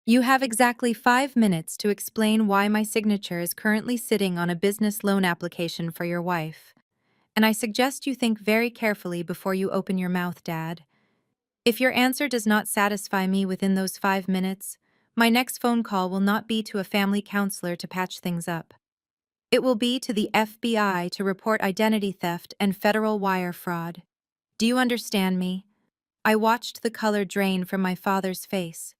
You have exactly 5 minutes to explain why my signature is currently sitting on a business loan application for your wife. And I suggest you think very carefully before you open your mouth, Dad. If your answer does not satisfy me within those 5 minutes, my next phone call will not be to a family counselor to patch things up. It will be to the FBI to report identity theft and federal wire fraud. Do you understand me? I watched the color drain from my father's face.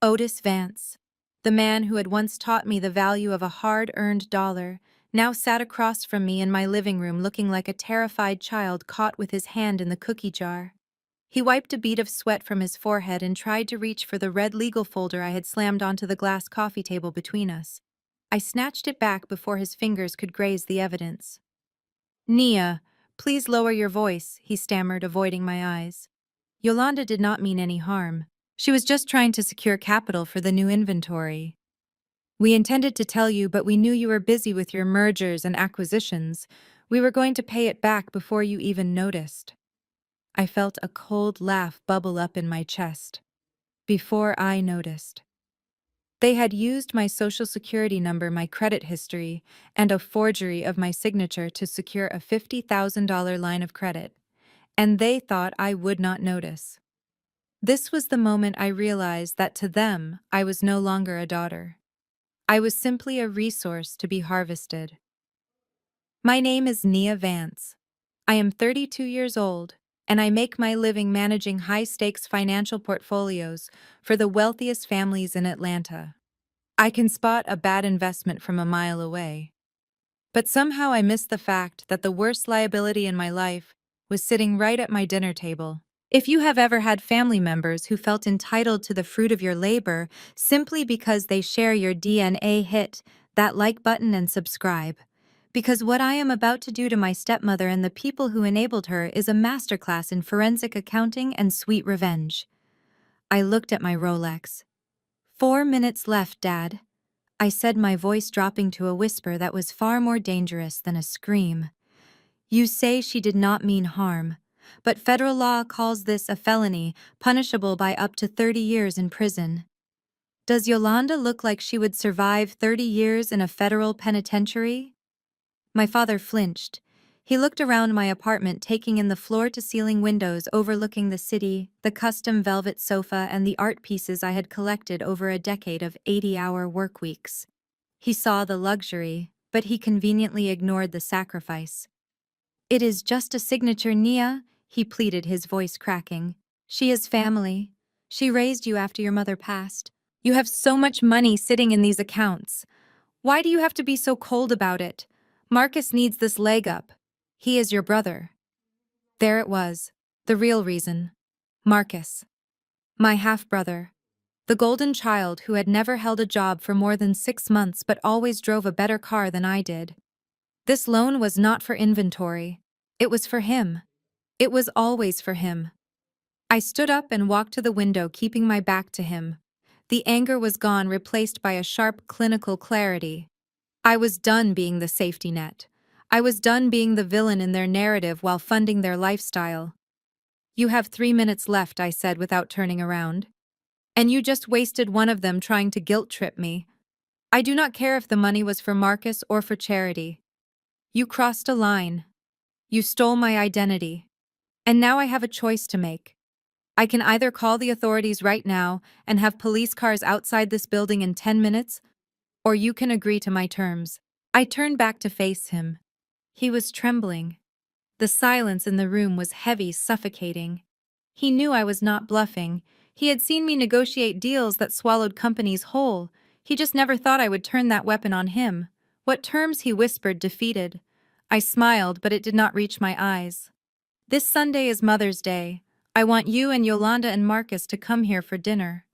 Otis Vance, the man who had once taught me the value of a hard-earned dollar, now sat across from me in my living room looking like a terrified child caught with his hand in the cookie jar. He wiped a bead of sweat from his forehead and tried to reach for the red legal folder I had slammed onto the glass coffee table between us. I snatched it back before his fingers could graze the evidence. "Nia, please lower your voice," he stammered, avoiding my eyes. Yolanda did not mean any harm. She was just trying to secure capital for the new inventory. "We intended to tell you, but we knew you were busy with your mergers and acquisitions. We were going to pay it back before you even noticed." I felt a cold laugh bubble up in my chest. Before I noticed. They had used my social security number, my credit history, and a forgery of my signature to secure a $50,000 line of credit, and they thought I would not notice. This was the moment I realized that to them, I was no longer a daughter. I was simply a resource to be harvested. My name is Nia Vance. I am 32 years old, and I make my living managing high-stakes financial portfolios for the wealthiest families in Atlanta. I can spot a bad investment from a mile away. But somehow I missed the fact that the worst liability in my life was sitting right at my dinner table. If you have ever had family members who felt entitled to the fruit of your labor simply because they share your DNA, hit that like button and subscribe. Because what I am about to do to my stepmother and the people who enabled her is a masterclass in forensic accounting and sweet revenge. I looked at my Rolex. 4 minutes left, Dad. I said, my voice dropping to a whisper that was far more dangerous than a scream. You say she did not mean harm, but federal law calls this a felony, punishable by up to 30 years in prison. Does Yolanda look like she would survive 30 years in a federal penitentiary? My father flinched. He looked around my apartment, taking in the floor-to-ceiling windows overlooking the city, the custom velvet sofa, and the art pieces I had collected over a decade of 80-hour work weeks. He saw the luxury, but he conveniently ignored the sacrifice. "It is just a signature, Nia," he pleaded, his voice cracking. "She is family. She raised you after your mother passed. You have so much money sitting in these accounts. Why do you have to be so cold about it? Marcus needs this leg up. He is your brother." There it was, the real reason. Marcus. My half-brother. The golden child who had never held a job for more than 6 months but always drove a better car than I did. This loan was not for inventory. It was for him. It was always for him. I stood up and walked to the window, keeping my back to him. The anger was gone, replaced by a sharp, clinical clarity. I was done being the safety net. I was done being the villain in their narrative while funding their lifestyle. "You have 3 minutes left," I said without turning around. "And you just wasted one of them trying to guilt-trip me. I do not care if the money was for Marcus or for charity. You crossed a line. You stole my identity. And now I have a choice to make. I can either call the authorities right now and have police cars outside this building in 10 minutes, or you can agree to my terms." I turned back to face him. He was trembling. The silence in the room was heavy, suffocating. He knew I was not bluffing. He had seen me negotiate deals that swallowed companies whole. He just never thought I would turn that weapon on him. "What terms?" he whispered, defeated. I smiled, but it did not reach my eyes. "This Sunday is Mother's Day. I want you and Yolanda and Marcus to come here for dinner.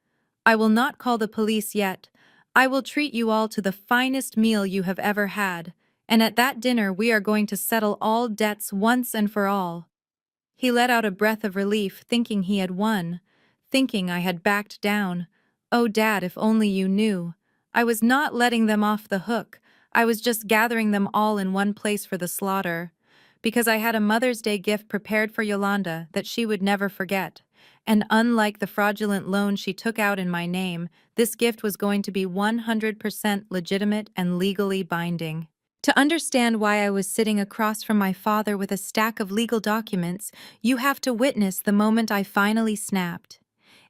I will not call the police yet. I will treat you all to the finest meal you have ever had, and at that dinner we are going to settle all debts once and for all." He let out a breath of relief, thinking he had won, thinking I had backed down. Oh, Dad, if only you knew. I was not letting them off the hook. I was just gathering them all in one place for the slaughter. Because I had a Mother's Day gift prepared for Yolanda that she would never forget. And unlike the fraudulent loan she took out in my name, this gift was going to be 100% legitimate and legally binding. To understand why I was sitting across from my father with a stack of legal documents, you have to witness the moment I finally snapped.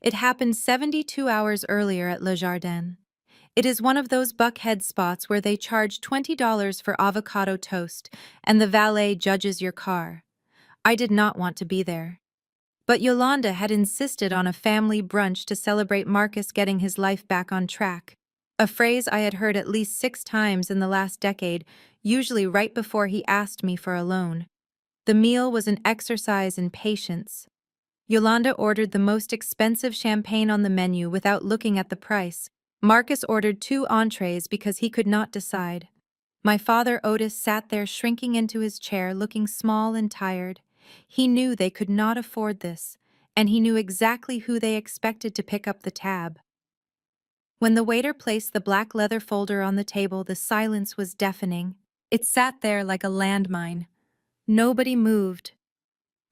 It happened 72 hours earlier at Le Jardin. It is one of those buckhead spots where they charge $20 for avocado toast and the valet judges your car. I did not want to be there. But Yolanda had insisted on a family brunch to celebrate Marcus getting his life back on track, a phrase I had heard at least 6 times in the last decade, usually right before he asked me for a loan. The meal was an exercise in patience. Yolanda ordered the most expensive champagne on the menu without looking at the price. Marcus ordered 2 entrees because he could not decide. My father Otis sat there shrinking into his chair looking small and tired. He knew they could not afford this, and he knew exactly who they expected to pick up the tab. When the waiter placed the black leather folder on the table, the silence was deafening. It sat there like a landmine. Nobody moved.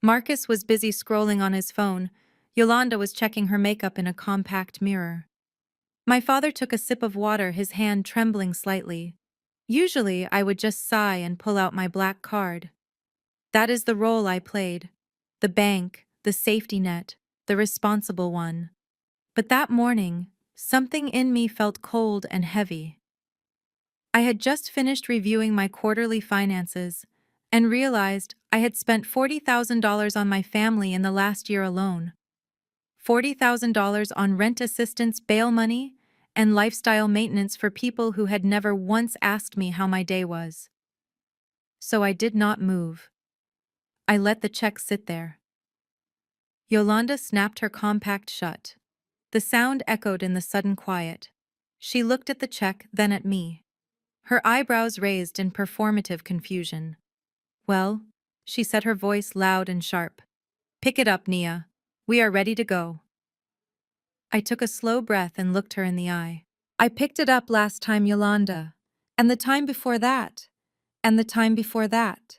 Marcus was busy scrolling on his phone. Yolanda was checking her makeup in a compact mirror. My father took a sip of water, his hand trembling slightly. Usually, I would just sigh and pull out my black card. That is the role I played. The bank, the safety net, the responsible one. But that morning, something in me felt cold and heavy. I had just finished reviewing my quarterly finances and realized I had spent $40,000 on my family in the last year alone. $40,000 on rent assistance, bail money, and lifestyle maintenance for people who had never once asked me how my day was. So I did not move. I let the check sit there. Yolanda snapped her compact shut. The sound echoed in the sudden quiet. She looked at the check, then at me. Her eyebrows raised in performative confusion. "Well," she said, her voice loud and sharp. "Pick it up, Nia. We are ready to go." I took a slow breath and looked her in the eye. "I picked it up last time, Yolanda. And the time before that. And the time before that.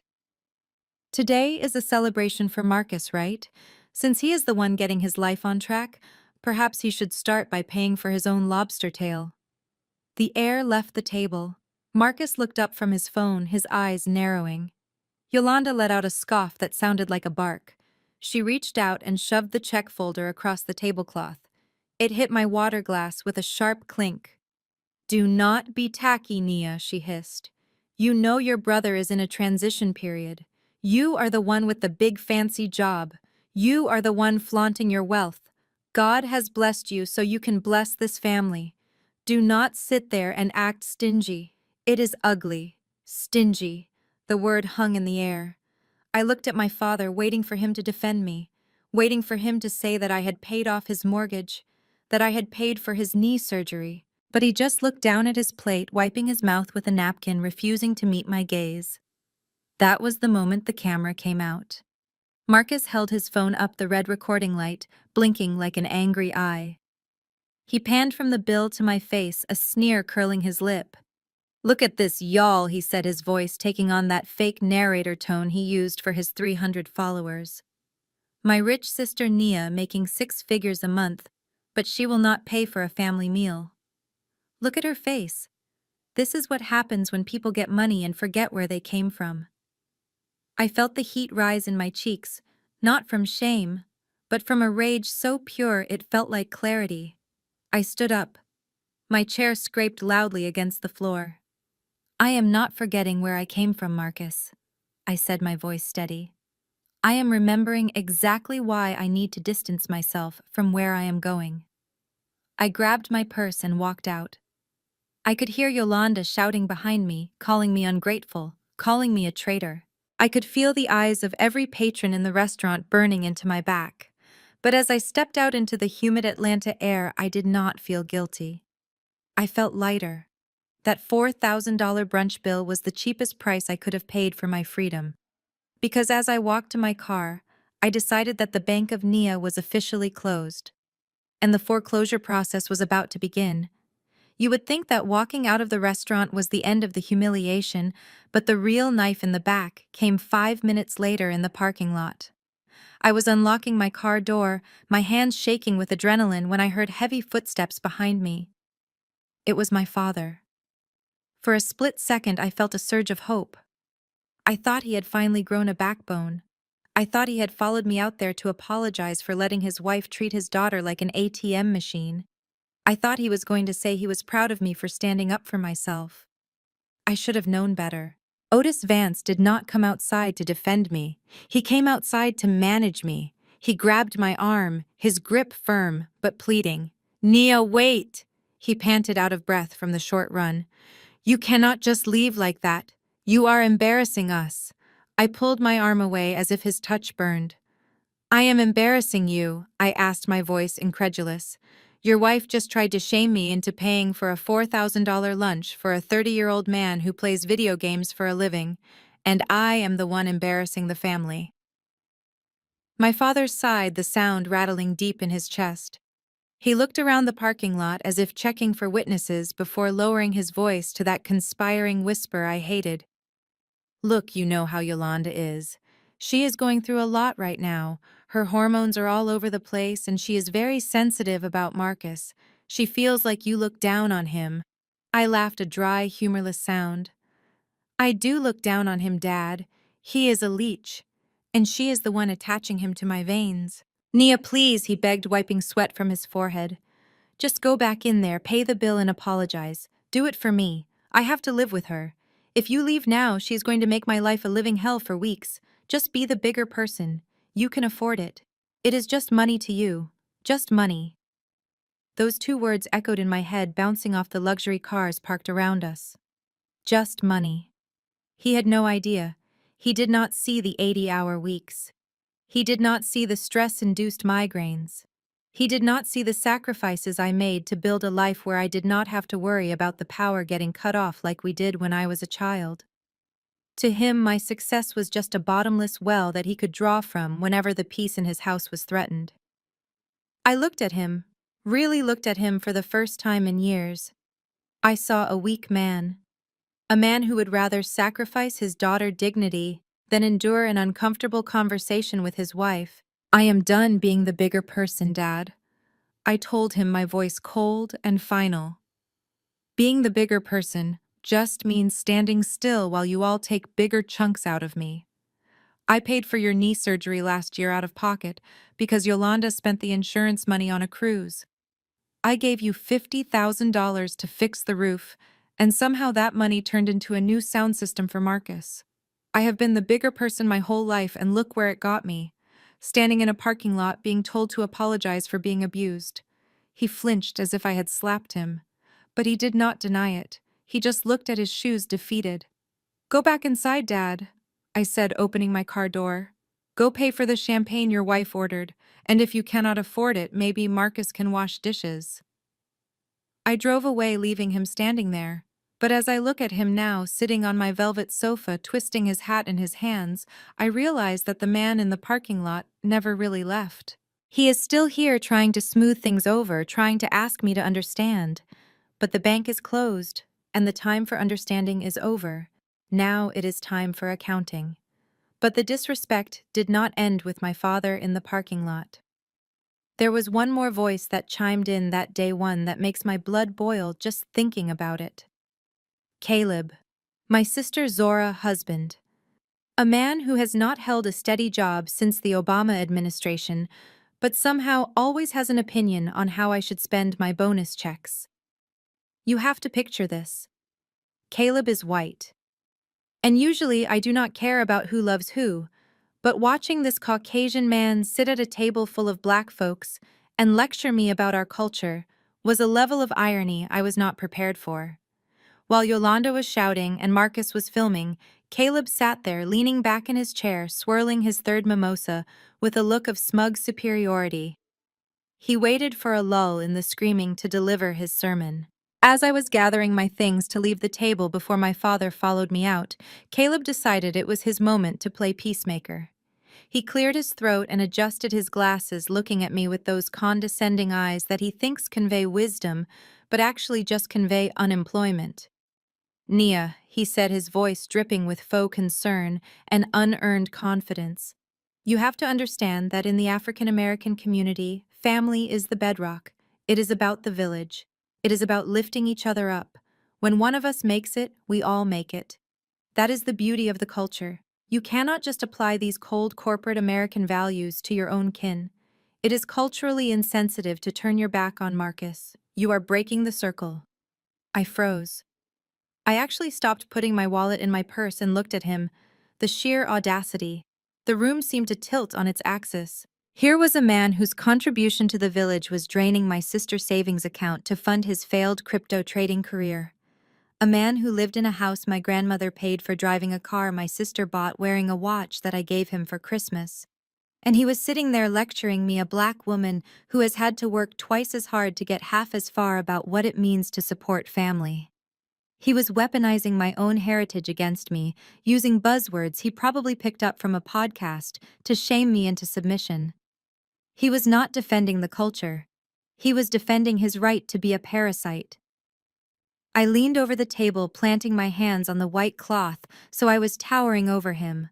Today is a celebration for Marcus, right? Since he is the one getting his life on track, perhaps he should start by paying for his own lobster tail." The air left the table. Marcus looked up from his phone, his eyes narrowing. Yolanda let out a scoff that sounded like a bark. She reached out and shoved the check folder across the tablecloth. It hit my water glass with a sharp clink. "Do not be tacky, Nia," she hissed. "You know your brother is in a transition period. You are the one with the big fancy job. You are the one flaunting your wealth. God has blessed you so you can bless this family. Do not sit there and act stingy. It is ugly. Stingy." The word hung in the air. I looked at my father, waiting for him to defend me, waiting for him to say that I had paid off his mortgage, that I had paid for his knee surgery. But he just looked down at his plate, wiping his mouth with a napkin, refusing to meet my gaze. That was the moment the camera came out. Marcus held his phone up the red recording light, blinking like an angry eye. He panned from the bill to my face, a sneer curling his lip. "Look at this y'all," he said, his voice taking on that fake narrator tone he used for his 300 followers. "My rich sister Nia making 6 figures a month, but she will not pay for a family meal. Look at her face. This is what happens when people get money and forget where they came from." I felt the heat rise in my cheeks, not from shame, but from a rage so pure it felt like clarity. I stood up. My chair scraped loudly against the floor. "I am not forgetting where I came from, Marcus," I said, my voice steady. "I am remembering exactly why I need to distance myself from where I am going." I grabbed my purse and walked out. I could hear Yolanda shouting behind me, calling me ungrateful, calling me a traitor. I could feel the eyes of every patron in the restaurant burning into my back. But as I stepped out into the humid Atlanta air, I did not feel guilty. I felt lighter. That $4,000 brunch bill was the cheapest price I could have paid for my freedom. Because as I walked to my car, I decided that the Bank of Nia was officially closed. And the foreclosure process was about to begin. You would think that walking out of the restaurant was the end of the humiliation, but the real knife in the back came 5 minutes later in the parking lot. I was unlocking my car door, my hands shaking with adrenaline when I heard heavy footsteps behind me. It was my father. For a split second, I felt a surge of hope. I thought he had finally grown a backbone. I thought he had followed me out there to apologize for letting his wife treat his daughter like an ATM machine. I thought he was going to say he was proud of me for standing up for myself. I should have known better. Otis Vance did not come outside to defend me. He came outside to manage me. He grabbed my arm, his grip firm, but pleading. "Nia, wait!" He panted out of breath from the short run. "You cannot just leave like that. You are embarrassing us." I pulled my arm away as if his touch burned. "I am embarrassing you?" I asked, my voice incredulous. "Your wife just tried to shame me into paying for a $4,000 lunch for a 30-year-old man who plays video games for a living, and I am the one embarrassing the family." My father sighed, the sound rattling deep in his chest. He looked around the parking lot as if checking for witnesses before lowering his voice to that conspiring whisper I hated. "Look, you know how Yolanda is. She is going through a lot right now. Her hormones are all over the place and she is very sensitive about Marcus. She feels like you look down on him." I laughed, a dry, humorless sound. "I do look down on him, Dad. He is a leech. And she is the one attaching him to my veins." "Nia, please," he begged, wiping sweat from his forehead. "Just go back in there, pay the bill and apologize. Do it for me. I have to live with her. If you leave now, she is going to make my life a living hell for weeks. Just be the bigger person. You can afford it. It is just money to you. Just money." Those two words echoed in my head, bouncing off the luxury cars parked around us. Just money. He had no idea. He did not see the 80-hour weeks. He did not see the stress-induced migraines. He did not see the sacrifices I made to build a life where I did not have to worry about the power getting cut off like we did when I was a child. To him, my success was just a bottomless well that he could draw from whenever the peace in his house was threatened. I looked at him, really looked at him for the first time in years. I saw a weak man. A man who would rather sacrifice his daughter's dignity than endure an uncomfortable conversation with his wife. "I am done being the bigger person, Dad," I told him, my voice cold and final. "Being the bigger person just means standing still while you all take bigger chunks out of me. I paid for your knee surgery last year out of pocket because Yolanda spent the insurance money on a cruise. I gave you $50,000 to fix the roof, and somehow that money turned into a new sound system for Marcus. I have been the bigger person my whole life, and look where it got me. Standing in a parking lot being told to apologize for being abused." He flinched as if I had slapped him. But he did not deny it. He just looked at his shoes, defeated. "Go back inside, Dad," I said, opening my car door. "Go pay for the champagne your wife ordered, and if you cannot afford it, maybe Marcus can wash dishes." I drove away, leaving him standing there. But as I look at him now, sitting on my velvet sofa, twisting his hat in his hands, I realize that the man in the parking lot never really left. He is still here, trying to smooth things over, trying to ask me to understand. But the bank is closed, and the time for understanding is over. Now it is time for accounting. But the disrespect did not end with my father in the parking lot. There was one more voice that chimed in that day, one that makes my blood boil just thinking about it. Caleb, my sister Zora's husband. A man who has not held a steady job since the Obama administration, but somehow always has an opinion on how I should spend my bonus checks. You have to picture this. Caleb is white. And usually I do not care about who loves who, but watching this Caucasian man sit at a table full of black folks and lecture me about our culture was a level of irony I was not prepared for. While Yolanda was shouting and Marcus was filming, Caleb sat there leaning back in his chair, swirling his third mimosa with a look of smug superiority. He waited for a lull in the screaming to deliver his sermon. As I was gathering my things to leave the table before my father followed me out, Caleb decided it was his moment to play peacemaker. He cleared his throat and adjusted his glasses, looking at me with those condescending eyes that he thinks convey wisdom, but actually just convey unemployment. "Nia," he said, his voice dripping with faux concern and unearned confidence, You have to understand that in the African American community, family is the bedrock. It is about the village. It is about lifting each other up. When one of us makes it, we all make it. That is the beauty of the culture. You cannot just apply these cold corporate American values to your own kin. It is culturally insensitive to turn your back on Marcus. You are breaking the circle. I froze. I actually stopped putting my wallet in my purse and looked at him. The sheer audacity. The room seemed to tilt on its axis. Here was a man whose contribution to the village was draining my sister's savings account to fund his failed crypto trading career. A man who lived in a house my grandmother paid for, driving a car my sister bought, wearing a watch that I gave him for Christmas. And he was sitting there lecturing me, a black woman who has had to work twice as hard to get half as far, about what it means to support family. He was weaponizing my own heritage against me, using buzzwords he probably picked up from a podcast to shame me into submission. He was not defending the culture. He was defending his right to be a parasite. I leaned over the table, planting my hands on the white cloth so I was towering over him.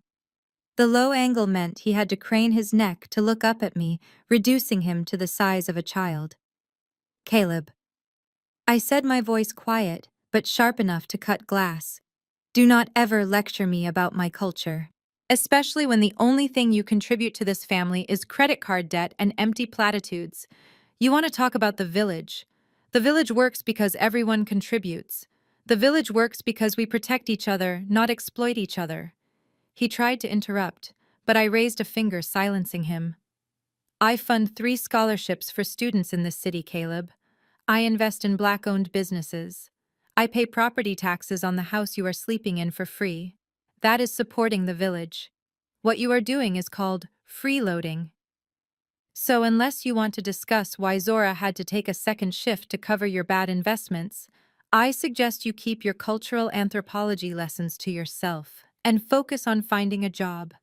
The low angle meant he had to crane his neck to look up at me, reducing him to the size of a child. "Caleb," I said, my voice quiet, but sharp enough to cut glass. "Do not ever lecture me about my culture. Especially when the only thing you contribute to this family is credit card debt and empty platitudes. You want to talk about the village. The village works because everyone contributes. The village works because we protect each other, not exploit each other." He tried to interrupt, but I raised a finger, silencing him. "I fund 3 scholarships for students in this city, Caleb. I invest in Black-owned businesses. I pay property taxes on the house you are sleeping in for free. That is supporting the village. What you are doing is called freeloading. So unless you want to discuss why Zora had to take a second shift to cover your bad investments, I suggest you keep your cultural anthropology lessons to yourself and focus on finding a job."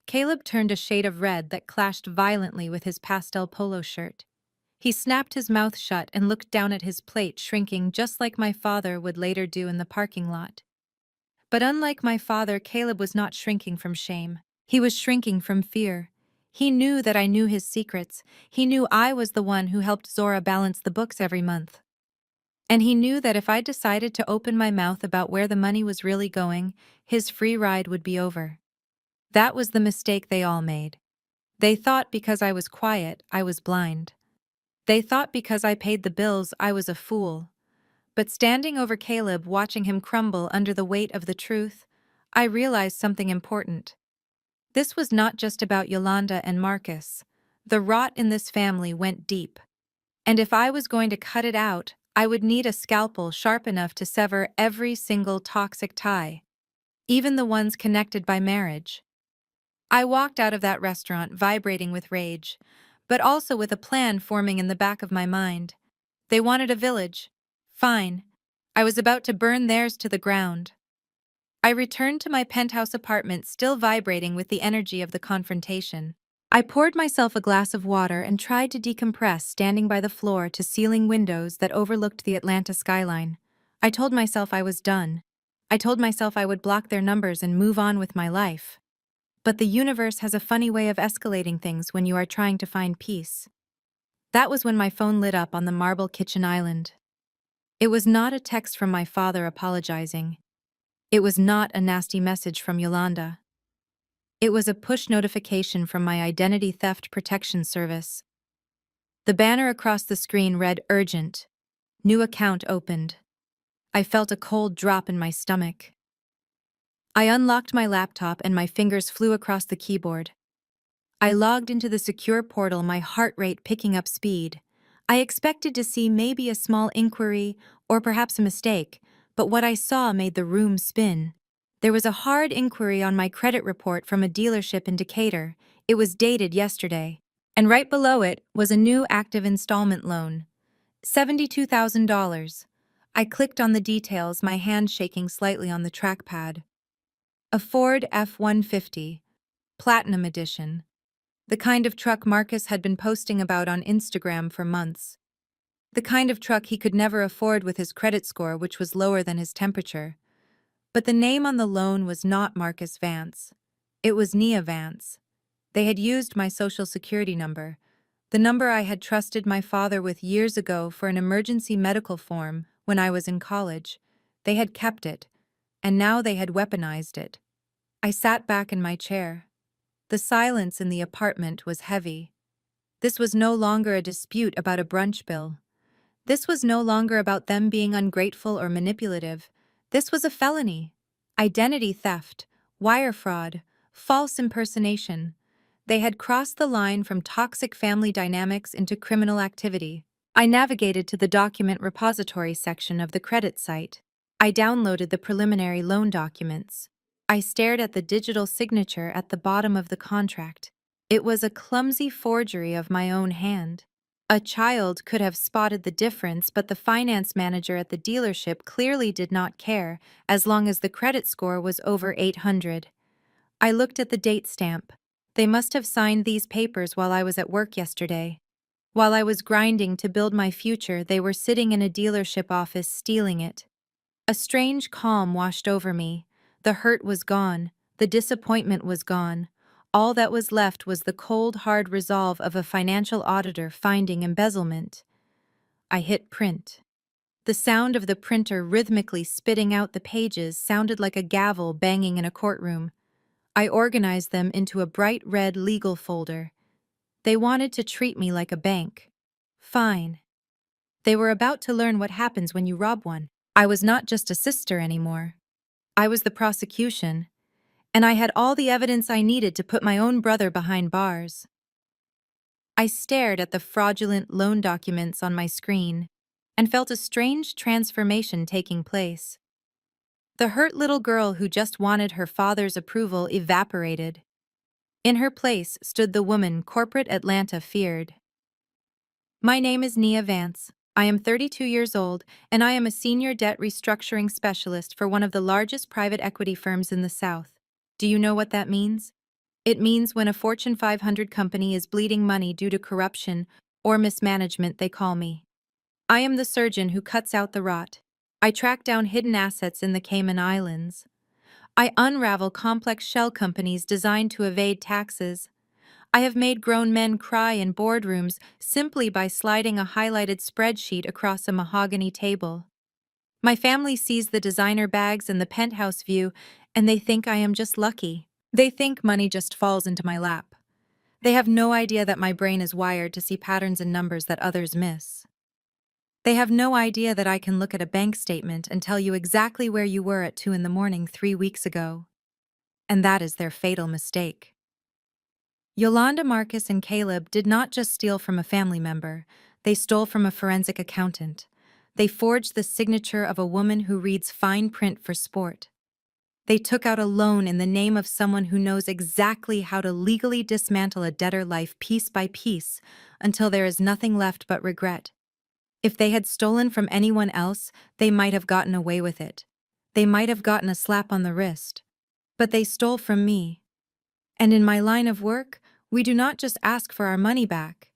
Caleb turned a shade of red that clashed violently with his pastel polo shirt. He snapped his mouth shut and looked down at his plate, shrinking just like my father would later do in the parking lot. But unlike my father, Caleb was not shrinking from shame. He was shrinking from fear. He knew that I knew his secrets. He knew I was the one who helped Zora balance the books every month. And he knew that if I decided to open my mouth about where the money was really going, his free ride would be over. That was the mistake they all made. They thought because I was quiet, I was blind. They thought because I paid the bills, I was a fool. But standing over Caleb, watching him crumble under the weight of the truth, I realized something important. This was not just about Yolanda and Marcus. The rot in this family went deep. And if I was going to cut it out, I would need a scalpel sharp enough to sever every single toxic tie, even the ones connected by marriage. I walked out of that restaurant vibrating with rage, but also with a plan forming in the back of my mind. They wanted a village. Fine. I was about to burn theirs to the ground. I returned to my penthouse apartment, still vibrating with the energy of the confrontation. I poured myself a glass of water and tried to decompress, standing by the floor-to-ceiling windows that overlooked the Atlanta skyline. I told myself I was done. I told myself I would block their numbers and move on with my life. But the universe has a funny way of escalating things when you are trying to find peace. That was when my phone lit up on the marble kitchen island. It was not a text from my father apologizing. It was not a nasty message from Yolanda. It was a push notification from my identity theft protection service. The banner across the screen read, "Urgent. New account opened." I felt a cold drop in my stomach. I unlocked my laptop and my fingers flew across the keyboard. I logged into the secure portal, my heart rate picking up speed. I expected to see maybe a small inquiry or perhaps a mistake, but what I saw made the room spin. There was a hard inquiry on my credit report from a dealership in Decatur. It was dated yesterday. And right below it was a new active installment loan. $72,000. I clicked on the details, my hand shaking slightly on the trackpad. A Ford F-150, Platinum Edition. The kind of truck Marcus had been posting about on Instagram for months. The kind of truck he could never afford with his credit score, which was lower than his temperature. But the name on the loan was not Marcus Vance. It was Nia Vance. They had used my social security number, the number I had trusted my father with years ago for an emergency medical form when I was in college. They had kept it, and now they had weaponized it. I sat back in my chair. The silence in the apartment was heavy. This was no longer a dispute about a brunch bill. This was no longer about them being ungrateful or manipulative. This was a felony. Identity theft, wire fraud, false impersonation. They had crossed the line from toxic family dynamics into criminal activity. I navigated to the document repository section of the credit site. I downloaded the preliminary loan documents. I stared at the digital signature at the bottom of the contract. It was a clumsy forgery of my own hand. A child could have spotted the difference, but the finance manager at the dealership clearly did not care, as long as the credit score was over 800. I looked at the date stamp. They must have signed these papers while I was at work yesterday. While I was grinding to build my future, they were sitting in a dealership office stealing it. A strange calm washed over me. The hurt was gone. The disappointment was gone. All that was left was the cold, hard resolve of a financial auditor finding embezzlement. I hit print. The sound of the printer rhythmically spitting out the pages sounded like a gavel banging in a courtroom. I organized them into a bright red legal folder. They wanted to treat me like a bank. Fine. They were about to learn what happens when you rob one. I was not just a sister anymore. I was the prosecution, and I had all the evidence I needed to put my own brother behind bars. I stared at the fraudulent loan documents on my screen and felt a strange transformation taking place. The hurt little girl who just wanted her father's approval evaporated. In her place stood the woman corporate Atlanta feared. My name is Nia Vance. I am 32 years old, and I am a senior debt restructuring specialist for one of the largest private equity firms in the South. Do you know what that means? It means when a Fortune 500 company is bleeding money due to corruption or mismanagement, they call me. I am the surgeon who cuts out the rot. I track down hidden assets in the Cayman Islands. I unravel complex shell companies designed to evade taxes. I have made grown men cry in boardrooms simply by sliding a highlighted spreadsheet across a mahogany table. My family sees the designer bags and the penthouse view, and they think I am just lucky. They think money just falls into my lap. They have no idea that my brain is wired to see patterns in numbers that others miss. They have no idea that I can look at a bank statement and tell you exactly where you were at 2 in the morning 3 weeks ago. And that is their fatal mistake. Yolanda, Marcus, and Caleb did not just steal from a family member, they stole from a forensic accountant. They forged the signature of a woman who reads fine print for sport. They took out a loan in the name of someone who knows exactly how to legally dismantle a debtor life piece by piece until there is nothing left but regret. If they had stolen from anyone else, they might have gotten away with it. They might have gotten a slap on the wrist. But they stole from me. And in my line of work, we do not just ask for our money back.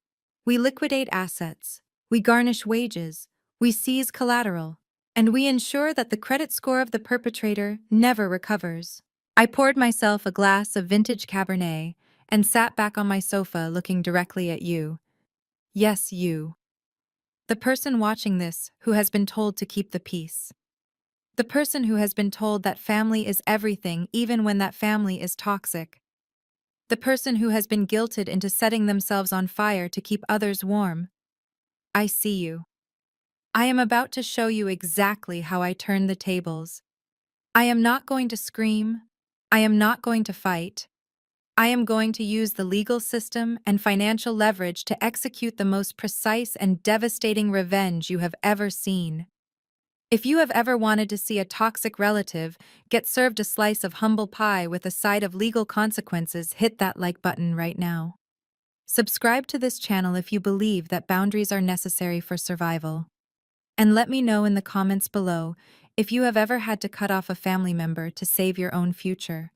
We liquidate assets, we garnish wages, we seize collateral, and we ensure that the credit score of the perpetrator never recovers. I poured myself a glass of vintage Cabernet and sat back on my sofa looking directly at you. Yes, you. The person watching this who has been told to keep the peace. The person who has been told that family is everything even when that family is toxic. The person who has been guilted into setting themselves on fire to keep others warm. I see you. I am about to show you exactly how I turn the tables. I am not going to scream. I am not going to fight. I am going to use the legal system and financial leverage to execute the most precise and devastating revenge you have ever seen. If you have ever wanted to see a toxic relative get served a slice of humble pie with a side of legal consequences, hit that like button right now. Subscribe to this channel if you believe that boundaries are necessary for survival. And let me know in the comments below if you have ever had to cut off a family member to save your own future.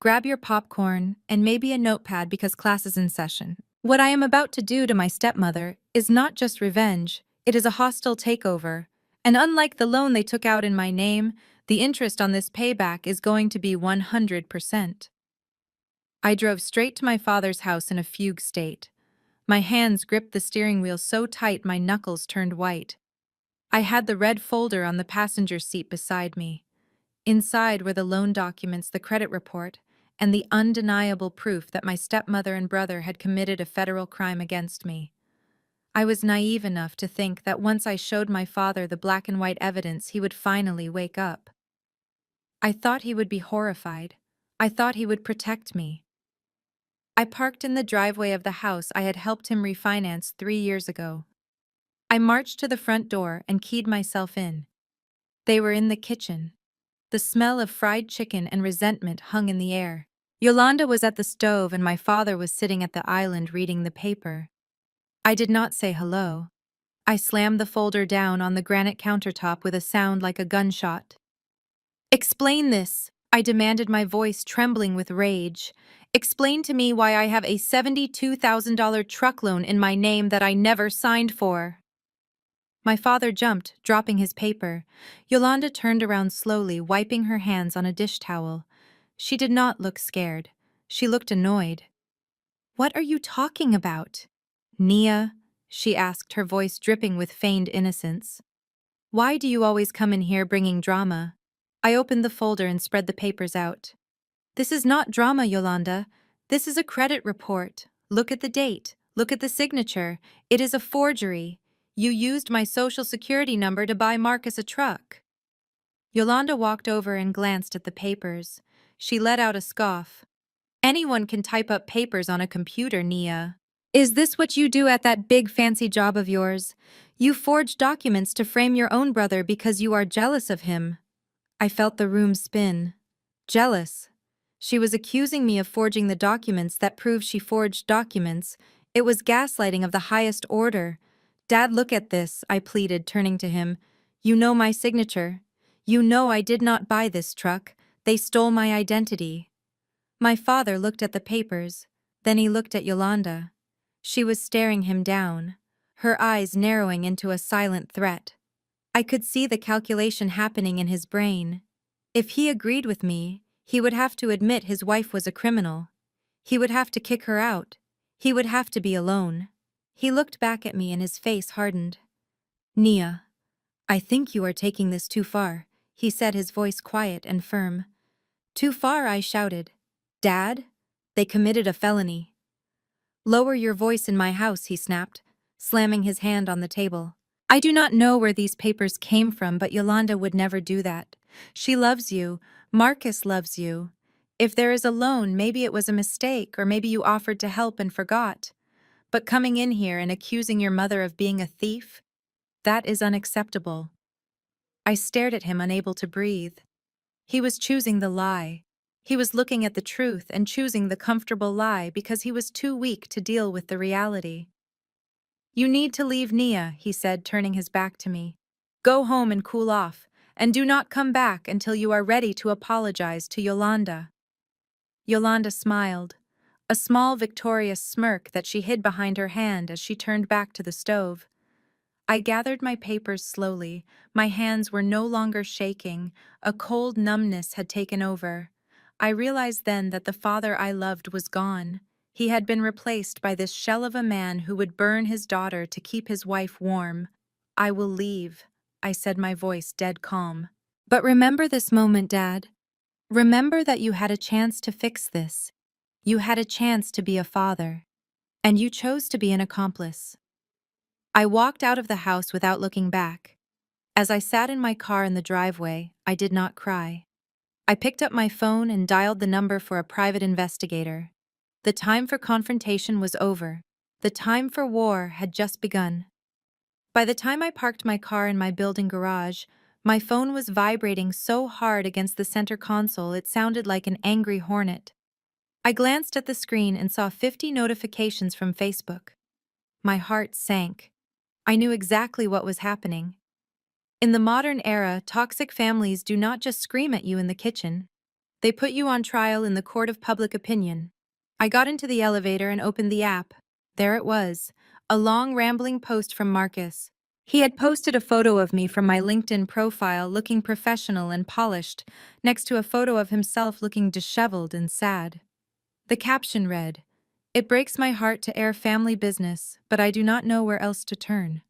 Grab your popcorn and maybe a notepad because class is in session. What I am about to do to my stepmother is not just revenge, it is a hostile takeover. And unlike the loan they took out in my name, the interest on this payback is going to be 100%. I drove straight to my father's house in a fugue state. My hands gripped the steering wheel so tight my knuckles turned white. I had the red folder on the passenger seat beside me. Inside were the loan documents, the credit report, and the undeniable proof that my stepmother and brother had committed a federal crime against me. I was naive enough to think that once I showed my father the black and white evidence, he would finally wake up. I thought he would be horrified. I thought he would protect me. I parked in the driveway of the house I had helped him refinance 3 years ago. I marched to the front door and keyed myself in. They were in the kitchen. The smell of fried chicken and resentment hung in the air. Yolanda was at the stove and my father was sitting at the island reading the paper. I did not say hello. I slammed the folder down on the granite countertop with a sound like a gunshot. "Explain this," I demanded, my voice trembling with rage. "Explain to me why I have a $72,000 truck loan in my name that I never signed for." My father jumped, dropping his paper. Yolanda turned around slowly, wiping her hands on a dish towel. She did not look scared. She looked annoyed. "What are you talking about?" "Nia," she asked, her voice dripping with feigned innocence. "Why do you always come in here bringing drama?" I opened the folder and spread the papers out. "This is not drama, Yolanda. This is a credit report. Look at the date. Look at the signature. It is a forgery. You used my social security number to buy Marcus a truck." Yolanda walked over and glanced at the papers. She let out a scoff. "Anyone can type up papers on a computer, Nia. Is this what you do at that big fancy job of yours? You forge documents to frame your own brother because you are jealous of him." I felt the room spin. Jealous. She was accusing me of forging the documents that proved she forged documents. It was gaslighting of the highest order. "Dad, look at this," I pleaded, turning to him. "You know my signature. You know I did not buy this truck. They stole my identity." My father looked at the papers. Then he looked at Yolanda. She was staring him down, her eyes narrowing into a silent threat. I could see the calculation happening in his brain. If he agreed with me, he would have to admit his wife was a criminal. He would have to kick her out. He would have to be alone. He looked back at me and his face hardened. "Nia, I think you are taking this too far," he said, his voice quiet and firm. "Too far," I shouted. "Dad, they committed a felony." "Lower your voice in my house," he snapped, slamming his hand on the table. I do not know where these papers came from, but Yolanda would never do that. She loves you. Marcus loves you. If there is a loan, maybe it was a mistake, or maybe you offered to help and forgot. But coming in here and accusing your mother of being a thief? That is unacceptable. I stared at him, unable to breathe. He was choosing the lie. He was looking at the truth and choosing the comfortable lie because he was too weak to deal with the reality. "You need to leave, Nia," he said, turning his back to me. "Go home and cool off, and do not come back until you are ready to apologize to Yolanda." Yolanda smiled, a small victorious smirk that she hid behind her hand as she turned back to the stove. I gathered my papers slowly. My hands were no longer shaking. A cold numbness had taken over. I realized then that the father I loved was gone. He had been replaced by this shell of a man who would burn his daughter to keep his wife warm. "I will leave," I said, my voice dead calm. "But remember this moment, Dad. Remember that you had a chance to fix this. You had a chance to be a father. And you chose to be an accomplice." I walked out of the house without looking back. As I sat in my car in the driveway, I did not cry. I picked up my phone and dialed the number for a private investigator. The time for confrontation was over. The time for war had just begun. By the time I parked my car in my building garage, my phone was vibrating so hard against the center console it sounded like an angry hornet. I glanced at the screen and saw 50 notifications from Facebook. My heart sank. I knew exactly what was happening. In the modern era, toxic families do not just scream at you in the kitchen. They put you on trial in the court of public opinion. I got into the elevator and opened the app. There it was, a long rambling post from Marcus. He had posted a photo of me from my LinkedIn profile looking professional and polished, next to a photo of himself looking disheveled and sad. The caption read, "It breaks my heart to air family business, but I do not know where else to turn."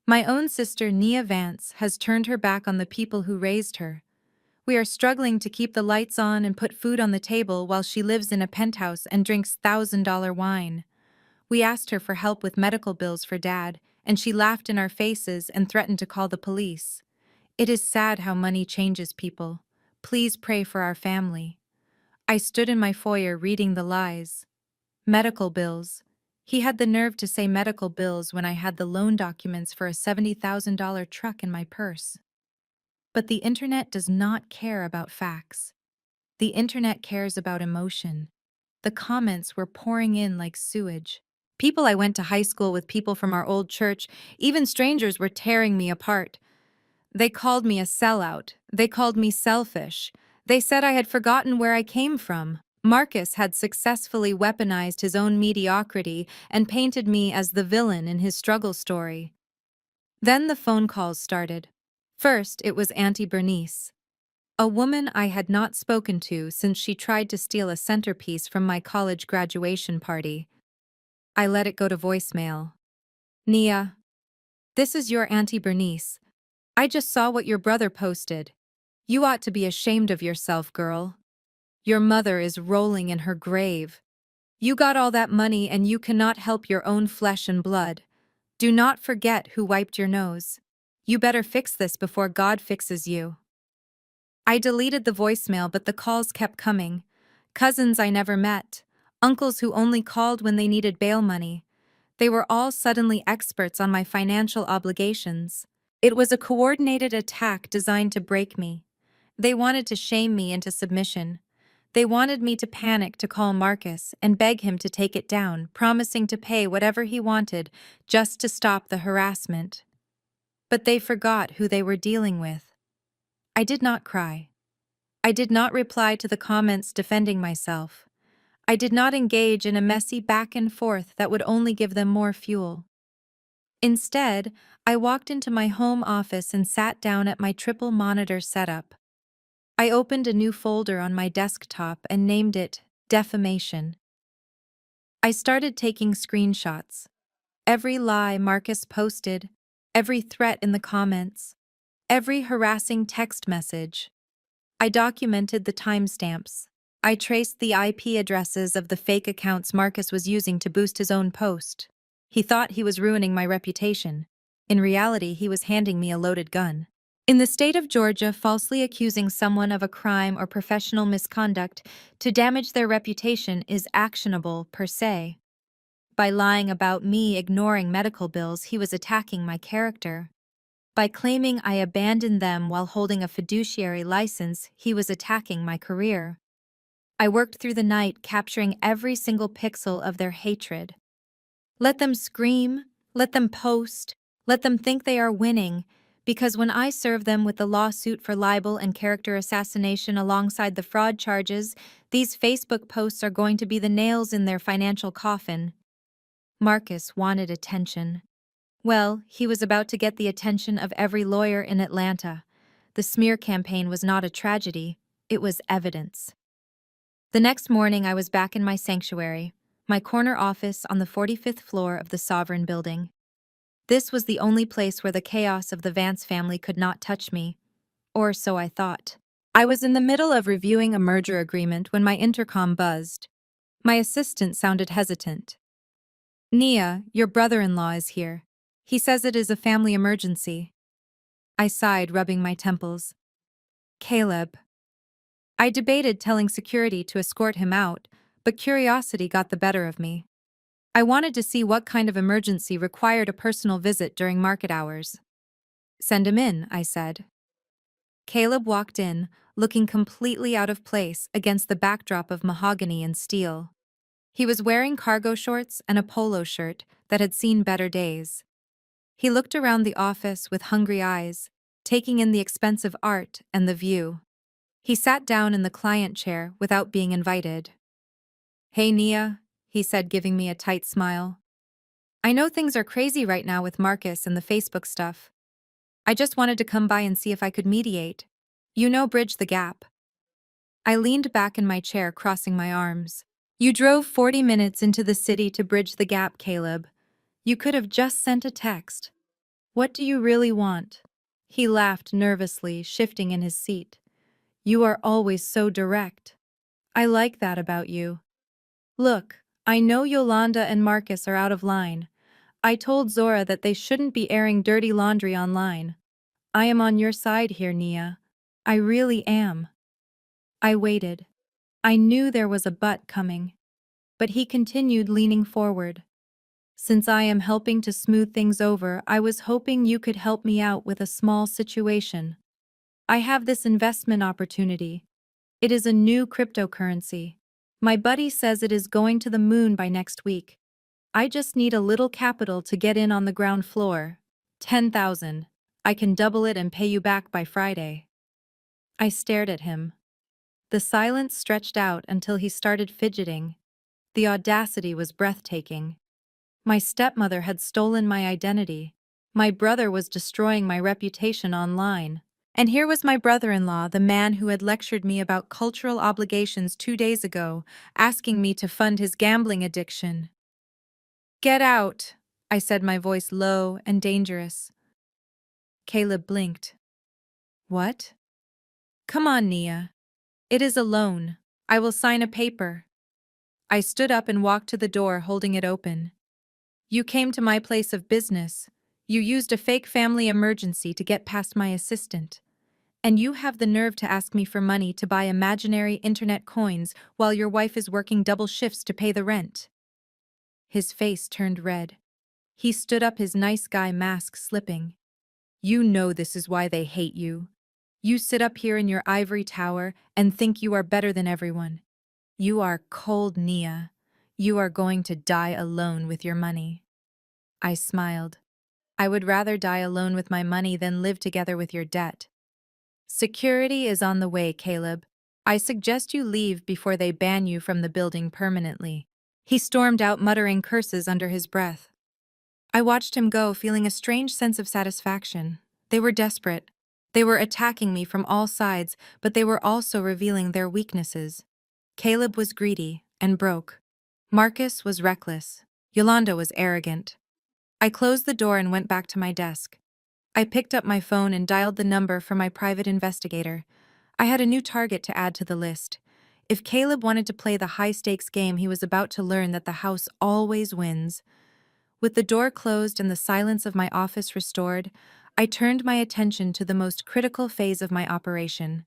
My own sister, Nia Vance, has turned her back on the people who raised her. We are struggling to keep the lights on and put food on the table while she lives in a penthouse and drinks $1,000 wine. We asked her for help with medical bills for Dad, and she laughed in our faces and threatened to call the police. It is sad how money changes people. Please pray for our family. I stood in my foyer reading the lies. Medical bills. He had the nerve to say medical bills when I had the loan documents for a $70,000 truck in my purse. But the internet does not care about facts. The internet cares about emotion. The comments were pouring in like sewage. People I went to high school with, people from our old church, even strangers were tearing me apart. They called me a sellout. They called me selfish. They said I had forgotten where I came from. Marcus had successfully weaponized his own mediocrity and painted me as the villain in his struggle story. Then the phone calls started. First, it was Auntie Bernice, a woman I had not spoken to since she tried to steal a centerpiece from my college graduation party. I let it go to voicemail. "Nia, this is your Auntie Bernice. I just saw what your brother posted. You ought to be ashamed of yourself, girl. Your mother is rolling in her grave. You got all that money and you cannot help your own flesh and blood. Do not forget who wiped your nose. You better fix this before God fixes you." I deleted the voicemail, but the calls kept coming. Cousins I never met. Uncles who only called when they needed bail money. They were all suddenly experts on my financial obligations. It was a coordinated attack designed to break me. They wanted to shame me into submission. They wanted me to panic, to call Marcus and beg him to take it down, promising to pay whatever he wanted just to stop the harassment. But they forgot who they were dealing with. I did not cry. I did not reply to the comments defending myself. I did not engage in a messy back and forth that would only give them more fuel. Instead, I walked into my home office and sat down at my triple monitor setup. I opened a new folder on my desktop and named it Defamation. I started taking screenshots. Every lie Marcus posted, every threat in the comments, every harassing text message. I documented the timestamps. I traced the IP addresses of the fake accounts Marcus was using to boost his own post. He thought he was ruining my reputation. In reality, he was handing me a loaded gun. In the state of Georgia, falsely accusing someone of a crime or professional misconduct to damage their reputation is actionable per se. By lying about me ignoring medical bills, he was attacking my character. By claiming I abandoned them while holding a fiduciary license, he was attacking my career. I worked through the night capturing every single pixel of their hatred. Let them scream, let them post, let them think they are winning, because when I serve them with the lawsuit for libel and character assassination alongside the fraud charges, these Facebook posts are going to be the nails in their financial coffin. Marcus wanted attention. Well, he was about to get the attention of every lawyer in Atlanta. The smear campaign was not a tragedy, it was evidence. The next morning, I was back in my sanctuary, my corner office on the 45th floor of the Sovereign Building. This was the only place where the chaos of the Vance family could not touch me, or so I thought. I was in the middle of reviewing a merger agreement when my intercom buzzed. My assistant sounded hesitant. "Nia, your brother-in-law is here. He says it is a family emergency." I sighed, rubbing my temples. "Caleb." I debated telling security to escort him out, but curiosity got the better of me. I wanted to see what kind of emergency required a personal visit during market hours. "Send him in," I said. Caleb walked in, looking completely out of place against the backdrop of mahogany and steel. He was wearing cargo shorts and a polo shirt that had seen better days. He looked around the office with hungry eyes, taking in the expensive art and the view. He sat down in the client chair without being invited. "Hey, Nia," he said, giving me a tight smile. "I know things are crazy right now with Marcus and the Facebook stuff. I just wanted to come by and see if I could mediate. You know, bridge the gap." I leaned back in my chair, crossing my arms. You drove 40 minutes into the city to bridge the gap, Caleb. You could have just sent a text. What do you really want? He laughed nervously, shifting in his seat. You are always so direct. I like that about you. Look, I know Yolanda and Marcus are out of line. I told Zora that they shouldn't be airing dirty laundry online. I am on your side here, Nia. I really am. I waited. I knew there was a but coming. But he continued, leaning forward. Since I am helping to smooth things over, I was hoping you could help me out with a small situation. I have this investment opportunity. It is a new cryptocurrency. My buddy says it is going to the moon by next week. I just need a little capital to get in on the ground floor. 10,000. I can double it and pay you back by Friday. I stared at him. The silence stretched out until he started fidgeting. The audacity was breathtaking. My stepmother had stolen my identity. My brother was destroying my reputation online. And here was my brother-in-law, the man who had lectured me about cultural obligations 2 days ago, asking me to fund his gambling addiction. Get out, I said, my voice low and dangerous. Caleb blinked. What? Come on, Nia. It is a loan. I will sign a paper. I stood up and walked to the door, holding it open. You came to my place of business. You used a fake family emergency to get past my assistant. And you have the nerve to ask me for money to buy imaginary internet coins while your wife is working double shifts to pay the rent. His face turned red. He stood up, his nice guy mask slipping. You know this is why they hate you. You sit up here in your ivory tower and think you are better than everyone. You are cold, Nia. You are going to die alone with your money. I smiled. I would rather die alone with my money than live together with your debt. Security is on the way, Caleb. I suggest you leave before they ban you from the building permanently. He stormed out, muttering curses under his breath. I watched him go, feeling a strange sense of satisfaction. They were desperate. They were attacking me from all sides, but they were also revealing their weaknesses. Caleb was greedy and broke. Marcus was reckless. Yolanda was arrogant. I closed the door and went back to my desk. I picked up my phone and dialed the number for my private investigator. I had a new target to add to the list. If Caleb wanted to play the high-stakes game, he was about to learn that the house always wins. With the door closed and the silence of my office restored, I turned my attention to the most critical phase of my operation.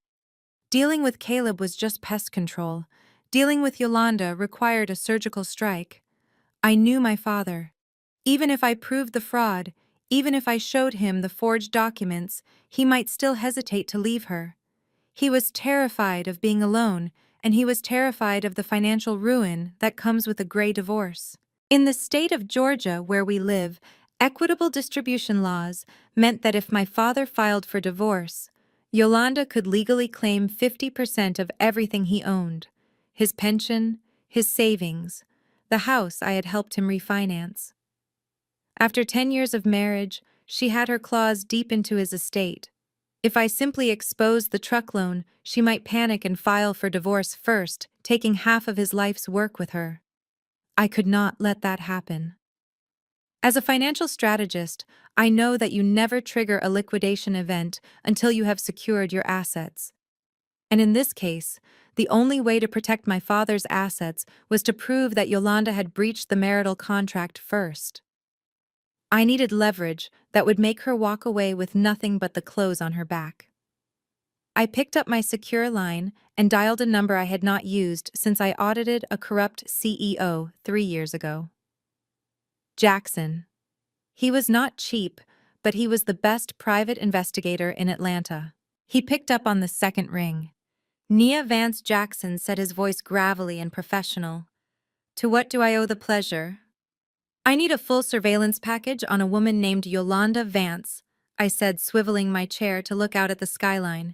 Dealing with Caleb was just pest control. Dealing with Yolanda required a surgical strike. I knew my father. Even if I proved the fraud, even if I showed him the forged documents, he might still hesitate to leave her. He was terrified of being alone, and he was terrified of the financial ruin that comes with a gray divorce. In the state of Georgia, where we live, equitable distribution laws meant that if my father filed for divorce, Yolanda could legally claim 50% of everything he owned: his pension, his savings, the house I had helped him refinance. After 10 years of marriage, she had her claws deep into his estate. If I simply exposed the truck loan, she might panic and file for divorce first, taking half of his life's work with her. I could not let that happen. As a financial strategist, I know that you never trigger a liquidation event until you have secured your assets. And in this case, the only way to protect my father's assets was to prove that Yolanda had breached the marital contract first. I needed leverage that would make her walk away with nothing but the clothes on her back. I picked up my secure line and dialed a number I had not used since I audited a corrupt CEO 3 years ago. Jackson. He was not cheap, but he was the best private investigator in Atlanta. He picked up on the second ring. Nia Vance Jackson, said, his voice gravelly and professional. To what do I owe the pleasure? I need a full surveillance package on a woman named Yolanda Vance, I said, swiveling my chair to look out at the skyline.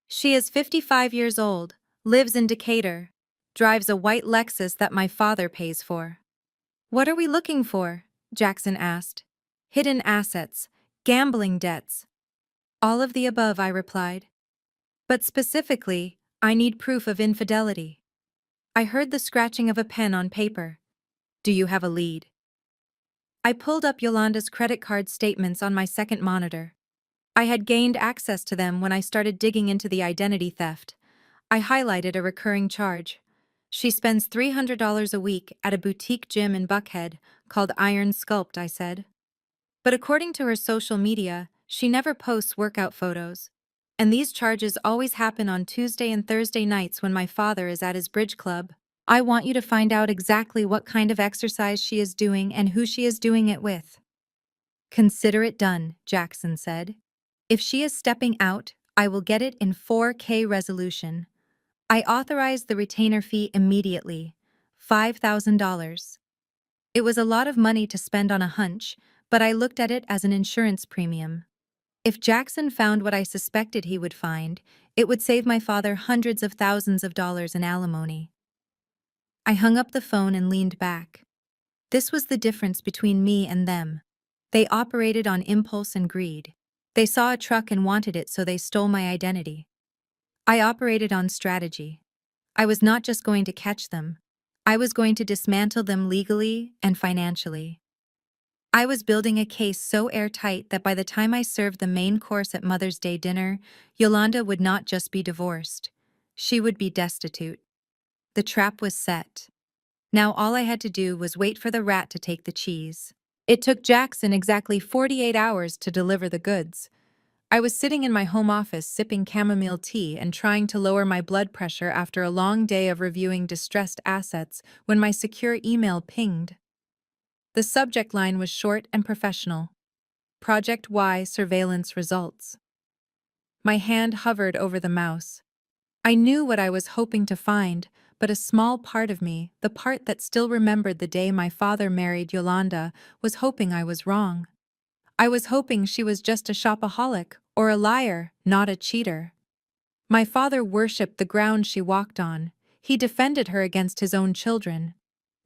She is 55 years old, lives in Decatur, drives a white Lexus that my father pays for. What are we looking for? Jackson asked. Hidden assets, gambling debts. All of the above, I replied. But specifically, I need proof of infidelity. I heard the scratching of a pen on paper. Do you have a lead? I pulled up Yolanda's credit card statements on my second monitor. I had gained access to them when I started digging into the identity theft. I highlighted a recurring charge. She spends $300 a week at a boutique gym in Buckhead called Iron Sculpt, I said. But according to her social media, she never posts workout photos. And these charges always happen on Tuesday and Thursday nights when my father is at his bridge club. I want you to find out exactly what kind of exercise she is doing and who she is doing it with. Consider it done, Jackson said. If she is stepping out, I will get it in 4K resolution. I authorized the retainer fee immediately, $5,000. It was a lot of money to spend on a hunch, but I looked at it as an insurance premium. If Jackson found what I suspected he would find, it would save my father hundreds of thousands of dollars in alimony. I hung up the phone and leaned back. This was the difference between me and them. They operated on impulse and greed. They saw a truck and wanted it, so they stole my identity. I operated on strategy. I was not just going to catch them. I was going to dismantle them legally and financially. I was building a case so airtight that by the time I served the main course at Mother's Day dinner, Yolanda would not just be divorced. She would be destitute. The trap was set. Now all I had to do was wait for the rat to take the cheese. It took Jackson exactly 48 hours to deliver the goods. I was sitting in my home office sipping chamomile tea and trying to lower my blood pressure after a long day of reviewing distressed assets when my secure email pinged. The subject line was short and professional. Project Y surveillance results. My hand hovered over the mouse. I knew what I was hoping to find, but a small part of me, the part that still remembered the day my father married Yolanda, was hoping I was wrong. I was hoping she was just a shopaholic or a liar, not a cheater. My father worshipped the ground she walked on. He defended her against his own children.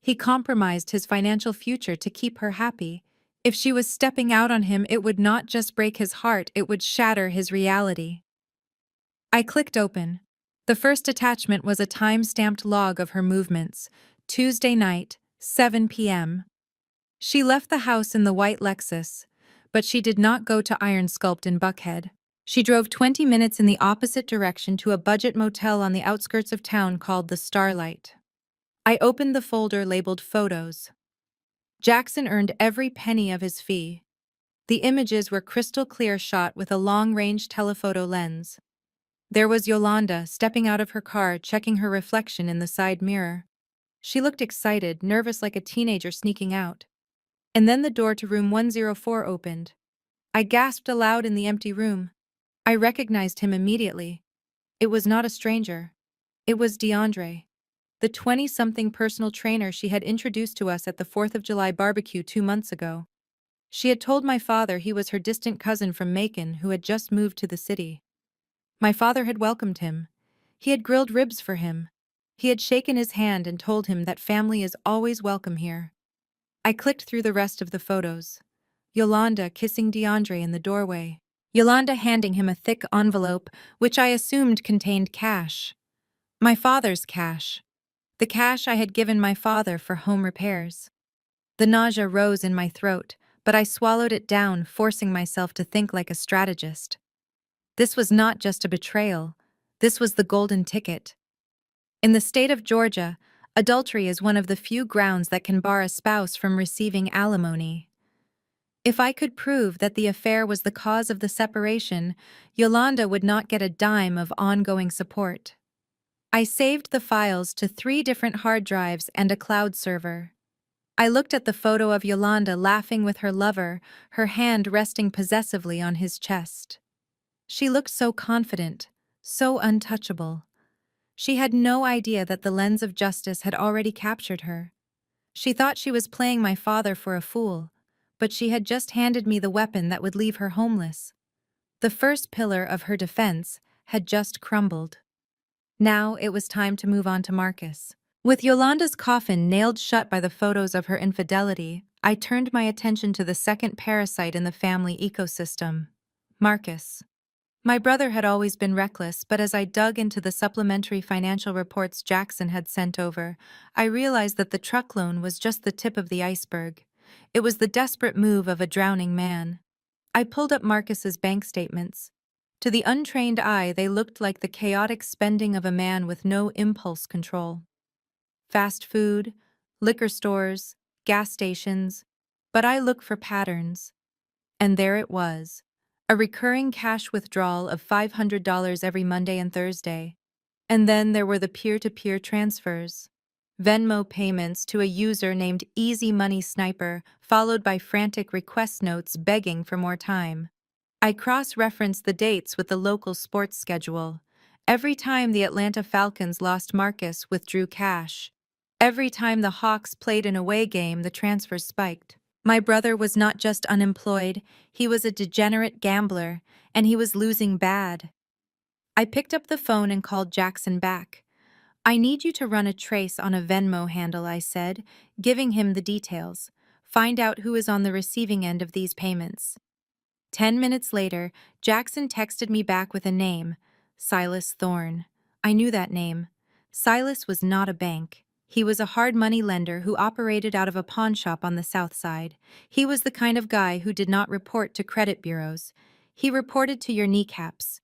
He compromised his financial future to keep her happy. If she was stepping out on him, it would not just break his heart, it would shatter his reality. I clicked open. The first attachment was a time-stamped log of her movements. Tuesday night, 7 p.m. She left the house in the white Lexus, but she did not go to Iron Sculpt in Buckhead. She drove 20 minutes in the opposite direction to a budget motel on the outskirts of town called the Starlight. I opened the folder labeled Photos. Jackson earned every penny of his fee. The images were crystal clear, shot with a long-range telephoto lens. There was Yolanda stepping out of her car, checking her reflection in the side mirror. She looked excited, nervous like a teenager sneaking out. And then the door to room 104 opened. I gasped aloud in the empty room. I recognized him immediately. It was not a stranger. It was DeAndre, the 20-something personal trainer she had introduced to us at the 4th of July barbecue 2 months ago. She had told my father he was her distant cousin from Macon who had just moved to the city. My father had welcomed him. He had grilled ribs for him. He had shaken his hand and told him that family is always welcome here. I clicked through the rest of the photos. Yolanda kissing DeAndre in the doorway. Yolanda handing him a thick envelope, which I assumed contained cash. My father's cash. The cash I had given my father for home repairs. The nausea rose in my throat, but I swallowed it down, forcing myself to think like a strategist. This was not just a betrayal. This was the golden ticket. In the state of Georgia, adultery is one of the few grounds that can bar a spouse from receiving alimony. If I could prove that the affair was the cause of the separation, Yolanda would not get a dime of ongoing support. I saved the files to 3 different hard drives and a cloud server. I looked at the photo of Yolanda laughing with her lover, her hand resting possessively on his chest. She looked so confident, so untouchable. She had no idea that the lens of justice had already captured her. She thought she was playing my father for a fool, but she had just handed me the weapon that would leave her homeless. The first pillar of her defense had just crumbled. Now it was time to move on to Marcus. With Yolanda's coffin nailed shut by the photos of her infidelity, I turned my attention to the second parasite in the family ecosystem, Marcus. My brother had always been reckless, but as I dug into the supplementary financial reports Jackson had sent over, I realized that the truck loan was just the tip of the iceberg. It was the desperate move of a drowning man. I pulled up Marcus's bank statements. To the untrained eye, they looked like the chaotic spending of a man with no impulse control. Fast food, liquor stores, gas stations. But I look for patterns. And there it was. A recurring cash withdrawal of $500 every Monday and Thursday. And then there were the peer-to-peer transfers. Venmo payments to a user named Easy Money Sniper, followed by frantic request notes begging for more time. I cross-referenced the dates with the local sports schedule. Every time the Atlanta Falcons lost, Marcus withdrew cash. Every time the Hawks played an away game, the transfers spiked. My brother was not just unemployed, he was a degenerate gambler, and he was losing bad. I picked up the phone and called Jackson back. "I need you to run a trace on a Venmo handle," I said, giving him the details. "Find out who is on the receiving end of these payments." 10 minutes later, Jackson texted me back with a name, Silas Thorne. I knew that name. Silas was not a bank. He was a hard money lender who operated out of a pawn shop on the south side. He was the kind of guy who did not report to credit bureaus. He reported to your kneecaps.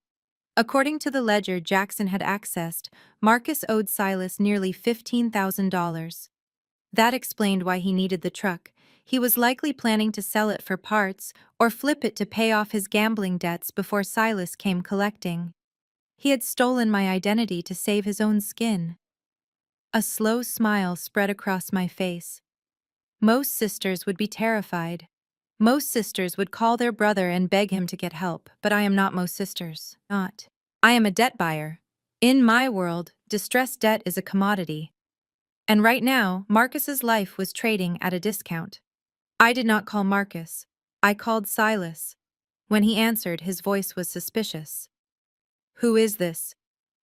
According to the ledger Jackson had accessed, Marcus owed Silas nearly $15,000. That explained why he needed the truck. He was likely planning to sell it for parts or flip it to pay off his gambling debts before Silas came collecting. He had stolen my identity to save his own skin. A slow smile spread across my face. Most sisters would be terrified. Most sisters would call their brother and beg him to get help, but I am not most sisters. Not. I am a debt buyer. In my world, distressed debt is a commodity. And right now, Marcus's life was trading at a discount. I did not call Marcus. I called Silas. When he answered, his voice was suspicious. "Who is this?"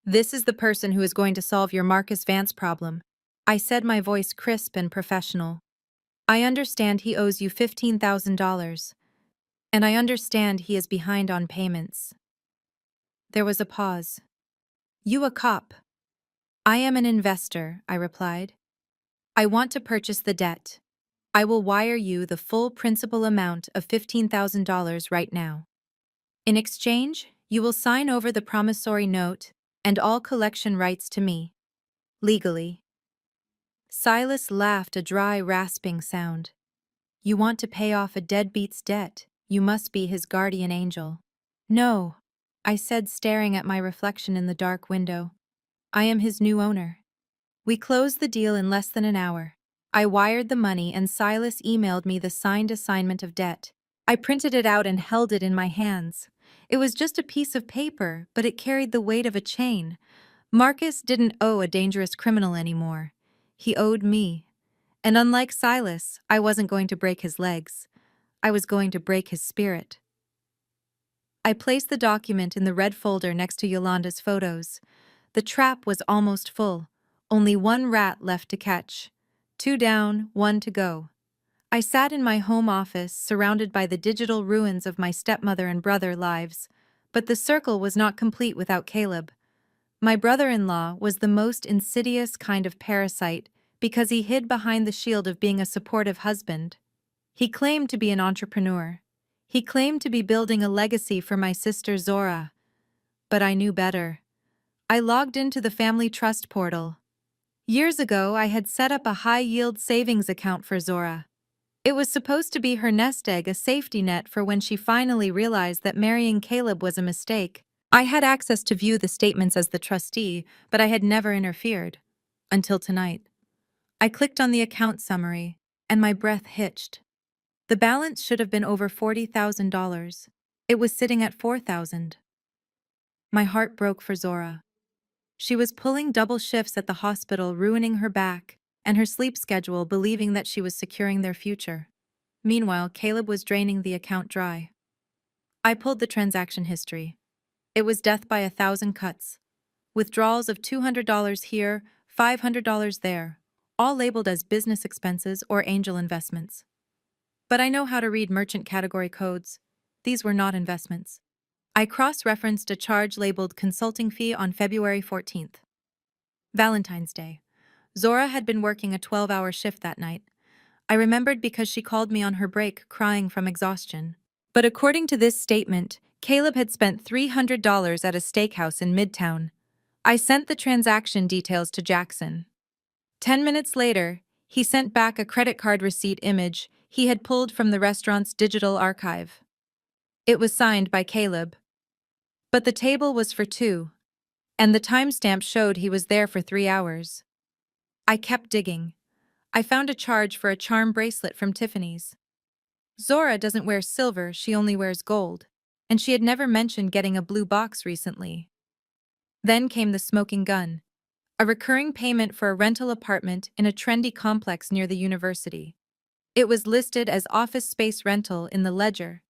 "This is the person who is going to solve your Marcus Vance problem." I said, my voice crisp and professional. "I understand he owes you $15,000. And I understand he is behind on payments." There was a pause. "You a cop?" "I am an investor," I replied. "I want to purchase the debt. I will wire you the full principal amount of $15,000 right now. In exchange, you will sign over the promissory note and all collection rights to me. Legally." Silas laughed, a dry, rasping sound. "You want to pay off a deadbeat's debt. You must be his guardian angel." "No," I said, staring at my reflection in the dark window. "I am his new owner." We closed the deal in less than an hour. I wired the money and Silas emailed me the signed assignment of debt. I printed it out and held it in my hands. It was just a piece of paper, but it carried the weight of a chain. Marcus didn't owe a dangerous criminal anymore. He owed me. And unlike Silas, I wasn't going to break his legs. I was going to break his spirit. I placed the document in the red folder next to Yolanda's photos. The trap was almost full. Only one rat left to catch. 2 down, 1 to go. I sat in my home office, surrounded by the digital ruins of my stepmother and brother lives. But the circle was not complete without Caleb. My brother-in-law was the most insidious kind of parasite because he hid behind the shield of being a supportive husband. He claimed to be an entrepreneur. He claimed to be building a legacy for my sister Zora. But I knew better. I logged into the family trust portal. Years ago, I had set up a high-yield savings account for Zora. It was supposed to be her nest egg, a safety net for when she finally realized that marrying Caleb was a mistake. I had access to view the statements as the trustee, but I had never interfered. Until tonight. I clicked on the account summary, and my breath hitched. The balance should have been over $40,000. It was sitting at $4,000. My heart broke for Zora. She was pulling double shifts at the hospital, ruining her back and her sleep schedule, believing that she was securing their future. Meanwhile, Caleb was draining the account dry. I pulled the transaction history. It was death by 1,000 cuts. Withdrawals of $200 here, $500 there, all labeled as business expenses or angel investments. But I know how to read merchant category codes. These were not investments. I cross-referenced a charge labeled consulting fee on February 14th. Valentine's Day. Zora had been working a 12-hour shift that night. I remembered because she called me on her break, crying from exhaustion. But according to this statement, Caleb had spent $300 at a steakhouse in Midtown. I sent the transaction details to Jackson. 10 minutes later, he sent back a credit card receipt image he had pulled from the restaurant's digital archive. It was signed by Caleb. But the table was for two, and the timestamp showed he was there for 3 hours. I kept digging. I found a charge for a charm bracelet from Tiffany's. Zora doesn't wear silver, she only wears gold, and she had never mentioned getting a blue box recently. Then came the smoking gun, a recurring payment for a rental apartment in a trendy complex near the university. It was listed as office space rental in the ledger.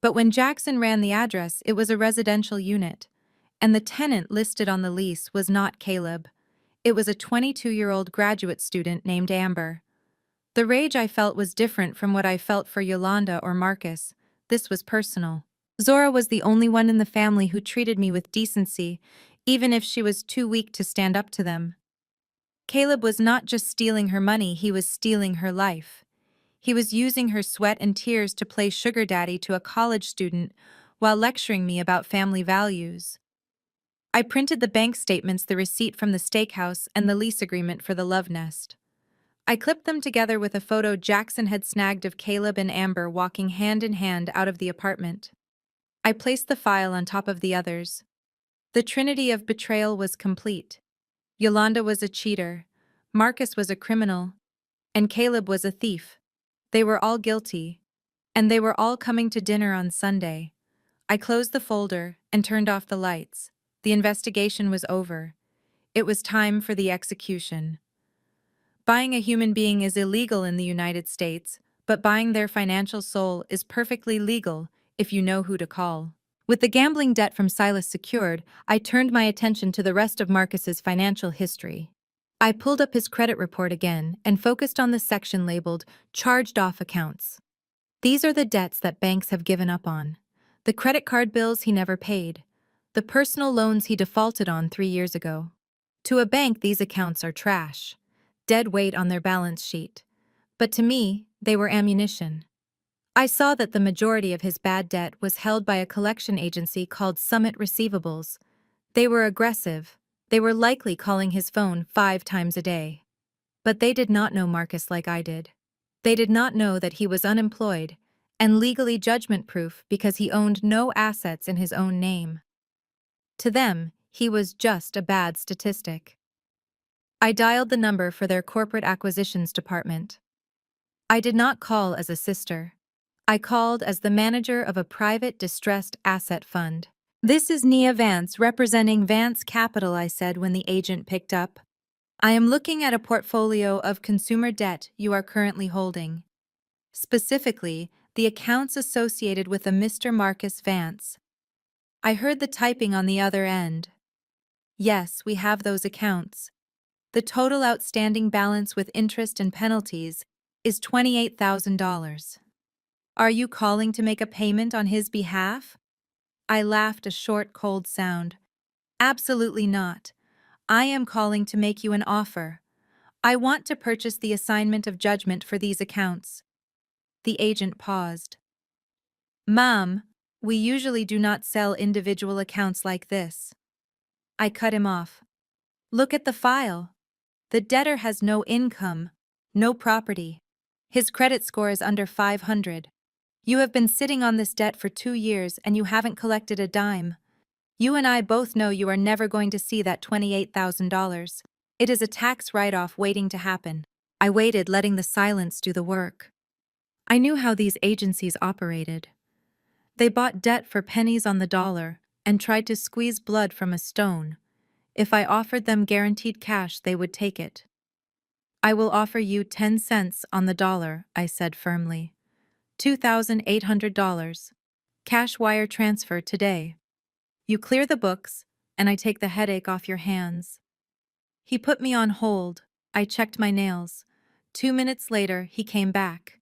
But when Jackson ran the address, it was a residential unit, and the tenant listed on the lease was not Caleb. It was a 22-year-old graduate student named Amber. The rage I felt was different from what I felt for Yolanda or Marcus. This was personal. Zora was the only one in the family who treated me with decency, even if she was too weak to stand up to them. Caleb was not just stealing her money, he was stealing her life. He was using her sweat and tears to play sugar daddy to a college student while lecturing me about family values. I printed the bank statements, the receipt from the steakhouse, and the lease agreement for the love nest. I clipped them together with a photo Jackson had snagged of Caleb and Amber walking hand in hand out of the apartment. I placed the file on top of the others. The trinity of betrayal was complete. Yolanda was a cheater, Marcus was a criminal, and Caleb was a thief. They were all guilty, and they were all coming to dinner on Sunday. I closed the folder and turned off the lights. The investigation was over. It was time for the execution. Buying a human being is illegal in the United States, but buying their financial soul is perfectly legal if you know who to call. With the gambling debt from Silas secured, I turned my attention to the rest of Marcus's financial history. I pulled up his credit report again and focused on the section labeled Charged Off Accounts. These are the debts that banks have given up on. The credit card bills he never paid. The personal loans he defaulted on 3 years ago. To a bank, these accounts are trash. Dead weight on their balance sheet. But to me, they were ammunition. I saw that the majority of his bad debt was held by a collection agency called Summit Receivables. They were aggressive. They were likely calling his phone 5 times a day. But they did not know Marcus like I did. They did not know that he was unemployed and legally judgment-proof because he owned no assets in his own name. To them, he was just a bad statistic. I dialed the number for their corporate acquisitions department. I did not call as a sister. I called as the manager of a private distressed asset fund. "This is Nia Vance representing Vance Capital," I said when the agent picked up. "I am looking at a portfolio of consumer debt you are currently holding. Specifically, the accounts associated with a Mr. Marcus Vance." I heard the typing on the other end. "Yes, we have those accounts. The total outstanding balance with interest and penalties is $28,000. Are you calling to make a payment on his behalf?" I laughed a short, cold sound. "Absolutely not. I am calling to make you an offer. I want to purchase the assignment of judgment for these accounts." The agent paused. "Ma'am, we usually do not sell individual accounts like this." I cut him off. "Look at the file. The debtor has no income, no property. His credit score is under 500. You have been sitting on this debt for 2 years and you haven't collected a dime. You and I both know you are never going to see that $28,000. It is a tax write-off waiting to happen." I waited, letting the silence do the work. I knew how these agencies operated. They bought debt for pennies on the dollar and tried to squeeze blood from a stone. If I offered them guaranteed cash, they would take it. "I will offer you 10 cents on the dollar," I said firmly. $2,800. Cash wire transfer today. You clear the books, and I take the headache off your hands." He put me on hold. I checked my nails. 2 minutes later, he came back.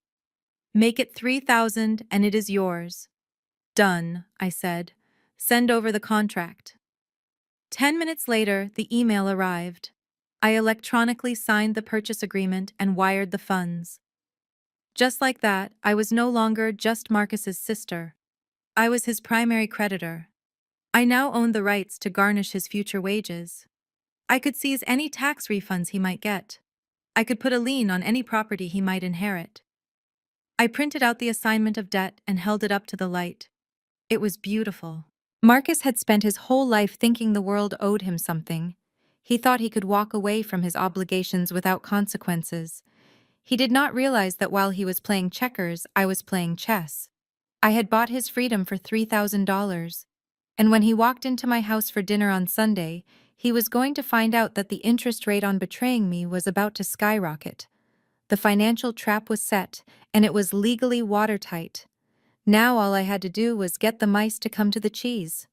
"Make it 3,000 and it is yours." "Done," I said. Send over the contract. 10 minutes later, the email arrived. I electronically signed the purchase agreement and wired the funds. Just like that, I was no longer just Marcus's sister. I was his primary creditor. I now owned the rights to garnish his future wages. I could seize any tax refunds he might get. I could put a lien on any property he might inherit. I printed out the assignment of debt and held it up to the light. It was beautiful. Marcus had spent his whole life thinking the world owed him something. He thought he could walk away from his obligations without consequences. He did not realize that while he was playing checkers, I was playing chess. I had bought his freedom for $3,000. And when he walked into my house for dinner on Sunday, he was going to find out that the interest rate on betraying me was about to skyrocket. The financial trap was set, and it was legally watertight. Now all I had to do was get the mice to come to the cheese.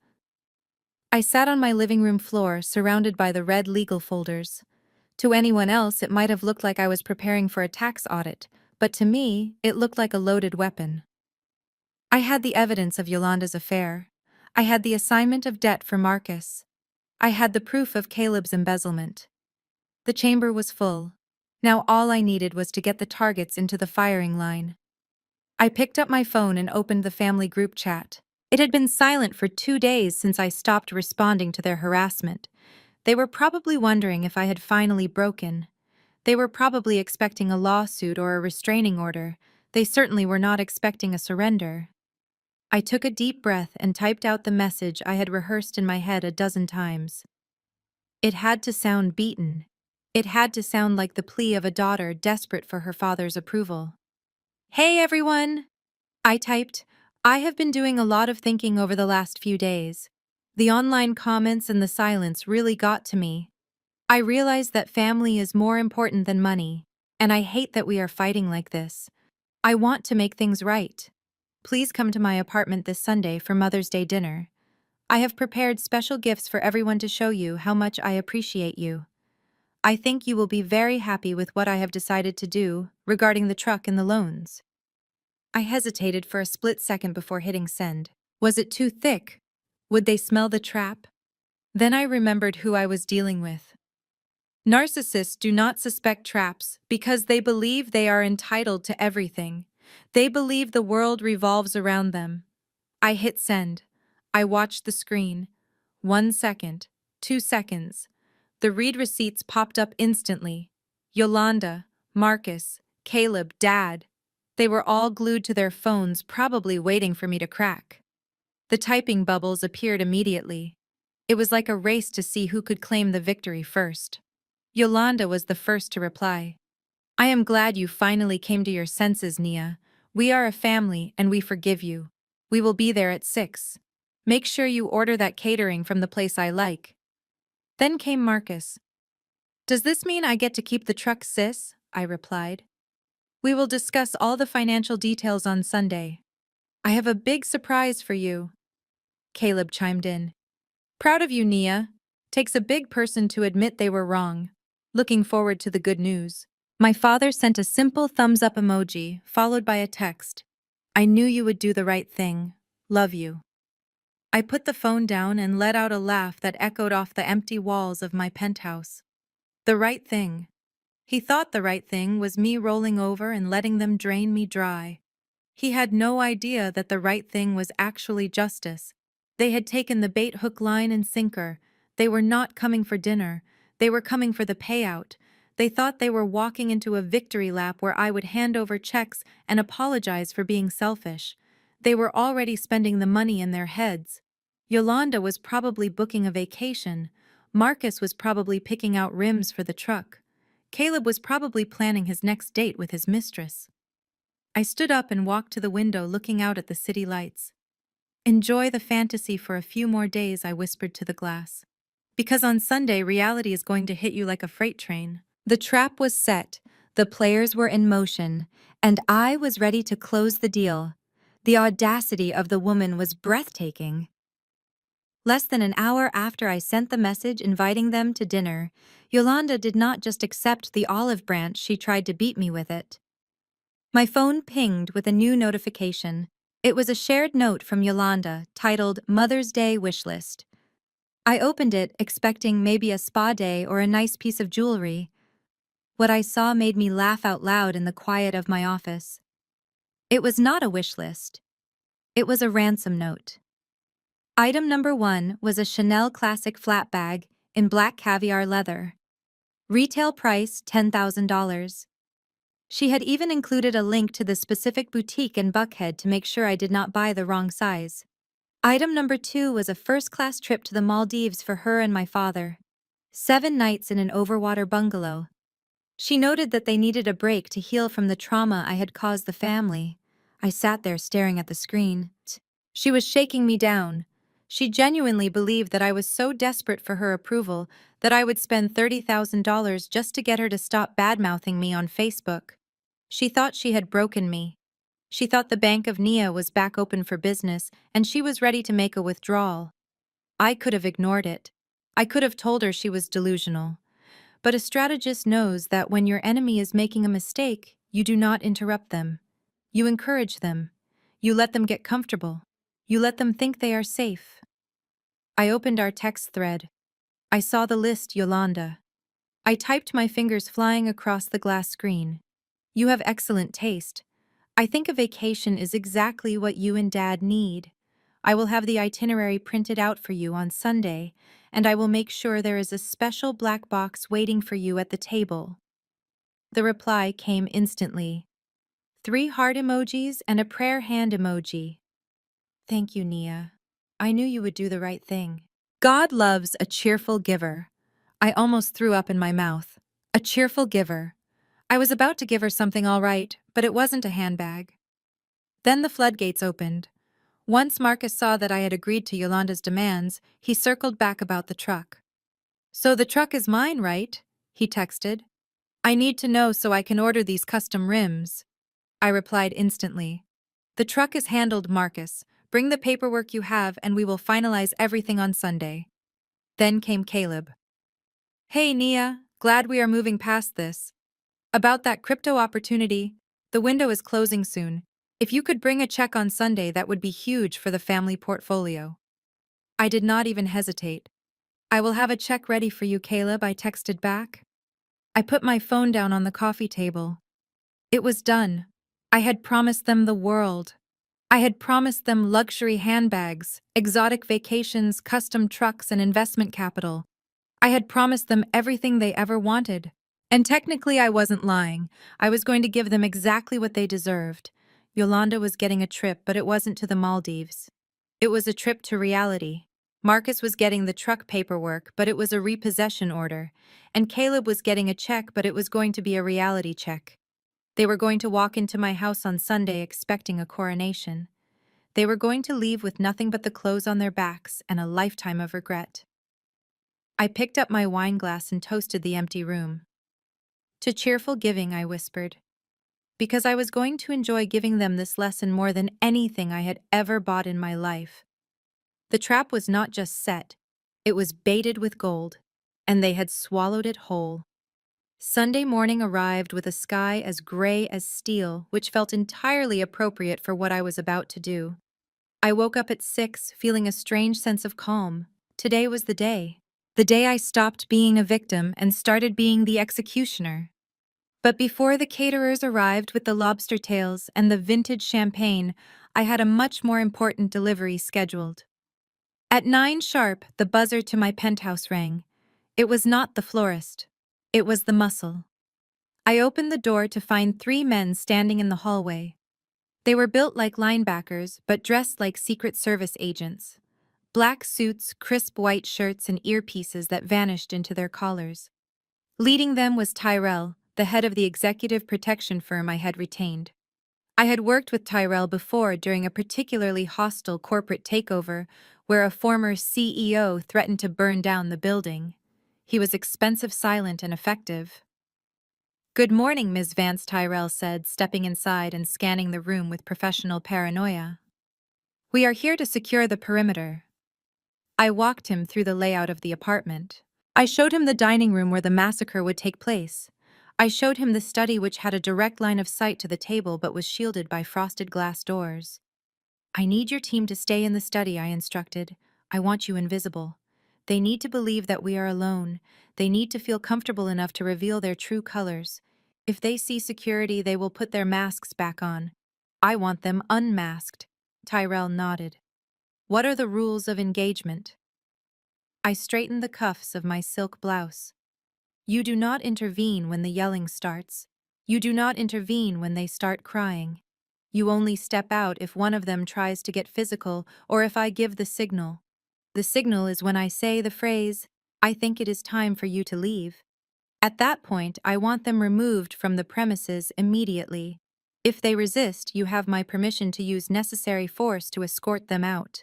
I sat on my living room floor, surrounded by the red legal folders. To anyone else, it might have looked like I was preparing for a tax audit, but to me, it looked like a loaded weapon. I had the evidence of Yolanda's affair. I had the assignment of debt for Marcus. I had the proof of Caleb's embezzlement. The chamber was full. Now all I needed was to get the targets into the firing line. I picked up my phone and opened the family group chat. It had been silent for 2 days since I stopped responding to their harassment. They were probably wondering if I had finally broken. They were probably expecting a lawsuit or a restraining order. They certainly were not expecting a surrender. I took a deep breath and typed out the message I had rehearsed in my head a dozen times. It had to sound beaten. It had to sound like the plea of a daughter desperate for her father's approval. "Hey everyone!" I typed. I have been doing a lot of thinking over the last few days. The online comments and the silence really got to me. I realized that family is more important than money, and I hate that we are fighting like this. I want to make things right. Please come to my apartment this Sunday for Mother's Day dinner. I have prepared special gifts for everyone to show you how much I appreciate you. I think you will be very happy with what I have decided to do regarding the truck and the loans. I hesitated for a split second before hitting send. Was it too thick? Would they smell the trap? Then I remembered who I was dealing with. Narcissists do not suspect traps because they believe they are entitled to everything. They believe the world revolves around them. I hit send. I watched the screen. 1 second, 2 seconds. The read receipts popped up instantly. Yolanda, Marcus, Caleb, Dad. They were all glued to their phones, probably waiting for me to crack. The typing bubbles appeared immediately. It was like a race to see who could claim the victory first. Yolanda was the first to reply. "I am glad you finally came to your senses, Nia. We are a family and we forgive you. We will be there at 6. Make sure you order that catering from the place I like." Then came Marcus. "Does this mean I get to keep the truck, sis?" I replied. "We will discuss all the financial details on Sunday. I have a big surprise for you." Caleb chimed in. "Proud of you, Nia. Takes a big person to admit they were wrong. Looking forward to the good news." My father sent a simple thumbs-up emoji, followed by a text. "I knew you would do the right thing. Love you." I put the phone down and let out a laugh that echoed off the empty walls of my penthouse. The right thing. He thought the right thing was me rolling over and letting them drain me dry. He had no idea that the right thing was actually justice. They had taken the bait hook, line, and sinker. They were not coming for dinner. They were coming for the payout. They thought they were walking into a victory lap where I would hand over checks and apologize for being selfish. They were already spending the money in their heads. Yolanda was probably booking a vacation. Marcus was probably picking out rims for the truck. Caleb was probably planning his next date with his mistress. I stood up and walked to the window, looking out at the city lights. "Enjoy the fantasy for a few more days," I whispered to the glass. "Because on Sunday, reality is going to hit you like a freight train." The trap was set, the players were in motion, and I was ready to close the deal. The audacity of the woman was breathtaking. Less than an hour after I sent the message inviting them to dinner, Yolanda did not just accept the olive branch, she tried to beat me with it. My phone pinged with a new notification. It was a shared note from Yolanda titled Mother's Day Wishlist. I opened it expecting maybe a spa day or a nice piece of jewelry. What I saw made me laugh out loud in the quiet of my office. It was not a wish list. It was a ransom note. Item number 1 was a Chanel Classic flat bag in black caviar leather. Retail price $10,000. She had even included a link to the specific boutique in Buckhead to make sure I did not buy the wrong size. Item number 2 was a first-class trip to the Maldives for her and my father. 7 nights in an overwater bungalow. She noted that they needed a break to heal from the trauma I had caused the family. I sat there staring at the screen. She was shaking me down. She genuinely believed that I was so desperate for her approval that I would spend $30,000 just to get her to stop bad-mouthing me on Facebook. She thought she had broken me. She thought the Bank of Nia was back open for business and she was ready to make a withdrawal. I could have ignored it. I could have told her she was delusional. But a strategist knows that when your enemy is making a mistake, you do not interrupt them. You encourage them. You let them get comfortable. You let them think they are safe. I opened our text thread. I saw the list, Yolanda. I typed, my fingers flying across the glass screen. You have excellent taste. I think a vacation is exactly what you and Dad need. I will have the itinerary printed out for you on Sunday, and I will make sure there is a special black box waiting for you at the table. The reply came instantly. 3 heart emojis and a prayer hand emoji. Thank you, Nia. I knew you would do the right thing. God loves a cheerful giver. I almost threw up in my mouth. A cheerful giver. I was about to give her something all right, but it wasn't a handbag. Then the floodgates opened. Once Marcus saw that I had agreed to Yolanda's demands, he circled back about the truck. So the truck is mine, right? He texted. I need to know so I can order these custom rims. I replied instantly. The truck is handled, Marcus. Bring the paperwork you have and we will finalize everything on Sunday. Then came Caleb. Hey, Nia, glad we are moving past this. About that crypto opportunity, the window is closing soon. If you could bring a check on Sunday, that would be huge for the family portfolio. I did not even hesitate. I will have a check ready for you, Caleb, I texted back. I put my phone down on the coffee table. It was done. I had promised them the world. I had promised them luxury handbags, exotic vacations, custom trucks, and investment capital. I had promised them everything they ever wanted. And technically I wasn't lying. I was going to give them exactly what they deserved. Yolanda was getting a trip, but it wasn't to the Maldives. It was a trip to reality. Marcus was getting the truck paperwork, but it was a repossession order. And Caleb was getting a check, but it was going to be a reality check. They were going to walk into my house on Sunday expecting a coronation. They were going to leave with nothing but the clothes on their backs and a lifetime of regret. I picked up my wine glass and toasted the empty room. To cheerful giving, I whispered. Because I was going to enjoy giving them this lesson more than anything I had ever bought in my life. The trap was not just set, it was baited with gold, and they had swallowed it whole. Sunday morning arrived with a sky as gray as steel, which felt entirely appropriate for what I was about to do. I woke up at 6, feeling a strange sense of calm. Today was the day. The day I stopped being a victim and started being the executioner. But before the caterers arrived with the lobster tails and the vintage champagne, I had a much more important delivery scheduled. At 9 sharp, the buzzer to my penthouse rang. It was not the florist. It was the muscle. I opened the door to find 3 men standing in the hallway. They were built like linebackers, but dressed like Secret Service agents. Black suits, crisp white shirts, and earpieces that vanished into their collars. Leading them was Tyrell, the head of the executive protection firm I had retained. I had worked with Tyrell before during a particularly hostile corporate takeover where a former CEO threatened to burn down the building. He was expensive, silent, and effective. Good morning, Ms. Vance, Tyrell said, stepping inside and scanning the room with professional paranoia. We are here to secure the perimeter. I walked him through the layout of the apartment. I showed him the dining room where the massacre would take place. I showed him the study which had a direct line of sight to the table but was shielded by frosted glass doors. I need your team to stay in the study, I instructed. I want you invisible. They need to believe that we are alone. They need to feel comfortable enough to reveal their true colors. If they see security, they will put their masks back on. I want them unmasked. Tyrell nodded. What are the rules of engagement? I straightened the cuffs of my silk blouse. You do not intervene when the yelling starts. You do not intervene when they start crying. You only step out if one of them tries to get physical or if I give the signal. The signal is when I say the phrase, I think it is time for you to leave. At that point, I want them removed from the premises immediately. If they resist, you have my permission to use necessary force to escort them out.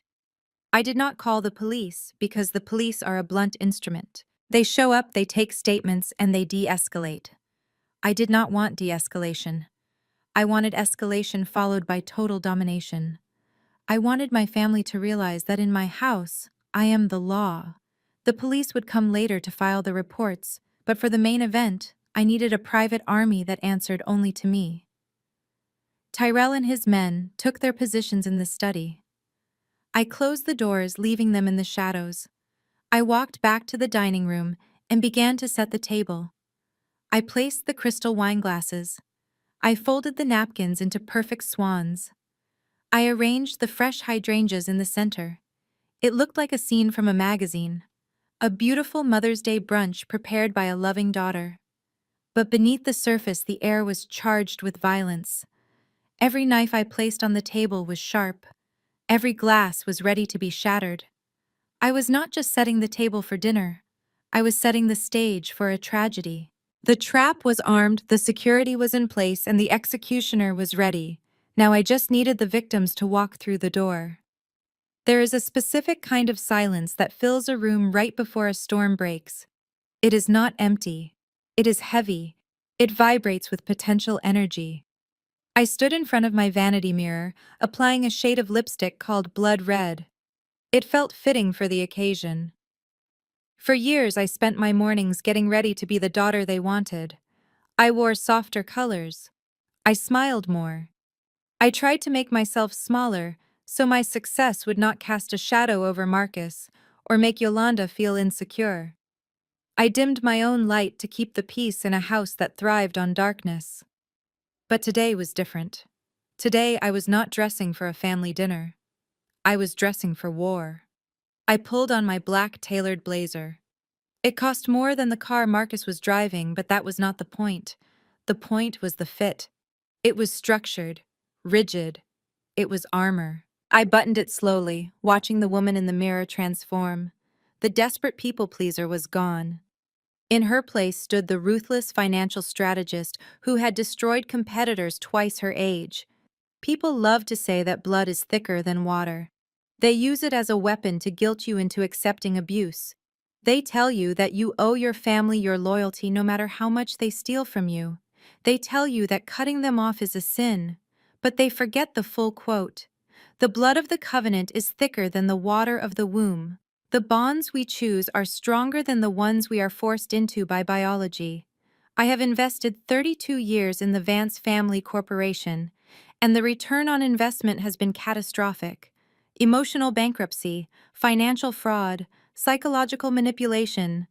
I did not call the police because the police are a blunt instrument. They show up, they take statements, and they de-escalate. I did not want de-escalation. I wanted escalation followed by total domination. I wanted my family to realize that in my house, I am the law. The police would come later to file the reports, but for the main event, I needed a private army that answered only to me. Tyrell and his men took their positions in the study. I closed the doors, leaving them in the shadows. I walked back to the dining room and began to set the table. I placed the crystal wine glasses. I folded the napkins into perfect swans. I arranged the fresh hydrangeas in the center. It looked like a scene from a magazine, a beautiful Mother's Day brunch prepared by a loving daughter. But beneath the surface, the air was charged with violence. Every knife I placed on the table was sharp. Every glass was ready to be shattered. I was not just setting the table for dinner. I was setting the stage for a tragedy. The trap was armed, the security was in place, and the executioner was ready. Now I just needed the victims to walk through the door. There is a specific kind of silence that fills a room right before a storm breaks. It is not empty. It is heavy. It vibrates with potential energy. I stood in front of my vanity mirror, applying a shade of lipstick called blood red. It felt fitting for the occasion. For years, I spent my mornings getting ready to be the daughter they wanted. I wore softer colors. I smiled more. I tried to make myself smaller so my success would not cast a shadow over Marcus or make Yolanda feel insecure. I dimmed my own light to keep the peace in a house that thrived on darkness. But today was different. Today I was not dressing for a family dinner. I was dressing for war. I pulled on my black tailored blazer. It cost more than the car Marcus was driving, but that was not the point. The point was the fit. It was structured, rigid. It was armor. I buttoned it slowly, watching the woman in the mirror transform. The desperate people-pleaser was gone. In her place stood the ruthless financial strategist who had destroyed competitors twice her age. People love to say that blood is thicker than water. They use it as a weapon to guilt you into accepting abuse. They tell you that you owe your family your loyalty no matter how much they steal from you. They tell you that cutting them off is a sin. But they forget the full quote. The blood of the covenant is thicker than the water of the womb. The bonds we choose are stronger than the ones we are forced into by biology. I have invested 32 years in the Vance Family Corporation, and the return on investment has been catastrophic. Emotional bankruptcy, financial fraud, psychological manipulation.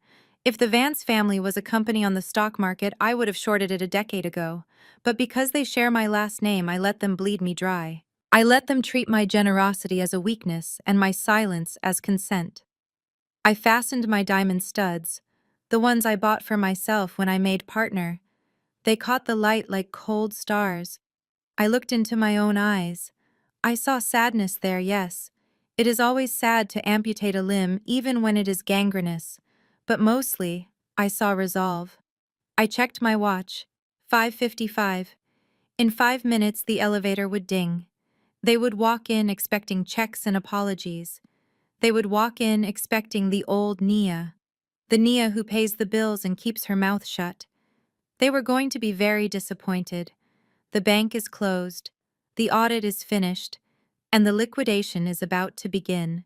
If the Vance family was a company on the stock market, I would have shorted it a decade ago. But because they share my last name, I let them bleed me dry. I let them treat my generosity as a weakness and my silence as consent. I fastened my diamond studs, the ones I bought for myself when I made partner. They caught the light like cold stars. I looked into my own eyes. I saw sadness there, yes. It is always sad to amputate a limb even when it is gangrenous. But mostly, I saw resolve. I checked my watch. 5:55. In 5 minutes, the elevator would ding. They would walk in expecting checks and apologies. They would walk in expecting the old Nia. The Nia who pays the bills and keeps her mouth shut. They were going to be very disappointed. The bank is closed. The audit is finished. And the liquidation is about to begin.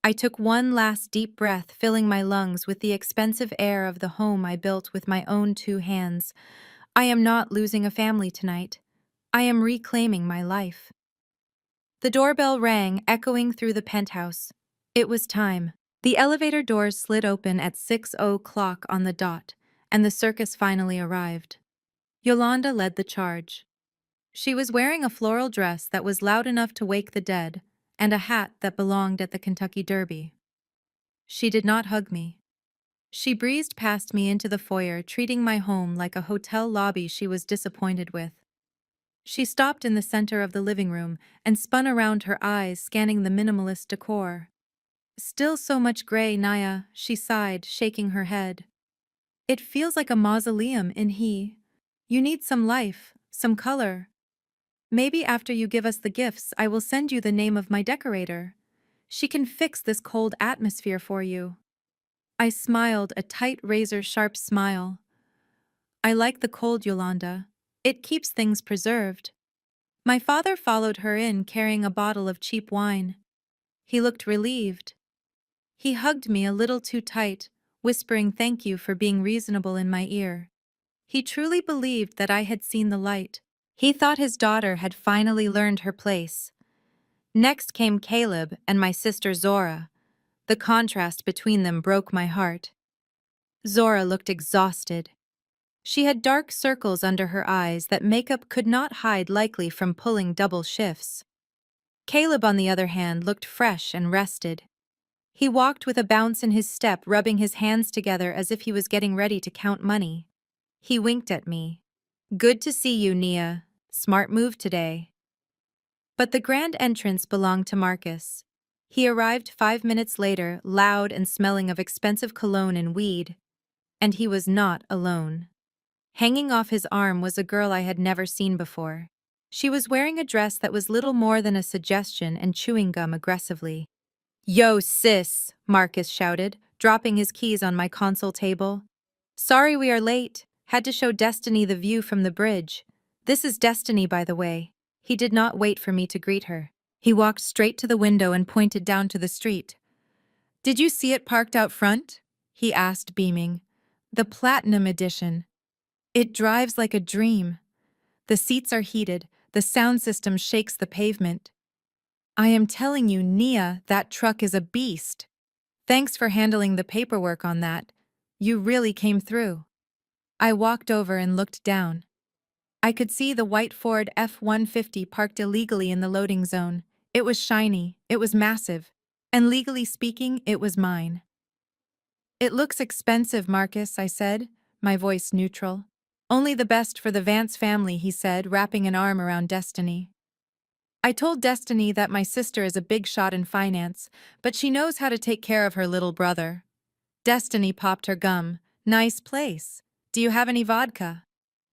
I took one last deep breath, filling my lungs with the expensive air of the home I built with my own 2 hands. I am not losing a family tonight. I am reclaiming my life. The doorbell rang, echoing through the penthouse. It was time. The elevator doors slid open at 6 o'clock on the dot, and the circus finally arrived. Yolanda led the charge. She was wearing a floral dress that was loud enough to wake the dead, and a hat that belonged at the Kentucky Derby. She did not hug me. She breezed past me into the foyer, treating my home like a hotel lobby she was disappointed with. She stopped in the center of the living room and spun around, her eyes scanning the minimalist decor. "Still so much gray, Naya," she sighed, shaking her head. "It feels like a mausoleum in here. You need some life, some color. Maybe after you give us the gifts, I will send you the name of my decorator. She can fix this cold atmosphere for you." I smiled, a tight, razor-sharp smile. "I like the cold, Yolanda. It keeps things preserved." My father followed her in, carrying a bottle of cheap wine. He looked relieved. He hugged me a little too tight, whispering thank you for being reasonable in my ear. He truly believed that I had seen the light. He thought his daughter had finally learned her place. Next came Caleb and my sister Zora. The contrast between them broke my heart. Zora looked exhausted. She had dark circles under her eyes that makeup could not hide, likely from pulling double shifts. Caleb, on the other hand, looked fresh and rested. He walked with a bounce in his step, rubbing his hands together as if he was getting ready to count money. He winked at me. "Good to see you, Nia. Smart move today." But the grand entrance belonged to Marcus. He arrived 5 minutes later, loud and smelling of expensive cologne and weed. And he was not alone. Hanging off his arm was a girl I had never seen before. She was wearing a dress that was little more than a suggestion and chewing gum aggressively. "Yo, sis," Marcus shouted, dropping his keys on my console table. "Sorry we are late. Had to show Destiny the view from the bridge. This is Destiny, by the way." He did not wait for me to greet her. He walked straight to the window and pointed down to the street. "Did you see it parked out front?" he asked, beaming. "The Platinum Edition. It drives like a dream. The seats are heated, the sound system shakes the pavement. I am telling you, Nia, that truck is a beast. Thanks for handling the paperwork on that. You really came through." I walked over and looked down. I could see the white Ford F-150 parked illegally in the loading zone. It was shiny, it was massive, and legally speaking, it was mine. "It looks expensive, Marcus," I said, my voice neutral. "Only the best for the Vance family," he said, wrapping an arm around Destiny. "I told Destiny that my sister is a big shot in finance, but she knows how to take care of her little brother." Destiny popped her gum. "Nice place. Do you have any vodka?"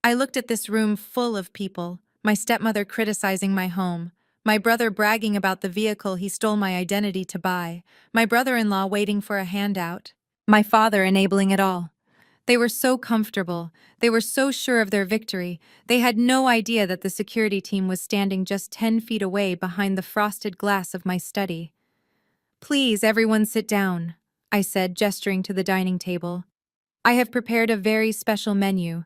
I looked at this room full of people, my stepmother criticizing my home, my brother bragging about the vehicle he stole my identity to buy, my brother-in-law waiting for a handout, my father enabling it all. They were so comfortable, they were so sure of their victory, they had no idea that the security team was standing just 10 feet away behind the frosted glass of my study. "Please, everyone sit down," I said, gesturing to the dining table. "I have prepared a very special menu,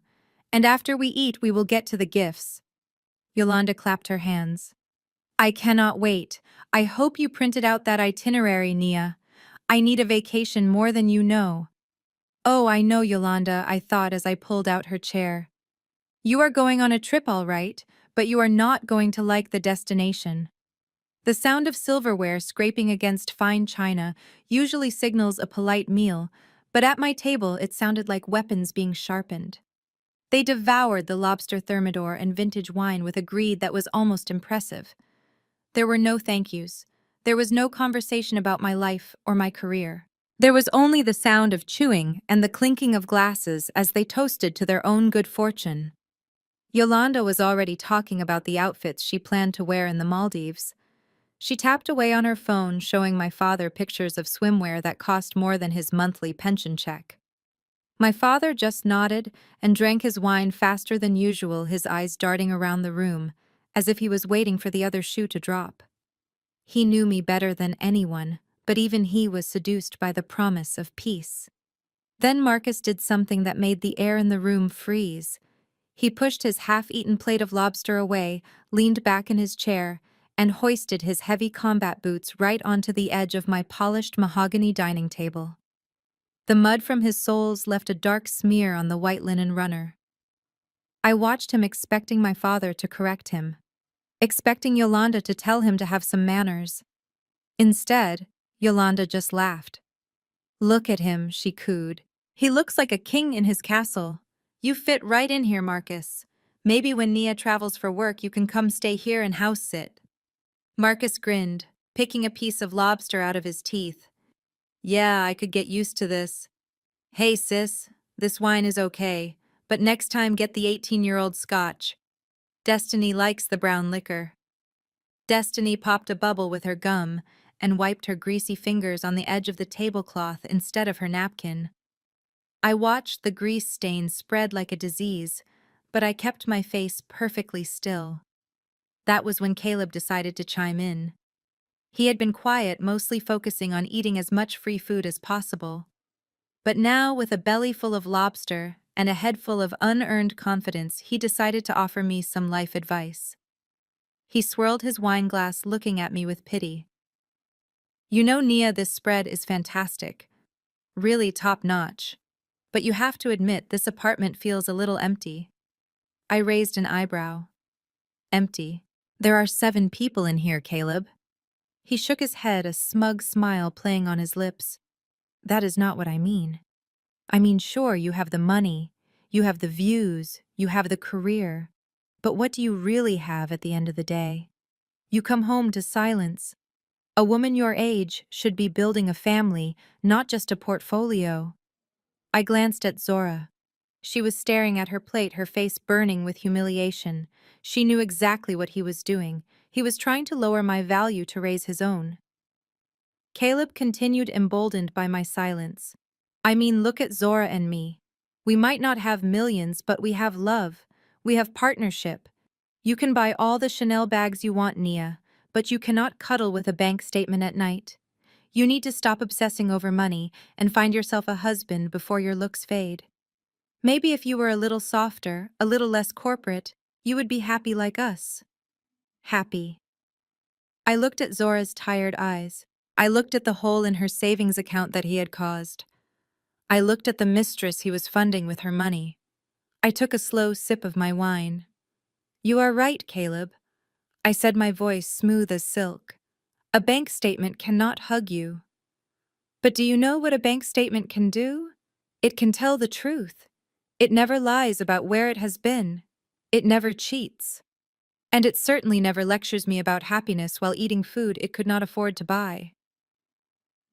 and after we eat we will get to the gifts." Yolanda clapped her hands. "I cannot wait. I hope you printed out that itinerary, Nia. I need a vacation more than you know." "Oh, I know, Yolanda," I thought as I pulled out her chair. "You are going on a trip, all right, but you are not going to like the destination." The sound of silverware scraping against fine china usually signals a polite meal, but at my table it sounded like weapons being sharpened. They devoured the lobster thermidor and vintage wine with a greed that was almost impressive. There were no thank yous. There was no conversation about my life or my career. There was only the sound of chewing and the clinking of glasses as they toasted to their own good fortune. Yolanda was already talking about the outfits she planned to wear in the Maldives. She tapped away on her phone, showing my father pictures of swimwear that cost more than his monthly pension check. My father just nodded and drank his wine faster than usual, his eyes darting around the room, as if he was waiting for the other shoe to drop. He knew me better than anyone, but even he was seduced by the promise of peace. Then Marcus did something that made the air in the room freeze. He pushed his half-eaten plate of lobster away, leaned back in his chair, and hoisted his heavy combat boots right onto the edge of my polished mahogany dining table. The mud from his soles left a dark smear on the white linen runner. I watched him, expecting my father to correct him, expecting Yolanda to tell him to have some manners. Instead, Yolanda just laughed. "Look at him," she cooed. "He looks like a king in his castle. You fit right in here, Marcus. Maybe when Nia travels for work, you can come stay here and house sit." Marcus grinned, picking a piece of lobster out of his teeth. "Yeah, I could get used to this. Hey, sis, this wine is okay, but next time get the 18-year-old scotch. Destiny likes the brown liquor." Destiny popped a bubble with her gum and wiped her greasy fingers on the edge of the tablecloth instead of her napkin. I watched the grease stain spread like a disease, but I kept my face perfectly still. That was when Caleb decided to chime in. He had been quiet, mostly focusing on eating as much free food as possible. But now, with a belly full of lobster and a head full of unearned confidence, he decided to offer me some life advice. He swirled his wine glass, looking at me with pity. "You know, Nia, this spread is fantastic. Really top-notch. But you have to admit, this apartment feels a little empty." I raised an eyebrow. "Empty? There are 7 people in here, Caleb." He shook his head, a smug smile playing on his lips. "That is not what I mean. I mean, sure, you have the money, you have the views, you have the career. But what do you really have at the end of the day? You come home to silence. A woman your age should be building a family, not just a portfolio." I glanced at Zora. She was staring at her plate, her face burning with humiliation. She knew exactly what he was doing. He was trying to lower my value to raise his own. Caleb continued, emboldened by my silence. "I mean, look at Zora and me. We might not have millions, but we have love. We have partnership. You can buy all the Chanel bags you want, Nia, but you cannot cuddle with a bank statement at night. You need to stop obsessing over money and find yourself a husband before your looks fade. Maybe if you were a little softer, a little less corporate, you would be happy like us." Happy. I looked at Zora's tired eyes. I looked at the hole in her savings account that he had caused. I looked at the mistress he was funding with her money. I took a slow sip of my wine. "You are right, Caleb," I said, my voice smooth as silk. "A bank statement cannot hug you. But do you know what a bank statement can do? It can tell the truth. It never lies about where it has been. It never cheats. And it certainly never lectures me about happiness while eating food it could not afford to buy."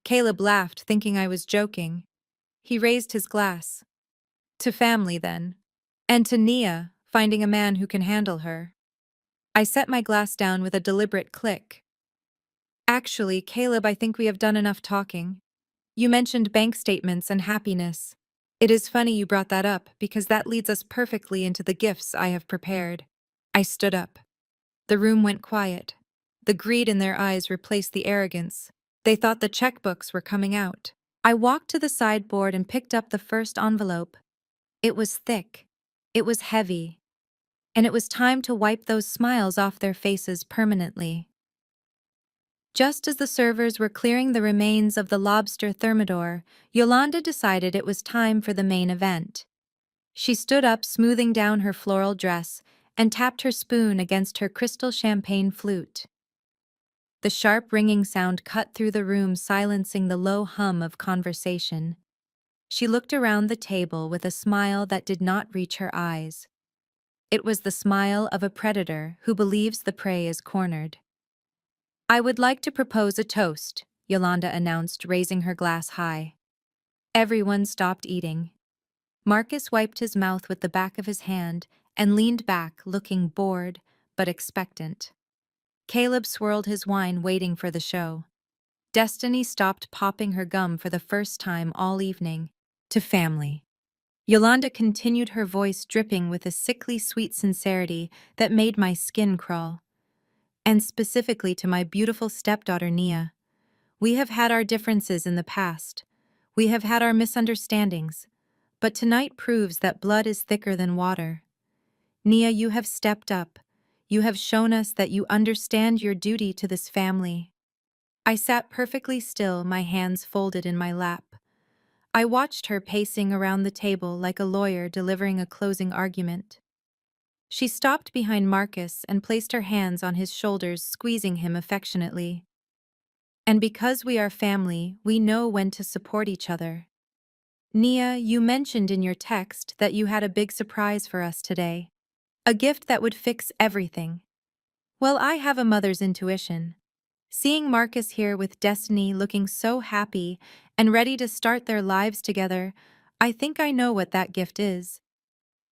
Caleb laughed, thinking I was joking. He raised his glass. "To family, then. And to Nia, finding a man who can handle her." I set my glass down with a deliberate click. "Actually, Caleb, I think we have done enough talking. You mentioned bank statements and happiness. It is funny you brought that up, because that leads us perfectly into the gifts I have prepared." I stood up. The room went quiet. The greed in their eyes replaced the arrogance. They thought the checkbooks were coming out. I walked to the sideboard and picked up the first envelope. It was thick. It was heavy. And it was time to wipe those smiles off their faces permanently. Just as the servers were clearing the remains of the lobster thermidor, Yolanda decided it was time for the main event. She stood up, smoothing down her floral dress, and tapped her spoon against her crystal champagne flute. The sharp ringing sound cut through the room, silencing the low hum of conversation. She looked around the table with a smile that did not reach her eyes. It was the smile of a predator who believes the prey is cornered. "I would like to propose a toast," Yolanda announced, raising her glass high. Everyone stopped eating. Marcus wiped his mouth with the back of his hand and leaned back, looking bored but expectant. Caleb swirled his wine, waiting for the show. Destiny stopped popping her gum for the first time all evening. "To family." Yolanda continued, her voice dripping with a sickly sweet sincerity that made my skin crawl. "And specifically to my beautiful stepdaughter Nia. We have had our differences in the past. We have had our misunderstandings. But tonight proves that blood is thicker than water. Nia, you have stepped up. You have shown us that you understand your duty to this family. I sat perfectly still, my hands folded in my lap. I watched her pacing around the table like a lawyer delivering a closing argument. She stopped behind Marcus and placed her hands on his shoulders, squeezing him affectionately. And because we are family, we know when to support each other. Nia, you mentioned in your text that you had a big surprise for us today. A gift that would fix everything. Well, I have a mother's intuition. Seeing Marcus here with Destiny looking so happy and ready to start their lives together, I think I know what that gift is.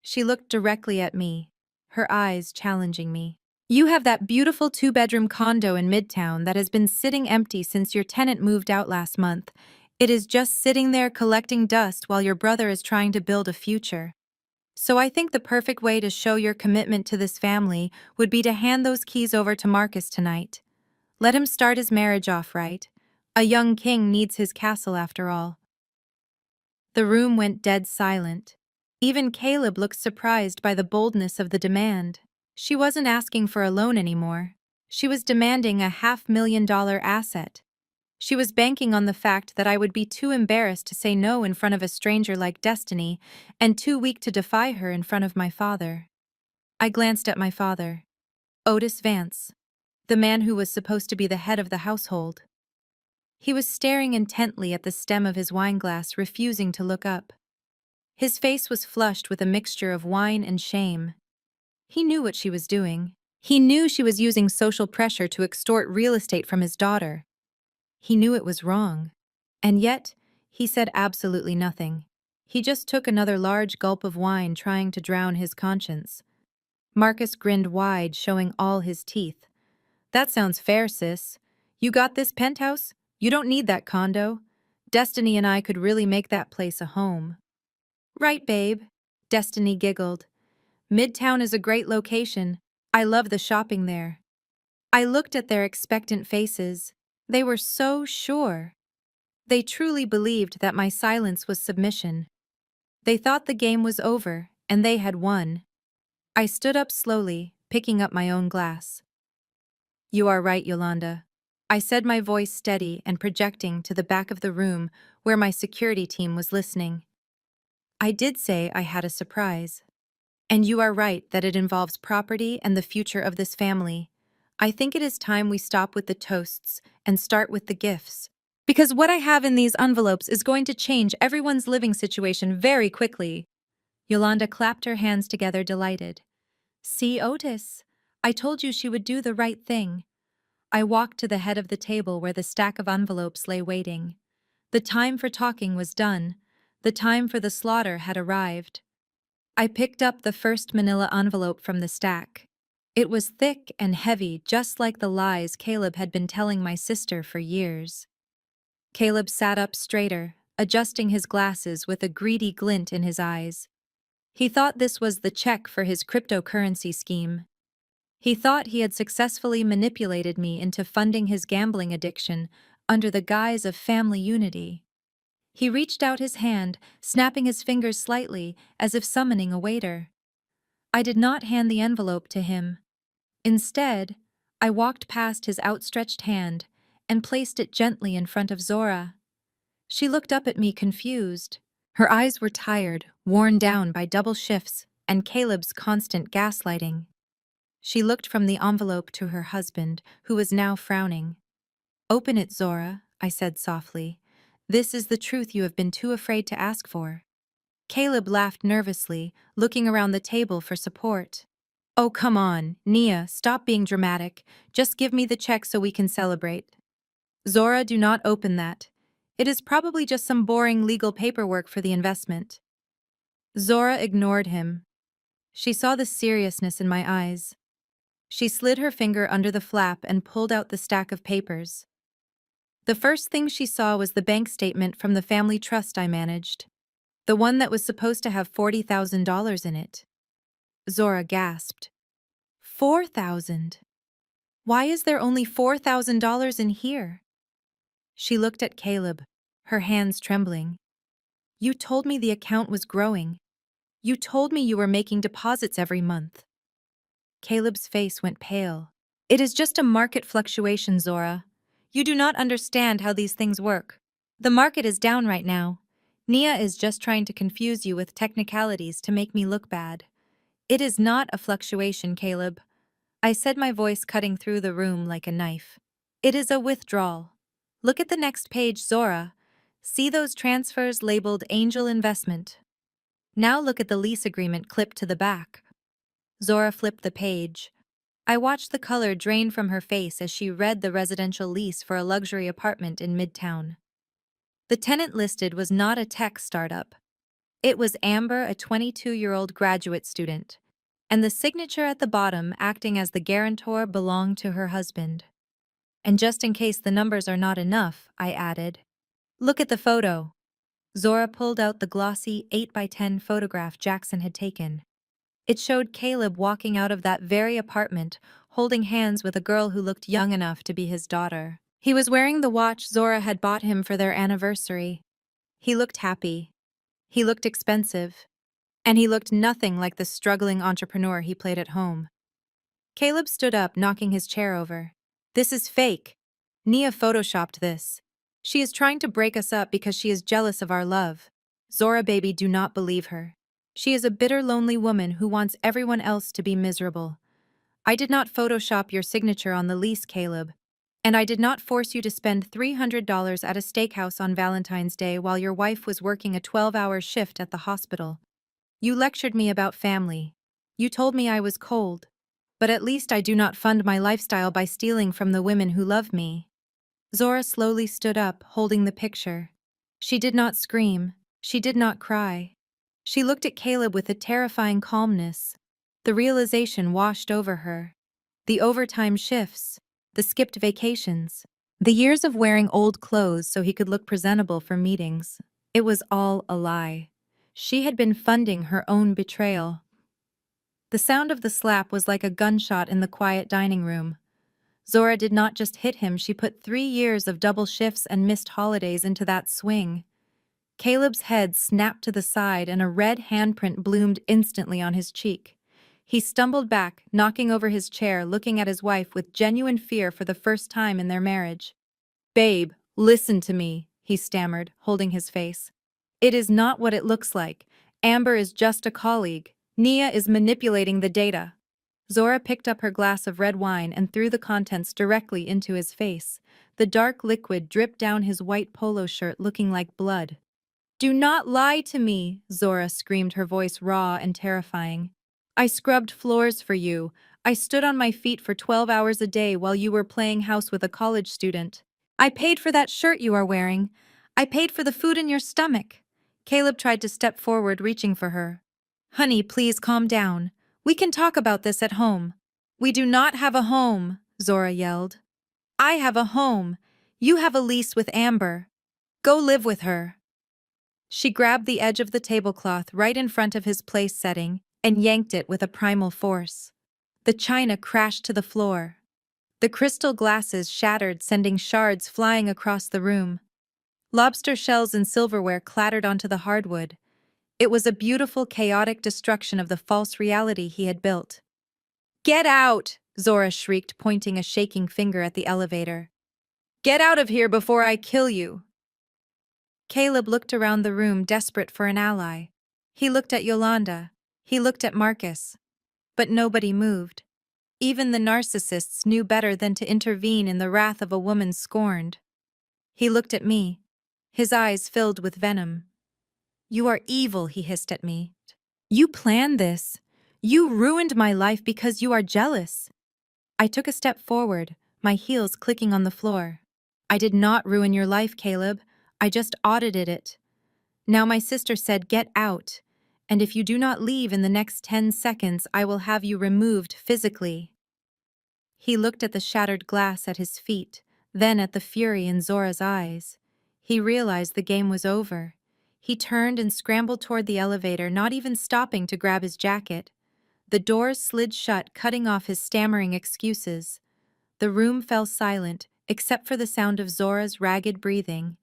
She looked directly at me, her eyes challenging me. You have that beautiful two-bedroom condo in Midtown that has been sitting empty since your tenant moved out last month. It is just sitting there collecting dust while your brother is trying to build a future. So I think the perfect way to show your commitment to this family would be to hand those keys over to Marcus tonight. Let him start his marriage off right. A young king needs his castle after all. The room went dead silent. Even Caleb looked surprised by the boldness of the demand. She wasn't asking for a loan anymore. She was demanding a $500,000 asset. She was banking on the fact that I would be too embarrassed to say no in front of a stranger like Destiny, and too weak to defy her in front of my father. I glanced at my father. Otis Vance, the man who was supposed to be the head of the household. He was staring intently at the stem of his wineglass, refusing to look up. His face was flushed with a mixture of wine and shame. He knew what she was doing. He knew she was using social pressure to extort real estate from his daughter. He knew it was wrong. And yet, he said absolutely nothing. He just took another large gulp of wine, trying to drown his conscience. Marcus grinned wide, showing all his teeth. That sounds fair, sis. You got this penthouse? You don't need that condo. Destiny and I could really make that place a home. Right, babe. Destiny giggled. Midtown is a great location. I love the shopping there. I looked at their expectant faces. They were so sure. They truly believed that my silence was submission. They thought the game was over, and they had won. I stood up slowly, picking up my own glass. You are right, Yolanda. I said, my voice steady and projecting to the back of the room where my security team was listening. I did say I had a surprise. And you are right that it involves property and the future of this family. I think it is time we stop with the toasts and start with the gifts. Because what I have in these envelopes is going to change everyone's living situation very quickly. Yolanda clapped her hands together, delighted. See, Otis, I told you she would do the right thing. I walked to the head of the table where the stack of envelopes lay waiting. The time for talking was done. The time for the slaughter had arrived. I picked up the first manila envelope from the stack. It was thick and heavy, just like the lies Caleb had been telling my sister for years. Caleb sat up straighter, adjusting his glasses with a greedy glint in his eyes. He thought this was the check for his cryptocurrency scheme. He thought he had successfully manipulated me into funding his gambling addiction under the guise of family unity. He reached out his hand, snapping his fingers slightly as if summoning a waiter. I did not hand the envelope to him. Instead, I walked past his outstretched hand and placed it gently in front of Zora. She looked up at me confused. Her eyes were tired, worn down by double shifts and Caleb's constant gaslighting. She looked from the envelope to her husband, who was now frowning. Open it, Zora, I said softly. This is the truth you have been too afraid to ask for. Caleb laughed nervously, looking around the table for support. Oh, come on, Nia, stop being dramatic. Just give me the check so we can celebrate. Zora, do not open that. It is probably just some boring legal paperwork for the investment. Zora ignored him. She saw the seriousness in my eyes. She slid her finger under the flap and pulled out the stack of papers. The first thing she saw was the bank statement from the family trust I managed. The one that was supposed to have $40,000 in it. Zora gasped. 4,000? Why is there only $4,000 in here? She looked at Caleb, her hands trembling. You told me the account was growing. You told me you were making deposits every month. Caleb's face went pale. It is just a market fluctuation, Zora. You do not understand how these things work. The market is down right now. Nia is just trying to confuse you with technicalities to make me look bad. It is not a fluctuation, Caleb. I said, my voice cutting through the room like a knife. It is a withdrawal. Look at the next page, Zora. See those transfers labeled Angel Investment. Now look at the lease agreement clipped to the back. Zora flipped the page. I watched the color drain from her face as she read the residential lease for a luxury apartment in Midtown. The tenant listed was not a tech startup. It was Amber, a 22-year-old graduate student, and the signature at the bottom acting as the guarantor belonged to her husband. And just in case the numbers are not enough, I added, look at the photo. Zora pulled out the glossy 8x10 photograph Jackson had taken. It showed Caleb walking out of that very apartment, holding hands with a girl who looked young enough to be his daughter. He was wearing the watch Zora had bought him for their anniversary. He looked happy. He looked expensive. And he looked nothing like the struggling entrepreneur he played at home. Caleb stood up, knocking his chair over. This is fake. Nia photoshopped this. She is trying to break us up because she is jealous of our love. Zora, baby, do not believe her. She is a bitter, lonely woman who wants everyone else to be miserable. I did not Photoshop your signature on the lease, Caleb. And I did not force you to spend $300 at a steakhouse on Valentine's Day while your wife was working a 12-hour shift at the hospital. You lectured me about family. You told me I was cold. But at least I do not fund my lifestyle by stealing from the women who love me. Zora slowly stood up, holding the picture. She did not scream. She did not cry. She looked at Caleb with a terrifying calmness. The realization washed over her. The overtime shifts, the skipped vacations, the years of wearing old clothes so he could look presentable for meetings. It was all a lie. She had been funding her own betrayal. The sound of the slap was like a gunshot in the quiet dining room. Zora did not just hit him, she put 3 years of double shifts and missed holidays into that swing. Caleb's head snapped to the side and a red handprint bloomed instantly on his cheek. He stumbled back, knocking over his chair, looking at his wife with genuine fear for the first time in their marriage. Babe, listen to me, he stammered, holding his face. It is not what it looks like. Amber is just a colleague. Nia is manipulating the data. Zora picked up her glass of red wine and threw the contents directly into his face. The dark liquid dripped down his white polo shirt, looking like blood. Do not lie to me, Zora screamed, her voice raw and terrifying. I scrubbed floors for you. I stood on my feet for 12 hours a day while you were playing house with a college student. I paid for that shirt you are wearing. I paid for the food in your stomach. Caleb tried to step forward, reaching for her. Honey, please calm down. We can talk about this at home. We do not have a home, Zora yelled. I have a home. You have a lease with Amber. Go live with her. She grabbed the edge of the tablecloth right in front of his place setting and yanked it with a primal force. The china crashed to the floor. The crystal glasses shattered, sending shards flying across the room. Lobster shells and silverware clattered onto the hardwood. It was a beautiful, chaotic destruction of the false reality he had built. Get out! Zora shrieked, pointing a shaking finger at the elevator. Get out of here before I kill you! Caleb looked around the room, desperate for an ally. He looked at Yolanda. He looked at Marcus. But nobody moved. Even the narcissists knew better than to intervene in the wrath of a woman scorned. He looked at me. His eyes filled with venom. You are evil, he hissed at me. You planned this. You ruined my life because you are jealous. I took a step forward, my heels clicking on the floor. I did not ruin your life, Caleb. I just audited it. Now my sister said get out, and if you do not leave in the next 10 seconds, I will have you removed physically. He looked at the shattered glass at his feet, then at the fury in Zora's eyes. He realized the game was over. He turned and scrambled toward the elevator, not even stopping to grab his jacket. The doors slid shut, cutting off his stammering excuses. The room fell silent, except for the sound of Zora's ragged breathing.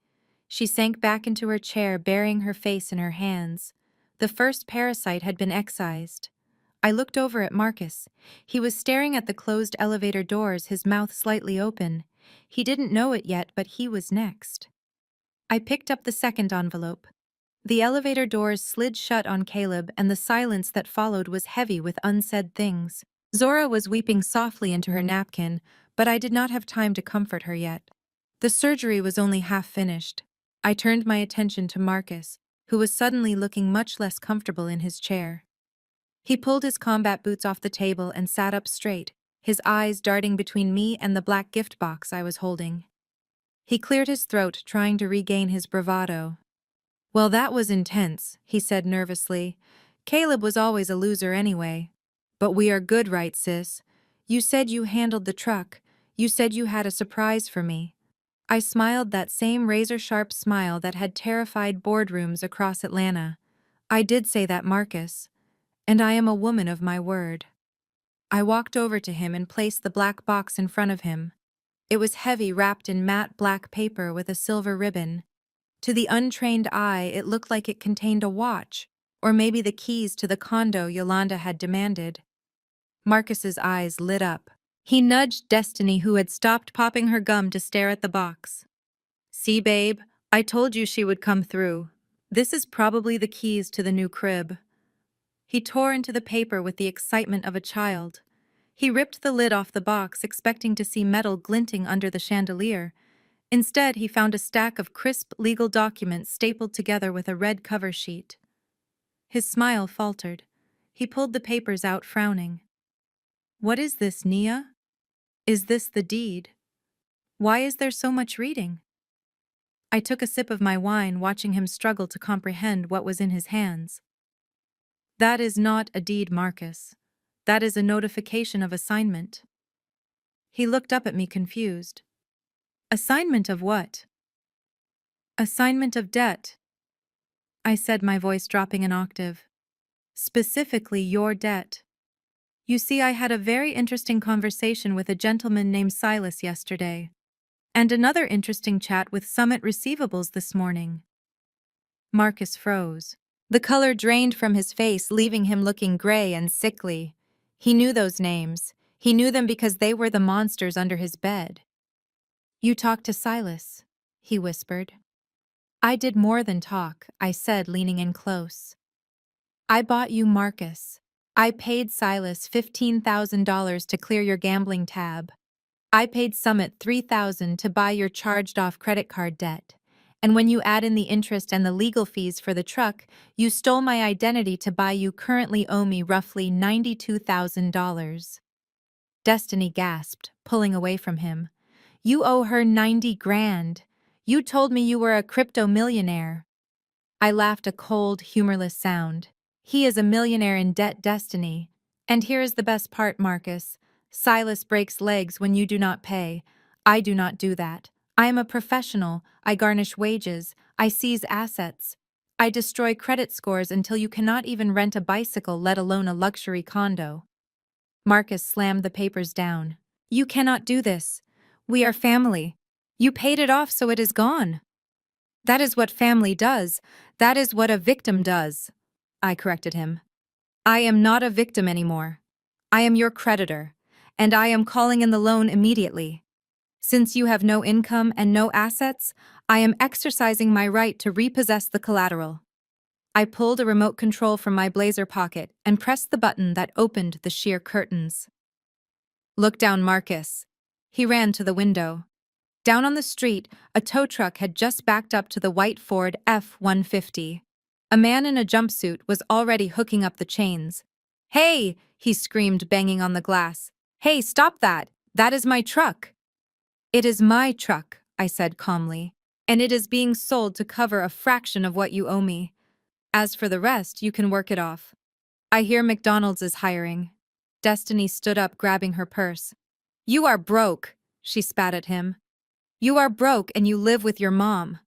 She sank back into her chair, burying her face in her hands. The first parasite had been excised. I looked over at Marcus. He was staring at the closed elevator doors, his mouth slightly open. He didn't know it yet, but he was next. I picked up the second envelope. The elevator doors slid shut on Caleb, and the silence that followed was heavy with unsaid things. Zora was weeping softly into her napkin, but I did not have time to comfort her yet. The surgery was only half finished. I turned my attention to Marcus, who was suddenly looking much less comfortable in his chair. He pulled his combat boots off the table and sat up straight, his eyes darting between me and the black gift box I was holding. He cleared his throat, trying to regain his bravado. "Well, that was intense," he said nervously. "Caleb was always a loser anyway. But we are good, right, sis? You said you handled the truck. You said you had a surprise for me." I smiled, that same razor-sharp smile that had terrified boardrooms across Atlanta. "I did say that, Marcus. And I am a woman of my word." I walked over to him and placed the black box in front of him. It was heavy, wrapped in matte black paper with a silver ribbon. To the untrained eye, it looked like it contained a watch, or maybe the keys to the condo Yolanda had demanded. Marcus's eyes lit up. He nudged Destiny, who had stopped popping her gum to stare at the box. "See, babe, I told you she would come through. This is probably the keys to the new crib." He tore into the paper with the excitement of a child. He ripped the lid off the box, expecting to see metal glinting under the chandelier. Instead, he found a stack of crisp legal documents stapled together with a red cover sheet. His smile faltered. He pulled the papers out, frowning. "What is this, Nia? Is this the deed? Why is there so much reading?" I took a sip of my wine, watching him struggle to comprehend what was in his hands. "That is not a deed, Marcus. That is a notification of assignment." He looked up at me, confused. "Assignment of what?" "Assignment of debt," I said, my voice dropping an octave. "Specifically your debt. You see, I had a very interesting conversation with a gentleman named Silas yesterday, and another interesting chat with Summit Receivables this morning." Marcus froze. The color drained from his face, leaving him looking gray and sickly. He knew those names. He knew them because they were the monsters under his bed. "You talked to Silas," he whispered. "I did more than talk," I said, leaning in close. "I bought you Marcus. I paid Silas $15,000 to clear your gambling tab. I paid Summit $3,000 to buy your charged-off credit card debt. And when you add in the interest and the legal fees for the truck, you stole my identity to buy you currently owe me roughly $92,000. Destiny gasped, pulling away from him. "You owe her 90 grand. You told me you were a crypto millionaire." I laughed, a cold, humorless sound. "He is a millionaire in debt, Destiny. And here is the best part, Marcus. Silas breaks legs when you do not pay. I do not do that. I am a professional. I garnish wages. I seize assets. I destroy credit scores until you cannot even rent a bicycle, let alone a luxury condo." Marcus slammed the papers down. "You cannot do this. We are family. You paid it off, so it is gone." "That is what family does. That is what a victim does," I corrected him. "I am not a victim anymore. I am your creditor, and I am calling in the loan immediately. Since you have no income and no assets, I am exercising my right to repossess the collateral." I pulled a remote control from my blazer pocket and pressed the button that opened the sheer curtains. "Look down, Marcus." He ran to the window. Down on the street, a tow truck had just backed up to the white Ford F-150. A man in a jumpsuit was already hooking up the chains. "Hey!" he screamed, banging on the glass. "Hey, stop that! That is my truck!" "It is my truck," I said calmly, "and it is being sold to cover a fraction of what you owe me. As for the rest, you can work it off. I hear McDonald's is hiring." Destiny stood up, grabbing her purse. "You are broke," she spat at him. "You are broke and you live with your mom."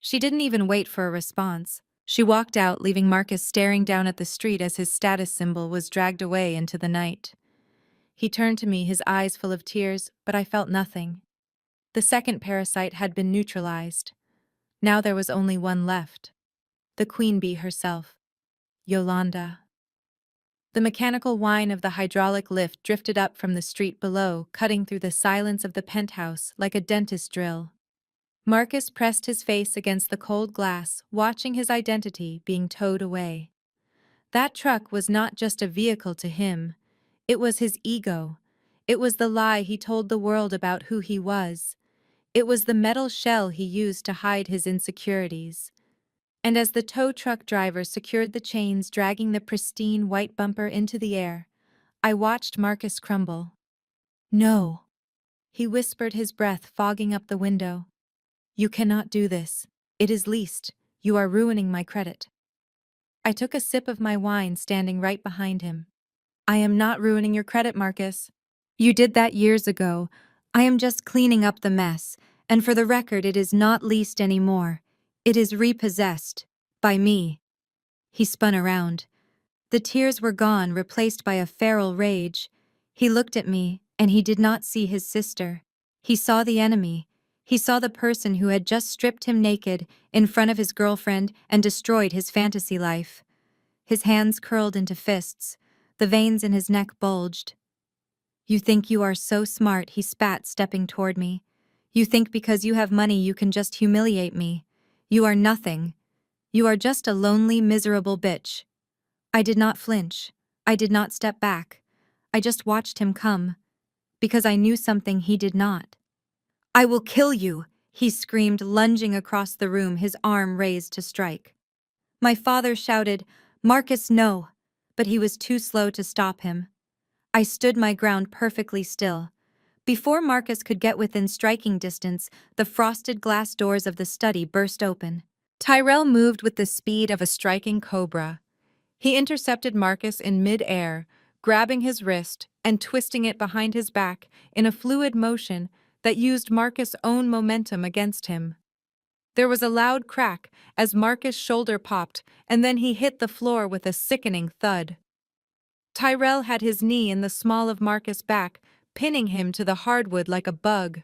She didn't even wait for a response. She walked out, leaving Marcus staring down at the street as his status symbol was dragged away into the night. He turned to me, his eyes full of tears, but I felt nothing. The second parasite had been neutralized. Now there was only one left. The queen bee herself. Yolanda. The mechanical whine of the hydraulic lift drifted up from the street below, cutting through the silence of the penthouse like a dentist drill. Marcus pressed his face against the cold glass, watching his identity being towed away. That truck was not just a vehicle to him. It was his ego. It was the lie he told the world about who he was. It was the metal shell he used to hide his insecurities. And as the tow truck driver secured the chains dragging the pristine white bumper into the air, I watched Marcus crumble. "No," he whispered, his breath fogging up the window. "You cannot do this. It is leased. You are ruining my credit." I took a sip of my wine, standing right behind him. "I am not ruining your credit, Marcus. You did that years ago. I am just cleaning up the mess, and for the record, it is not leased anymore. It is repossessed. By me." He spun around. The tears were gone, replaced by a feral rage. He looked at me, and he did not see his sister. He saw the enemy. He saw the person who had just stripped him naked in front of his girlfriend and destroyed his fantasy life. His hands curled into fists. The veins in his neck bulged. "You think you are so smart," he spat, stepping toward me. "You think because you have money you can just humiliate me. You are nothing. You are just a lonely, miserable bitch." I did not flinch. I did not step back. I just watched him come, because I knew something he did not. "I will kill you," he screamed, lunging across the room, his arm raised to strike. My father shouted, "Marcus, no," but he was too slow to stop him. I stood my ground perfectly still. Before Marcus could get within striking distance, the frosted glass doors of the study burst open. Tyrell moved with the speed of a striking cobra. He intercepted Marcus in mid-air, grabbing his wrist and twisting it behind his back in a fluid motion that used Marcus' own momentum against him. There was a loud crack as Marcus' shoulder popped, and then he hit the floor with a sickening thud. Tyrell had his knee in the small of Marcus' back, pinning him to the hardwood like a bug.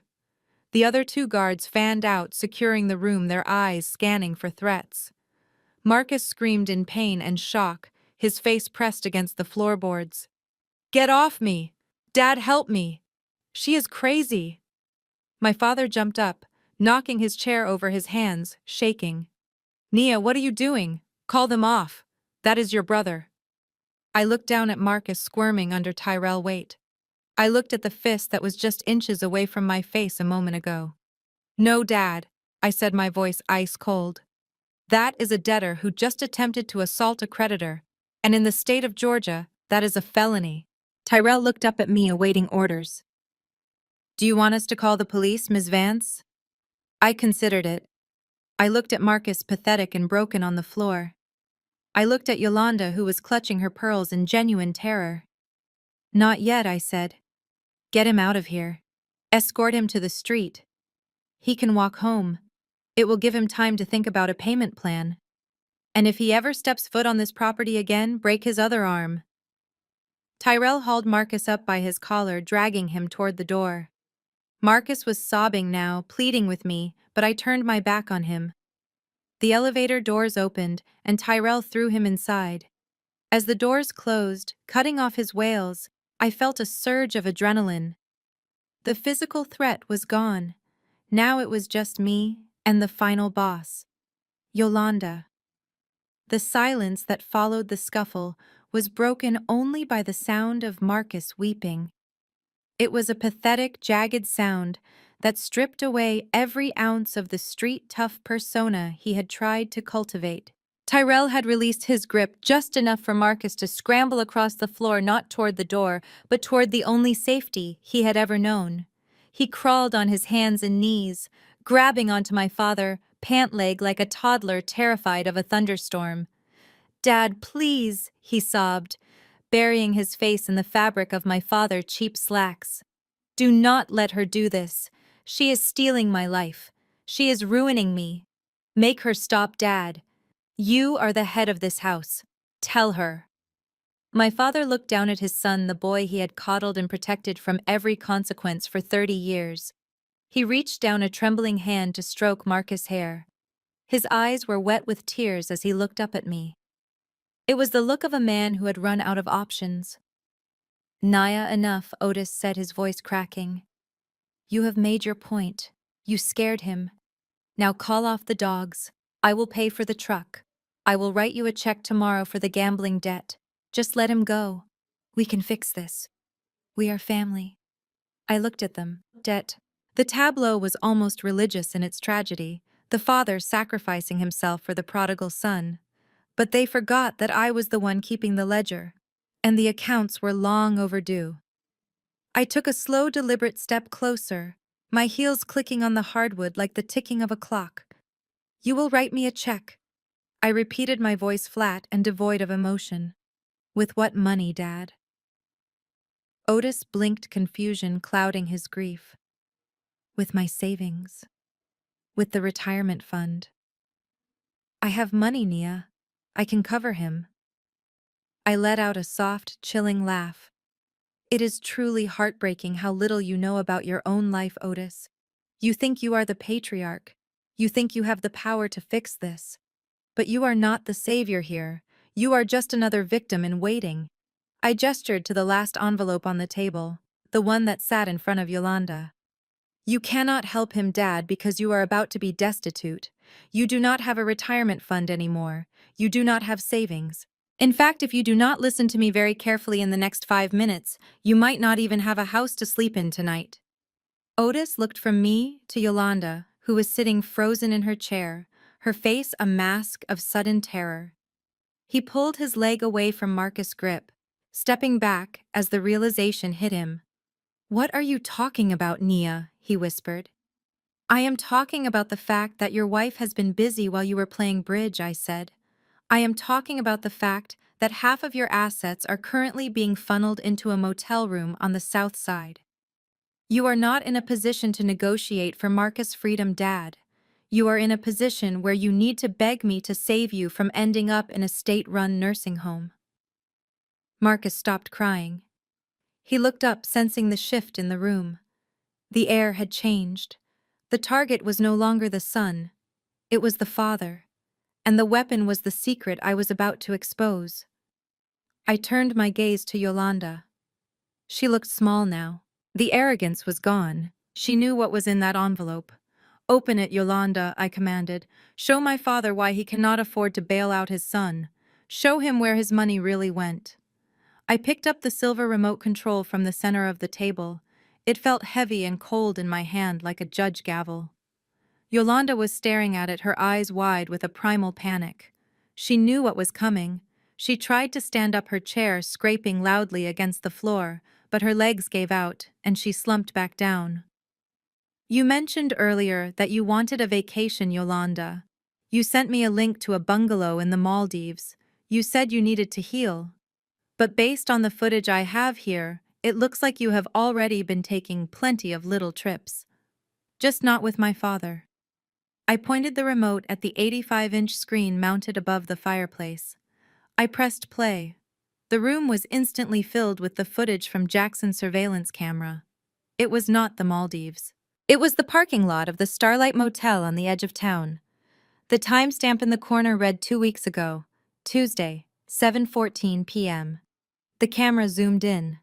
The other two guards fanned out, securing the room, their eyes scanning for threats. Marcus screamed in pain and shock, his face pressed against the floorboards. "Get off me! Dad, help me! She is crazy!" My father jumped up, knocking his chair over his hands, shaking. "Nia, what are you doing? Call them off. That is your brother." I looked down at Marcus squirming under Tyrell's weight. I looked at the fist that was just inches away from my face a moment ago. "No, Dad," I said, my voice ice cold. "That is a debtor who just attempted to assault a creditor, and in the state of Georgia, that is a felony." Tyrell looked up at me, awaiting orders. "Do you want us to call the police, Ms. Vance?" I considered it. I looked at Marcus, pathetic and broken, on the floor. I looked at Yolanda, who was clutching her pearls in genuine terror. "Not yet," I said. "Get him out of here. Escort him to the street. He can walk home. It will give him time to think about a payment plan. And if he ever steps foot on this property again, break his other arm." Tyrell hauled Marcus up by his collar, dragging him toward the door. Marcus was sobbing now, pleading with me, but I turned my back on him. The elevator doors opened, and Tyrell threw him inside. As the doors closed, cutting off his wails, I felt a surge of adrenaline. The physical threat was gone. Now it was just me and the final boss, Yolanda. The silence that followed the scuffle was broken only by the sound of Marcus weeping. It was a pathetic, jagged sound that stripped away every ounce of the street-tough persona he had tried to cultivate. Tyrell had released his grip just enough for Marcus to scramble across the floor, not toward the door, but toward the only safety he had ever known. He crawled on his hands and knees, grabbing onto my father, pant-leg like a toddler terrified of a thunderstorm. "Dad, please," he sobbed, burying his face in the fabric of my father's cheap slacks. "Do not let her do this. She is stealing my life. She is ruining me. Make her stop, Dad. You are the head of this house. Tell her." My father looked down at his son, the boy he had coddled and protected from every consequence for 30 years. He reached down a trembling hand to stroke Marcus' hair. His eyes were wet with tears as he looked up at me. It was the look of a man who had run out of options. Naya, enough, Otis said, his voice cracking. You have made your point. You scared him. Now call off the dogs. I will pay for the truck. I will write you a check tomorrow for the gambling debt. Just let him go. We can fix this. We are family. I looked at them. Debt. The tableau was almost religious in its tragedy, the father sacrificing himself for the prodigal son. But they forgot that I was the one keeping the ledger, and the accounts were long overdue. I took a slow, deliberate step closer, my heels clicking on the hardwood like the ticking of a clock. You will write me a check. I repeated, my voice flat and devoid of emotion. With what money, Dad? Otis blinked, confusion clouding his grief. With my savings. With the retirement fund. I have money, Nia. I can cover him. I let out a soft, chilling laugh. It is truly heartbreaking how little you know about your own life, Otis. You think you are the patriarch. You think you have the power to fix this. But you are not the savior here. You are just another victim in waiting. I gestured to the last envelope on the table, the one that sat in front of Yolanda. You cannot help him, Dad, because you are about to be destitute. You do not have a retirement fund anymore. You do not have savings. In fact, if you do not listen to me very carefully in the next 5 minutes, you might not even have a house to sleep in tonight. Otis looked from me to Yolanda, who was sitting frozen in her chair, her face a mask of sudden terror. He pulled his leg away from Marcus' grip, stepping back as the realization hit him. What are you talking about, Nia? He whispered. I am talking about the fact that your wife has been busy while you were playing bridge, I said. I am talking about the fact that half of your assets are currently being funneled into a motel room on the south side. You are not in a position to negotiate for Marcus' freedom, Dad. You are in a position where you need to beg me to save you from ending up in a state-run nursing home. Marcus stopped crying. He looked up, sensing the shift in the room. The air had changed. The target was no longer the son. It was the father. And the weapon was the secret I was about to expose. I turned my gaze to Yolanda. She looked small now. The arrogance was gone. She knew what was in that envelope. Open it, Yolanda, I commanded. Show my father why he cannot afford to bail out his son. Show him where his money really went. I picked up the silver remote control from the center of the table. It felt heavy and cold in my hand like a judge gavel. Yolanda was staring at it, her eyes wide with a primal panic. She knew what was coming. She tried to stand up, her chair scraping loudly against the floor, but her legs gave out, and she slumped back down. You mentioned earlier that you wanted a vacation, Yolanda. You sent me a link to a bungalow in the Maldives. You said you needed to heal. But based on the footage I have here, it looks like you have already been taking plenty of little trips. Just not with my father. I pointed the remote at the 85-inch screen mounted above the fireplace. I pressed play. The room was instantly filled with the footage from Jackson's surveillance camera. It was not the Maldives. It was the parking lot of the Starlight Motel on the edge of town. The timestamp in the corner read 2 weeks ago, Tuesday, 7:14 p.m. The camera zoomed in.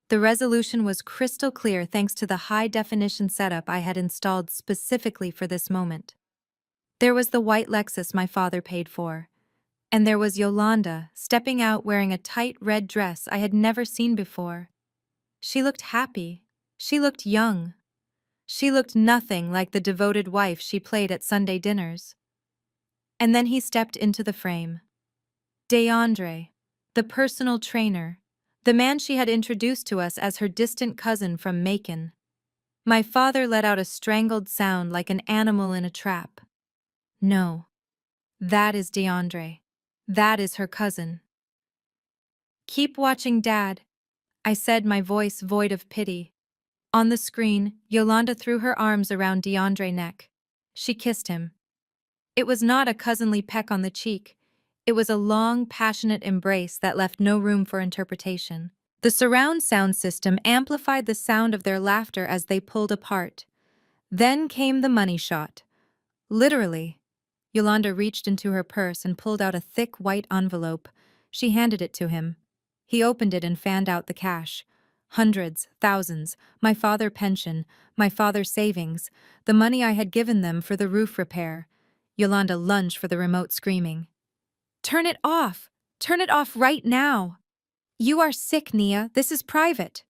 The resolution was crystal clear thanks to the high-definition setup I had installed specifically for this moment. There was the white Lexus my father paid for, and there was Yolanda stepping out wearing a tight red dress I had never seen before. She looked happy. She looked young. She looked nothing like the devoted wife she played at Sunday dinners. And then he stepped into the frame. DeAndre, the personal trainer, the man she had introduced to us as her distant cousin from Macon. My father let out a strangled sound like an animal in a trap. No. That is DeAndre. That is her cousin. Keep watching, Dad, I said, my voice void of pity. On the screen, Yolanda threw her arms around DeAndre's neck. She kissed him. It was not a cousinly peck on the cheek. It was a long, passionate embrace that left no room for interpretation. The surround sound system amplified the sound of their laughter as they pulled apart. Then came the money shot. Literally. Yolanda reached into her purse and pulled out a thick white envelope, She handed it to him. He opened it and fanned out the cash. Hundreds, thousands, my father's pension, my father's savings, the money I had given them for the roof repair. Yolanda lunged for the remote, screaming, "Turn it off! Turn it off right now! You are sick, Nia. This is private."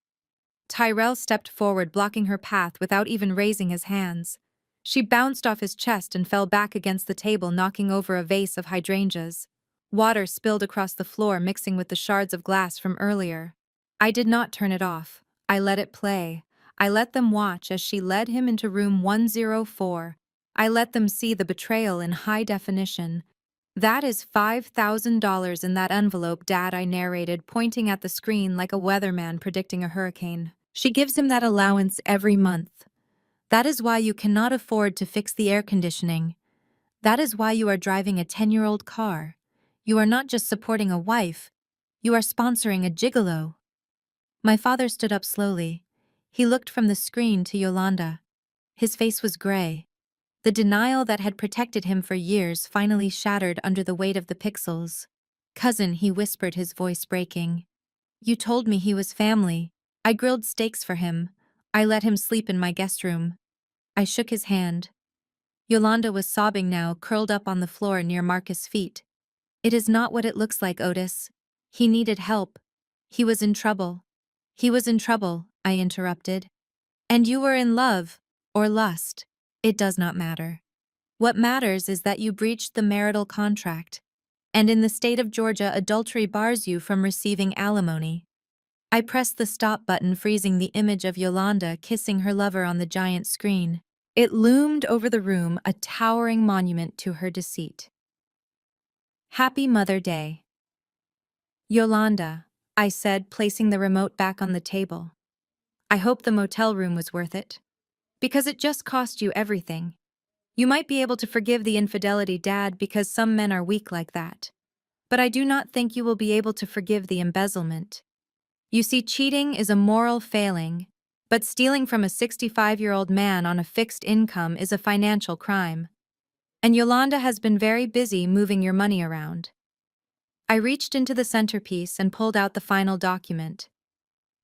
Tyrell stepped forward, blocking her path without even raising his hands. She bounced off his chest and fell back against the table, knocking over a vase of hydrangeas. Water spilled across the floor, mixing with the shards of glass from earlier. I did not turn it off. I let it play. I let them watch as she led him into room 104. I let them see the betrayal in high definition. "That is $5,000 in that envelope, Dad," I narrated, pointing at the screen like a weatherman predicting a hurricane. "She gives him that allowance every month. That is why you cannot afford to fix the air conditioning. That is why you are driving a 10-year-old car. You are not just supporting a wife, you are sponsoring a gigolo." My father stood up slowly. He looked from the screen to Yolanda. His face was gray. The denial that had protected him for years finally shattered under the weight of the pixels. "Cousin," he whispered, his voice breaking. "You told me he was family. I grilled steaks for him. I let him sleep in my guest room." I shook his hand. Yolanda was sobbing now, curled up on the floor near Marcus' feet. "It is not what it looks like, Otis. He needed help. He was in trouble." "He was in trouble," I interrupted. "And you were in love, or lust. It does not matter. What matters is that you breached the marital contract. And in the state of Georgia, adultery bars you from receiving alimony." I pressed the stop button, freezing the image of Yolanda kissing her lover on the giant screen. It loomed over the room, a towering monument to her deceit. "Happy Mother Day." "Yolanda," I said, placing the remote back on the table. "I hope the motel room was worth it. Because it just cost you everything. You might be able to forgive the infidelity, Dad, because some men are weak like that. But I do not think you will be able to forgive the embezzlement. You see, cheating is a moral failing, but stealing from a 65-year-old man on a fixed income is a financial crime. And Yolanda has been very busy moving your money around." I reached into the centerpiece and pulled out the final document.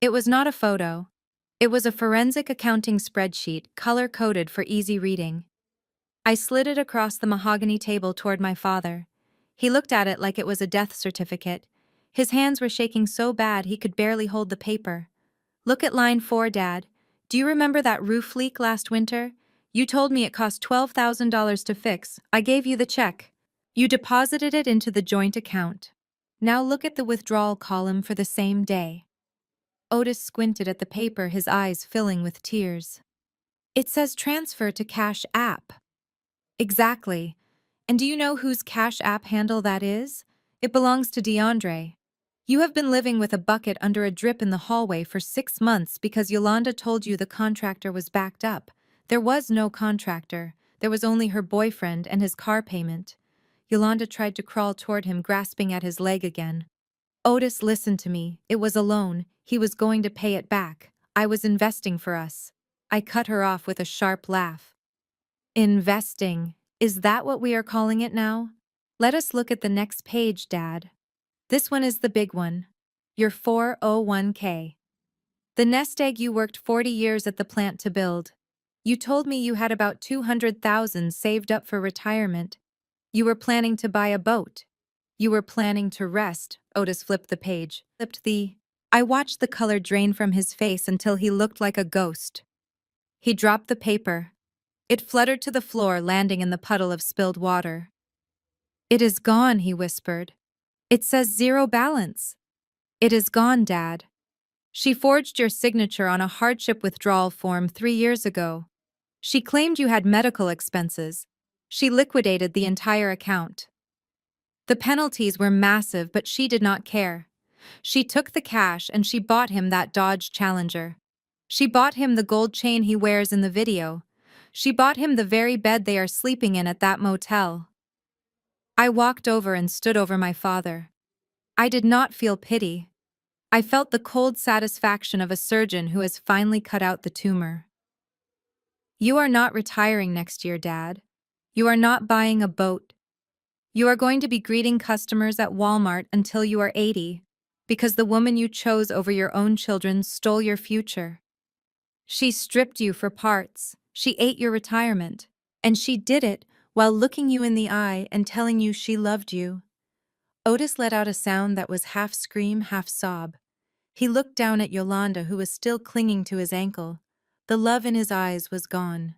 It was not a photo. It was a forensic accounting spreadsheet, color-coded for easy reading. I slid it across the mahogany table toward my father. He looked at it like it was a death certificate. His hands were shaking so bad he could barely hold the paper. "Look at line 4, Dad. Do you remember that roof leak last winter? You told me it cost $12,000 to fix. I gave you the check. You deposited it into the joint account. Now look at the withdrawal column for the same day." Otis squinted at the paper, his eyes filling with tears. "It says transfer to Cash App." "Exactly. And do you know whose Cash App handle that is? It belongs to DeAndre. You have been living with a bucket under a drip in the hallway for 6 months because Yolanda told you the contractor was backed up. There was no contractor. There was only her boyfriend and his car payment." Yolanda tried to crawl toward him, grasping at his leg again. "Otis, listen to me. It was a loan. He was going to pay it back. I was investing for us." I cut her off with a sharp laugh. "Investing? Is that what we are calling it now? Let us look at the next page, Dad. This one is the big one. Your 401k. The nest egg you worked 40 years at the plant to build. You told me you had about $200,000 saved up for retirement. You were planning to buy a boat. You were planning to rest." Otis flipped the page. I watched the color drain from his face until he looked like a ghost. He dropped the paper. It fluttered to the floor, landing in the puddle of spilled water. "It is gone," he whispered. "It says zero balance." "It is gone, Dad. She forged your signature on a hardship withdrawal form 3 years ago. She claimed you had medical expenses. She liquidated the entire account. The penalties were massive, but she did not care. She took the cash and she bought him that Dodge Challenger. She bought him the gold chain he wears in the video. She bought him the very bed they are sleeping in at that motel." I walked over and stood over my father. I did not feel pity. I felt the cold satisfaction of a surgeon who has finally cut out the tumor. "You are not retiring next year, Dad. You are not buying a boat. You are going to be greeting customers at Walmart until you are 80, because the woman you chose over your own children stole your future. She stripped you for parts, she ate your retirement, and she did it while looking you in the eye and telling you she loved you. Otis let out a sound that was half scream, half sob. He looked down at Yolanda, who was still clinging to his ankle. The love in his eyes was gone,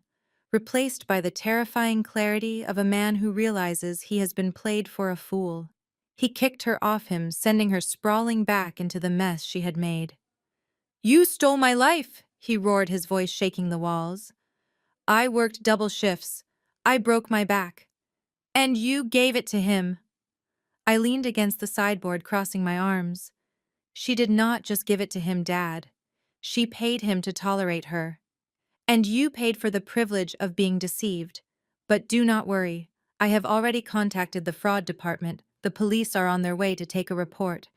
replaced by the terrifying clarity of a man who realizes he has been played for a fool. He kicked her off him, sending her sprawling back into the mess she had made. "You stole my life!" he roared, his voice shaking the walls. "I worked double shifts. I broke my back. And you gave it to him." I leaned against the sideboard, crossing my arms. "She did not just give it to him, Dad. She paid him to tolerate her. And you paid for the privilege of being deceived. But do not worry. I have already contacted the fraud department. The police are on their way to take a report.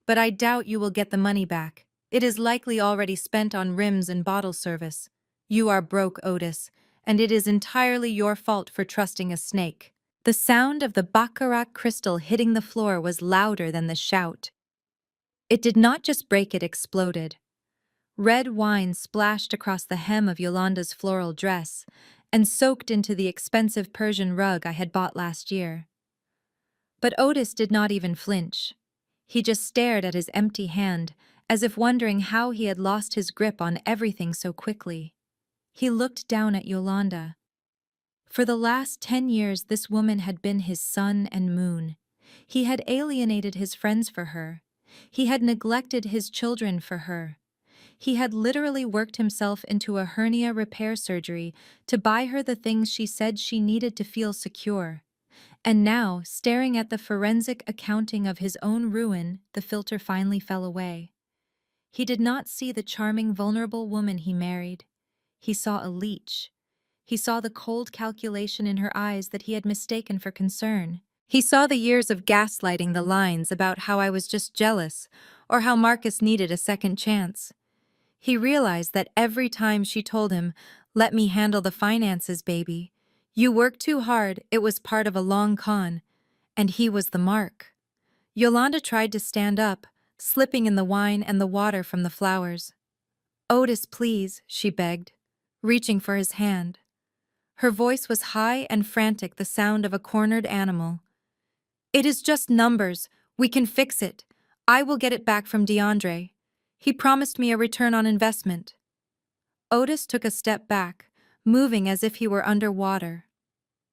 But I doubt you will get the money back. It is likely already spent on rims and bottle service. You are broke, Otis, and it is entirely your fault for trusting a snake." The sound of the baccarat crystal hitting the floor was louder than the shout. It did not just break, it exploded. Red wine splashed across the hem of Yolanda's floral dress and soaked into the expensive Persian rug I had bought last year. But Otis did not even flinch. He just stared at his empty hand, as if wondering how he had lost his grip on everything so quickly. He looked down at Yolanda. For the last 10 years, this woman had been his sun and moon. He had alienated his friends for her. He had neglected his children for her. He had literally worked himself into a hernia repair surgery to buy her the things she said she needed to feel secure. And now, staring at the forensic accounting of his own ruin, the filter finally fell away. He did not see the charming, vulnerable woman he married. He saw a leech. He saw the cold calculation in her eyes that he had mistaken for concern. He saw the years of gaslighting, the lines about how I was just jealous, or how Marcus needed a second chance. He realized that every time she told him, "Let me handle the finances, baby. You worked too hard, it was part of a long con," and he was the mark. Yolanda tried to stand up, slipping in the wine and the water from the flowers. "Otis, please," she begged, reaching for his hand. Her voice was high and frantic, the sound of a cornered animal. "It is just numbers. We can fix it. I will get it back from DeAndre. He promised me a return on investment." Otis took a step back, moving as if he were underwater.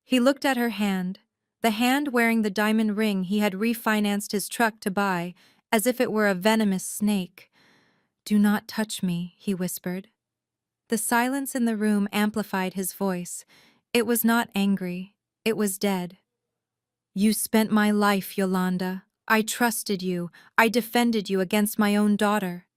He looked at her hand, the hand wearing the diamond ring he had refinanced his truck to buy, as if it were a venomous snake. "Do not touch me," he whispered. The silence in the room amplified his voice. It was not angry, it was dead. "You spent my life, Yolanda. I trusted you. I defended you against my own daughter."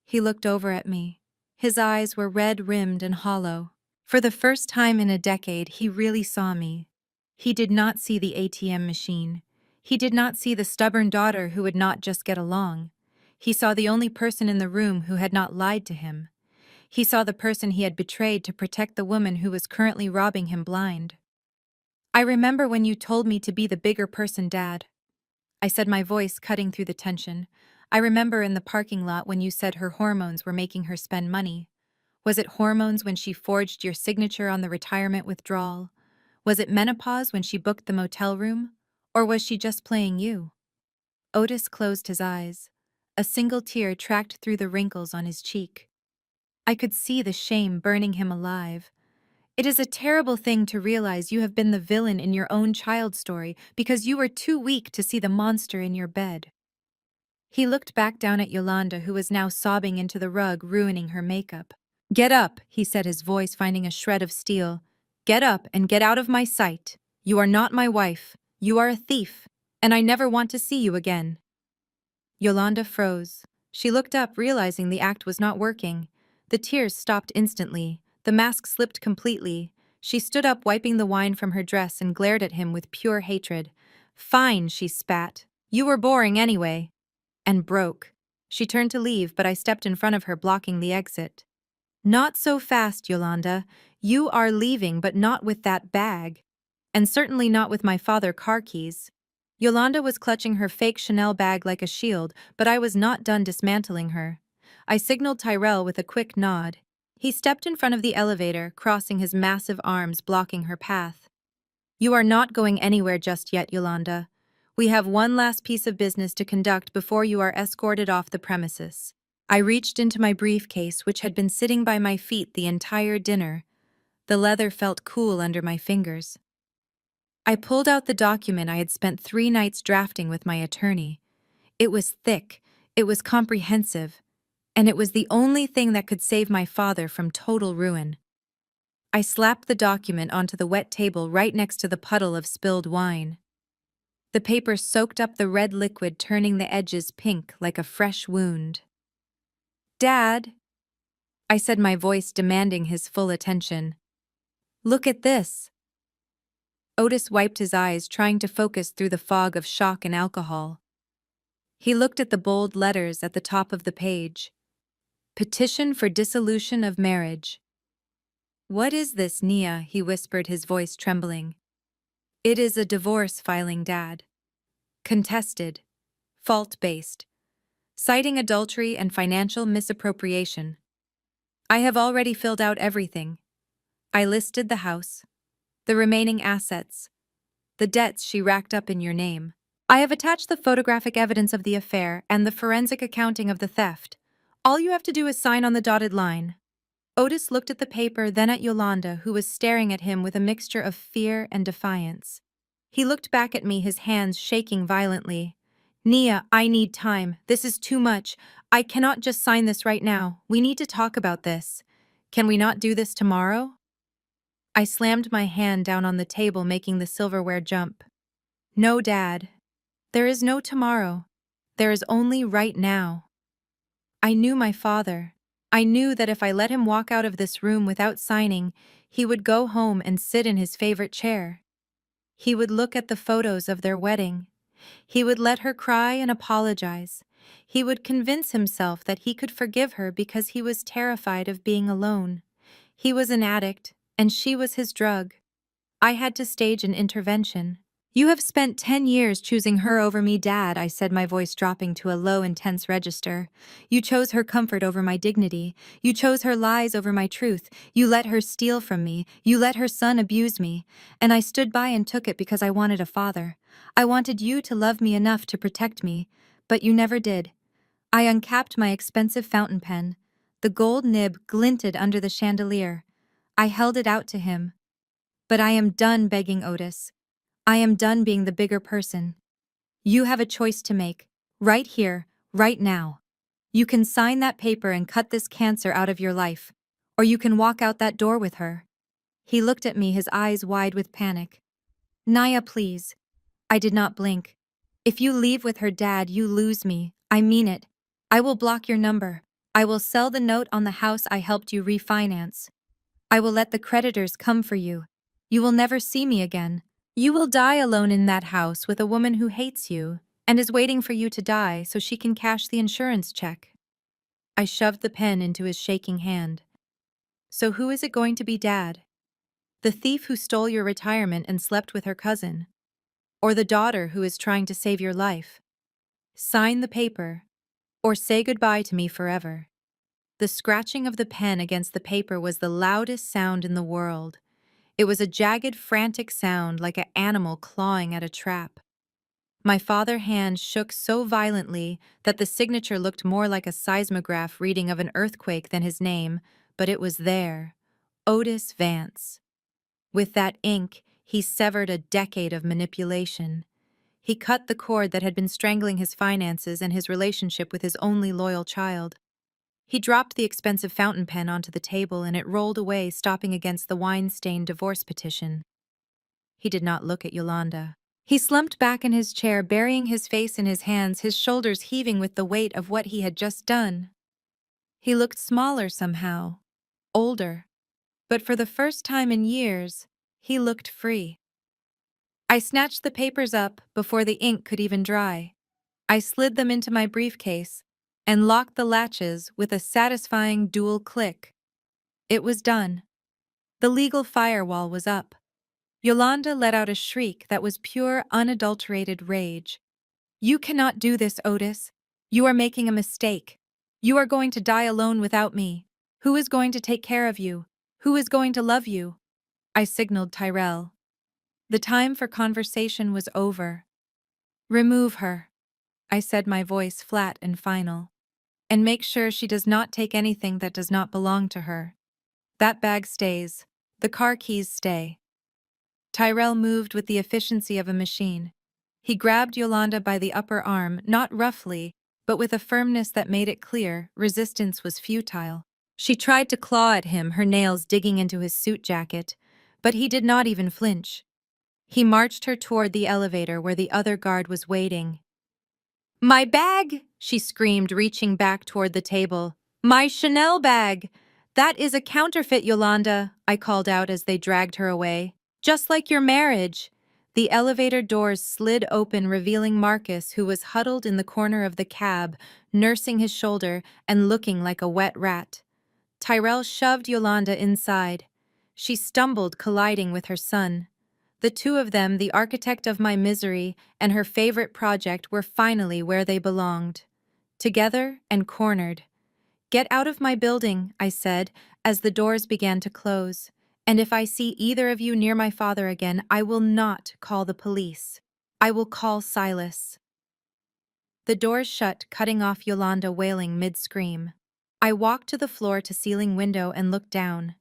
He looked over at me. His eyes were red-rimmed and hollow. For the first time in a decade, he really saw me. He did not see the ATM machine. He did not see the stubborn daughter who would not just get along. He saw the only person in the room who had not lied to him. He saw the person he had betrayed to protect the woman who was currently robbing him blind. "I remember when you told me to be the bigger person, Dad," I said, my voice cutting through the tension. "I remember in the parking lot when you said her hormones were making her spend money. Was it hormones when she forged your signature on the retirement withdrawal? Was it menopause when she booked the motel room? Or was she just playing you?" Otis closed his eyes. A single tear tracked through the wrinkles on his cheek. I could see the shame burning him alive. It is a terrible thing to realize you have been the villain in your own child story because you were too weak to see the monster in your bed. He looked back down at Yolanda, who was now sobbing into the rug, ruining her makeup. "Get up," he said, his voice finding a shred of steel. "Get up and get out of my sight. You are not my wife. You are a thief, and I never want to see you again." Yolanda froze. She looked up, realizing the act was not working. The tears stopped instantly. The mask slipped completely. She stood up, wiping the wine from her dress, and glared at him with pure hatred. "Fine," she spat. "You were boring anyway." And broke. She turned to leave, but I stepped in front of her, blocking the exit. "Not so fast, Yolanda. You are leaving, but not with that bag." And certainly not with my father's car keys. Yolanda was clutching her fake Chanel bag like a shield, but I was not done dismantling her. I signaled Tyrell with a quick nod. He stepped in front of the elevator, crossing his massive arms blocking her path. You are not going anywhere just yet, Yolanda. We have one last piece of business to conduct before you are escorted off the premises. I reached into my briefcase, which had been sitting by my feet the entire dinner. The leather felt cool under my fingers. I pulled out the document I had spent 3 nights drafting with my attorney. It was thick, it was comprehensive, and it was the only thing that could save my father from total ruin. I slapped the document onto the wet table right next to the puddle of spilled wine. The paper soaked up the red liquid, turning the edges pink like a fresh wound. Dad, I said, my voice demanding his full attention. Look at this. Otis wiped his eyes, trying to focus through the fog of shock and alcohol. He looked at the bold letters at the top of the page. Petition for dissolution of marriage. What is this, Nia? He whispered, his voice trembling. It is a divorce filing, Dad. Contested. Fault-based. Citing adultery and financial misappropriation. I have already filled out everything. I listed the house, the remaining assets, the debts she racked up in your name. I have attached the photographic evidence of the affair and the forensic accounting of the theft. All you have to do is sign on the dotted line. Otis looked at the paper, then at Yolanda, who was staring at him with a mixture of fear and defiance. He looked back at me, his hands shaking violently. Nia, I need time. This is too much. I cannot just sign this right now. We need to talk about this. Can we not do this tomorrow? I slammed my hand down on the table, making the silverware jump. No, Dad. There is no tomorrow. There is only right now. I knew my father. I knew that if I let him walk out of this room without signing, he would go home and sit in his favorite chair. He would look at the photos of their wedding. He would let her cry and apologize. He would convince himself that he could forgive her because he was terrified of being alone. He was an addict, and she was his drug. I had to stage an intervention. You have spent 10 years choosing her over me, Dad, I said, my voice dropping to a low, intense register. You chose her comfort over my dignity. You chose her lies over my truth. You let her steal from me. You let her son abuse me. And I stood by and took it because I wanted a father. I wanted you to love me enough to protect me, but you never did. I uncapped my expensive fountain pen. The gold nib glinted under the chandelier. I held it out to him. But I am done begging, Otis. I am done being the bigger person. You have a choice to make, right here, right now. You can sign that paper and cut this cancer out of your life, or you can walk out that door with her. He looked at me, his eyes wide with panic. Nia, please. I did not blink. If you leave with her, Dad, you lose me. I mean it. I will block your number. I will sell the note on the house I helped you refinance. I will let the creditors come for you. You will never see me again. You will die alone in that house with a woman who hates you and is waiting for you to die so she can cash the insurance check. I shoved the pen into his shaking hand. So who is it going to be, Dad? The thief who stole your retirement and slept with her cousin? Or the daughter who is trying to save your life? Sign the paper, or say goodbye to me forever. The scratching of the pen against the paper was the loudest sound in the world. It was a jagged, frantic sound like an animal clawing at a trap. My father's hand shook so violently that the signature looked more like a seismograph reading of an earthquake than his name, but it was there. Otis Vance. With that ink, he severed a decade of manipulation. He cut the cord that had been strangling his finances and his relationship with his only loyal child. He dropped the expensive fountain pen onto the table and it rolled away, stopping against the wine-stained divorce petition. He did not look at Yolanda. He slumped back in his chair, burying his face in his hands, his shoulders heaving with the weight of what he had just done. He looked smaller somehow, older, but for the first time in years, he looked free. I snatched the papers up before the ink could even dry. I slid them into my briefcase and locked the latches with a satisfying dual click. It was done. The legal firewall was up. Yolanda let out a shriek that was pure, unadulterated rage. You cannot do this, Otis. You are making a mistake. You are going to die alone without me. Who is going to take care of you? Who is going to love you? I signaled Tyrell. The time for conversation was over. Remove her, I said, my voice flat and final. And make sure she does not take anything that does not belong to her. That bag stays. The car keys stay. Tyrell moved with the efficiency of a machine. He grabbed Yolanda by the upper arm, not roughly, but with a firmness that made it clear resistance was futile. She tried to claw at him, her nails digging into his suit jacket, but he did not even flinch. He marched her toward the elevator where the other guard was waiting. "My bag!" she screamed, reaching back toward the table. "My Chanel bag! That is a counterfeit, Yolanda," I called out as they dragged her away. "Just like your marriage." The elevator doors slid open, revealing Marcus, who was huddled in the corner of the cab, nursing his shoulder and looking like a wet rat. Tyrell shoved Yolanda inside. She stumbled, colliding with her son. The two of them, the architect of my misery and her favorite project, were finally where they belonged. Together and cornered. "Get out of my building," I said, as the doors began to close. "And if I see either of you near my father again, I will not call the police. I will call Silas." The doors shut, cutting off Yolanda wailing mid-scream. I walked to the floor-to-ceiling window and looked down.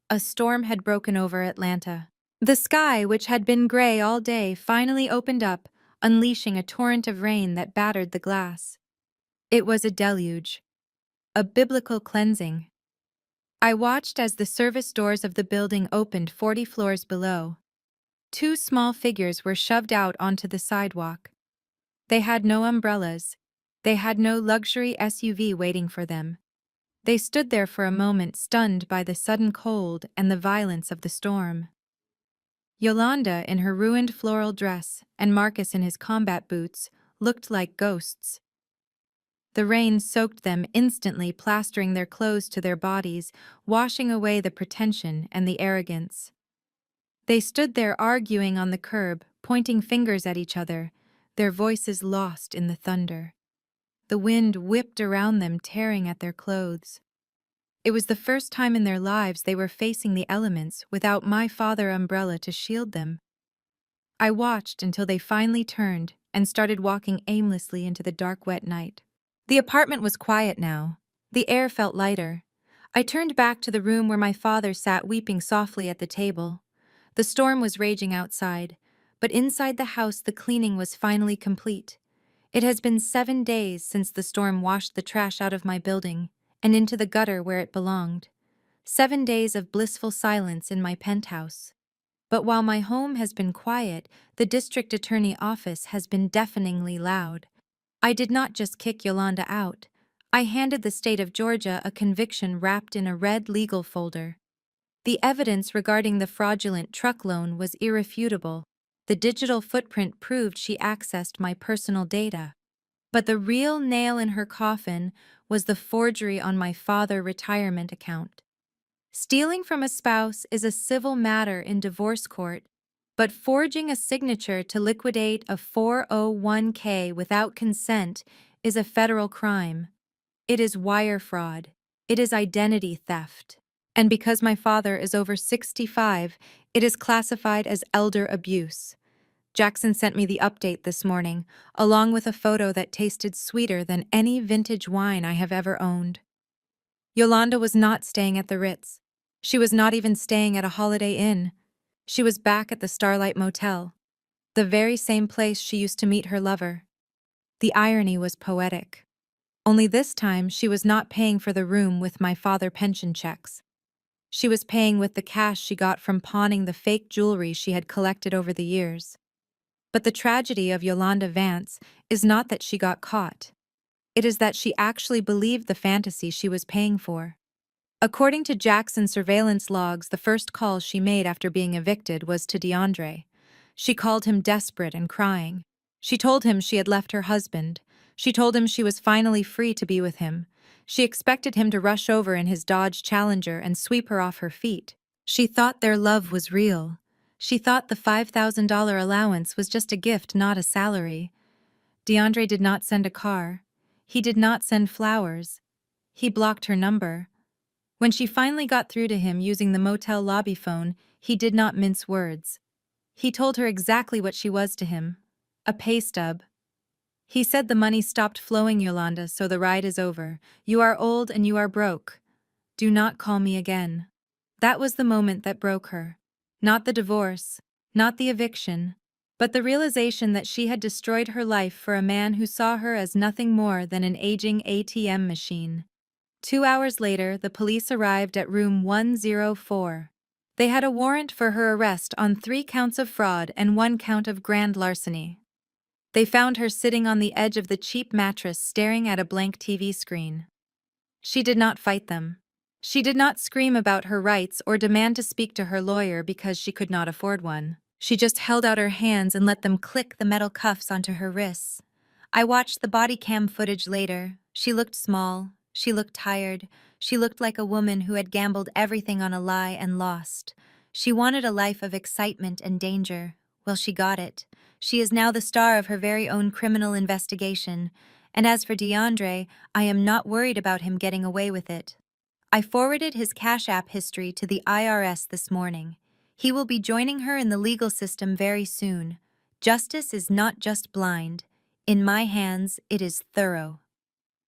A storm had broken over Atlanta. The sky, which had been gray all day, finally opened up, unleashing a torrent of rain that battered the glass. It was a deluge. A biblical cleansing. I watched as the service doors of the building opened 40 floors below. Two small figures were shoved out onto the sidewalk. They had no umbrellas. They had no luxury SUV waiting for them. They stood there for a moment, stunned by the sudden cold and the violence of the storm. Yolanda, in her ruined floral dress, and Marcus in his combat boots, looked like ghosts. The rain soaked them instantly, plastering their clothes to their bodies, washing away the pretension and the arrogance. They stood there arguing on the curb, pointing fingers at each other, their voices lost in the thunder. The wind whipped around them, tearing at their clothes. It was the first time in their lives they were facing the elements without my father umbrella to shield them. I watched until they finally turned and started walking aimlessly into the dark, wet night. The apartment was quiet now. The air felt lighter. I turned back to the room where my father sat weeping softly at the table. The storm was raging outside, but inside the house the cleaning was finally complete. It has been 7 days since the storm washed the trash out of my building and into the gutter where it belonged. 7 days of blissful silence in my penthouse. But while my home has been quiet, the district attorney office has been deafeningly loud. I did not just kick Yolanda out. I handed the state of Georgia a conviction wrapped in a red legal folder. The evidence regarding the fraudulent truck loan was irrefutable. The digital footprint proved she accessed my personal data. But the real nail in her coffin was the forgery on my father's retirement account. Stealing from a spouse is a civil matter in divorce court, but forging a signature to liquidate a 401k without consent is a federal crime. It is wire fraud. It is identity theft. And because my father is over 65, it is classified as elder abuse. Jackson sent me the update this morning, along with a photo that tasted sweeter than any vintage wine I have ever owned. Yolanda was not staying at the Ritz. She was not even staying at a Holiday Inn. She was back at the Starlight Motel, the very same place she used to meet her lover. The irony was poetic. Only this time she was not paying for the room with my father's pension checks. She was paying with the cash she got from pawning the fake jewelry she had collected over the years. But the tragedy of Yolanda Vance is not that she got caught. It is that she actually believed the fantasy she was paying for. According to Jackson's surveillance logs, the first call she made after being evicted was to DeAndre. She called him desperate and crying. She told him she had left her husband. She told him she was finally free to be with him. She expected him to rush over in his Dodge Challenger and sweep her off her feet. She thought their love was real. She thought the $5,000 allowance was just a gift, not a salary. DeAndre did not send a car. He did not send flowers. He blocked her number. When she finally got through to him using the motel lobby phone, he did not mince words. He told her exactly what she was to him. A pay stub. He said the money stopped flowing, Yolanda, so the ride is over. You are old and you are broke. Do not call me again. That was the moment that broke her. Not the divorce, not the eviction, but the realization that she had destroyed her life for a man who saw her as nothing more than an aging ATM machine. 2 hours later, the police arrived at room 104. They had a warrant for her arrest on 3 counts of fraud and 1 count of grand larceny. They found her sitting on the edge of the cheap mattress staring at a blank TV screen. She did not fight them. She did not scream about her rights or demand to speak to her lawyer because she could not afford one. She just held out her hands and let them click the metal cuffs onto her wrists. I watched the body cam footage later. She looked small. She looked tired. She looked like a woman who had gambled everything on a lie and lost. She wanted a life of excitement and danger. Well, she got it. She is now the star of her very own criminal investigation. And as for DeAndre, I am not worried about him getting away with it. I forwarded his Cash App history to the IRS this morning. He will be joining her in the legal system very soon. Justice is not just blind. In my hands, it is thorough.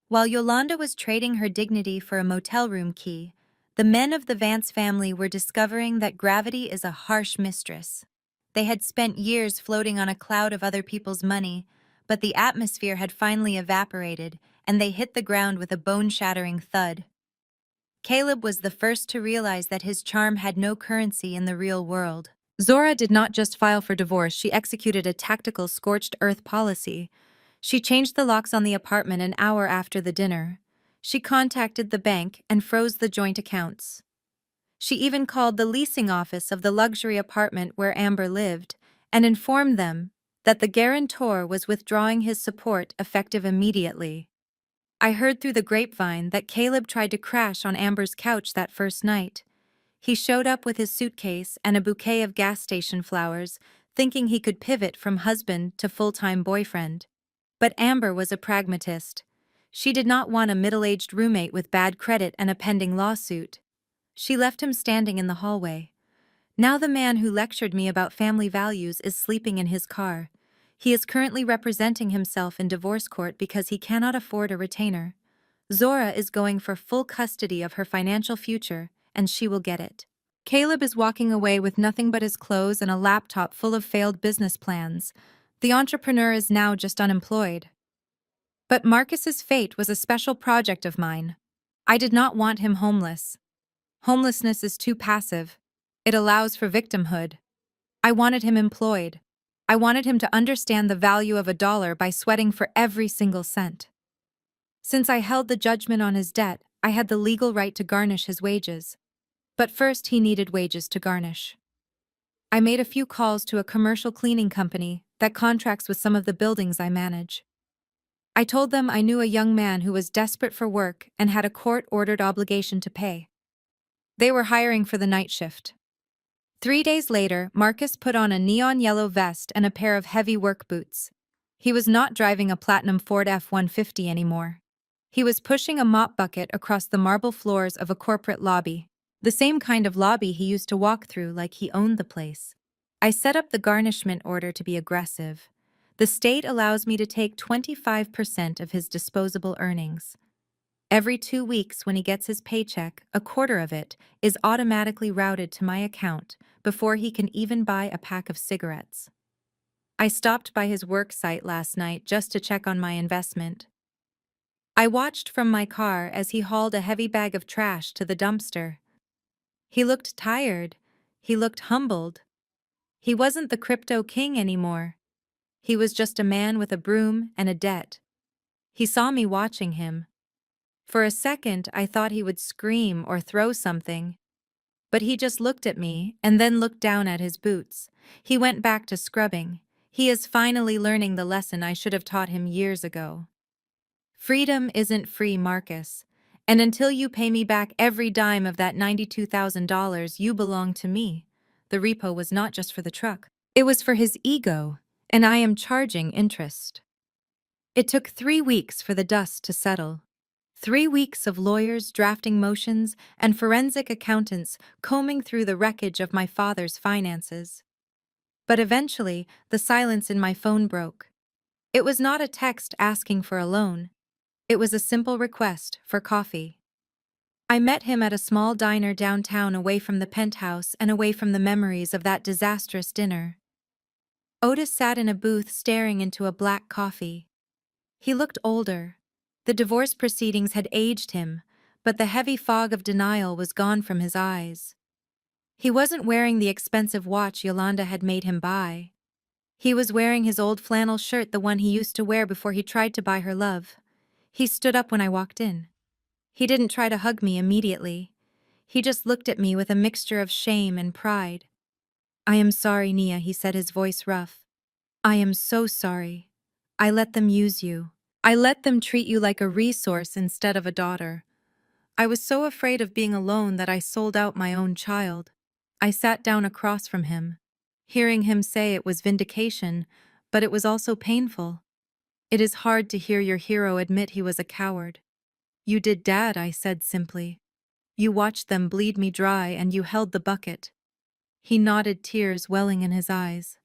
While Yolanda was trading her dignity for a motel room key, the men of the Vance family were discovering that gravity is a harsh mistress. They had spent years floating on a cloud of other people's money, but the atmosphere had finally evaporated, and they hit the ground with a bone-shattering thud. Caleb was the first to realize that his charm had no currency in the real world. Zora did not just file for divorce, she executed a tactical scorched earth policy. She changed the locks on the apartment an hour after the dinner. She contacted the bank and froze the joint accounts. She even called the leasing office of the luxury apartment where Amber lived and informed them that the guarantor was withdrawing his support effective immediately. I heard through the grapevine that Caleb tried to crash on Amber's couch that first night. He showed up with his suitcase and a bouquet of gas station flowers, thinking he could pivot from husband to full-time boyfriend. But Amber was a pragmatist. She did not want a middle-aged roommate with bad credit and a pending lawsuit. She left him standing in the hallway. Now the man who lectured me about family values is sleeping in his car. He is currently representing himself in divorce court because he cannot afford a retainer. Zora is going for full custody of her financial future, and she will get it. Caleb is walking away with nothing but his clothes and a laptop full of failed business plans. The entrepreneur is now just unemployed. But Marcus's fate was a special project of mine. I did not want him homeless. Homelessness is too passive. It allows for victimhood. I wanted him employed. I wanted him to understand the value of $1 by sweating for every single cent. Since I held the judgment on his debt, I had the legal right to garnish his wages. But first he needed wages to garnish. I made a few calls to a commercial cleaning company that contracts with some of the buildings I manage. I told them I knew a young man who was desperate for work and had a court-ordered obligation to pay. They were hiring for the night shift. 3 days later, Marcus put on a neon yellow vest and a pair of heavy work boots. He was not driving a platinum Ford F-150 anymore. He was pushing a mop bucket across the marble floors of a corporate lobby, the same kind of lobby he used to walk through like he owned the place. I set up the garnishment order to be aggressive. The state allows me to take 25% of his disposable earnings. Every 2 weeks when he gets his paycheck, a quarter of it is automatically routed to my account before he can even buy a pack of cigarettes. I stopped by his work site last night just to check on my investment. I watched from my car as he hauled a heavy bag of trash to the dumpster. He looked tired. He looked humbled. He wasn't the crypto king anymore. He was just a man with a broom and a debt. He saw me watching him. For a second, I thought he would scream or throw something. But he just looked at me and then looked down at his boots. He went back to scrubbing. He is finally learning the lesson I should have taught him years ago. Freedom isn't free, Marcus. And until you pay me back every dime of that $92,000, you belong to me. The repo was not just for the truck. It was for his ego, and I am charging interest. It took 3 weeks for the dust to settle. 3 weeks of lawyers drafting motions and forensic accountants combing through the wreckage of my father's finances. But eventually, the silence in my phone broke. It was not a text asking for a loan. It was a simple request for coffee. I met him at a small diner downtown, away from the penthouse and away from the memories of that disastrous dinner. Otis sat in a booth staring into a black coffee. He looked older. The divorce proceedings had aged him, but the heavy fog of denial was gone from his eyes. He wasn't wearing the expensive watch Yolanda had made him buy. He was wearing his old flannel shirt, the one he used to wear before he tried to buy her love. He stood up when I walked in. He didn't try to hug me immediately. He just looked at me with a mixture of shame and pride. "I am sorry, Nia," he said, his voice rough. "I am so sorry. I let them use you. I let them treat you like a resource instead of a daughter. I was so afraid of being alone that I sold out my own child." I sat down across from him. Hearing him say it was vindication, but it was also painful. It is hard to hear your hero admit he was a coward. "You did, Dad," I said simply. "You watched them bleed me dry and you held the bucket." He nodded, tears welling in his eyes.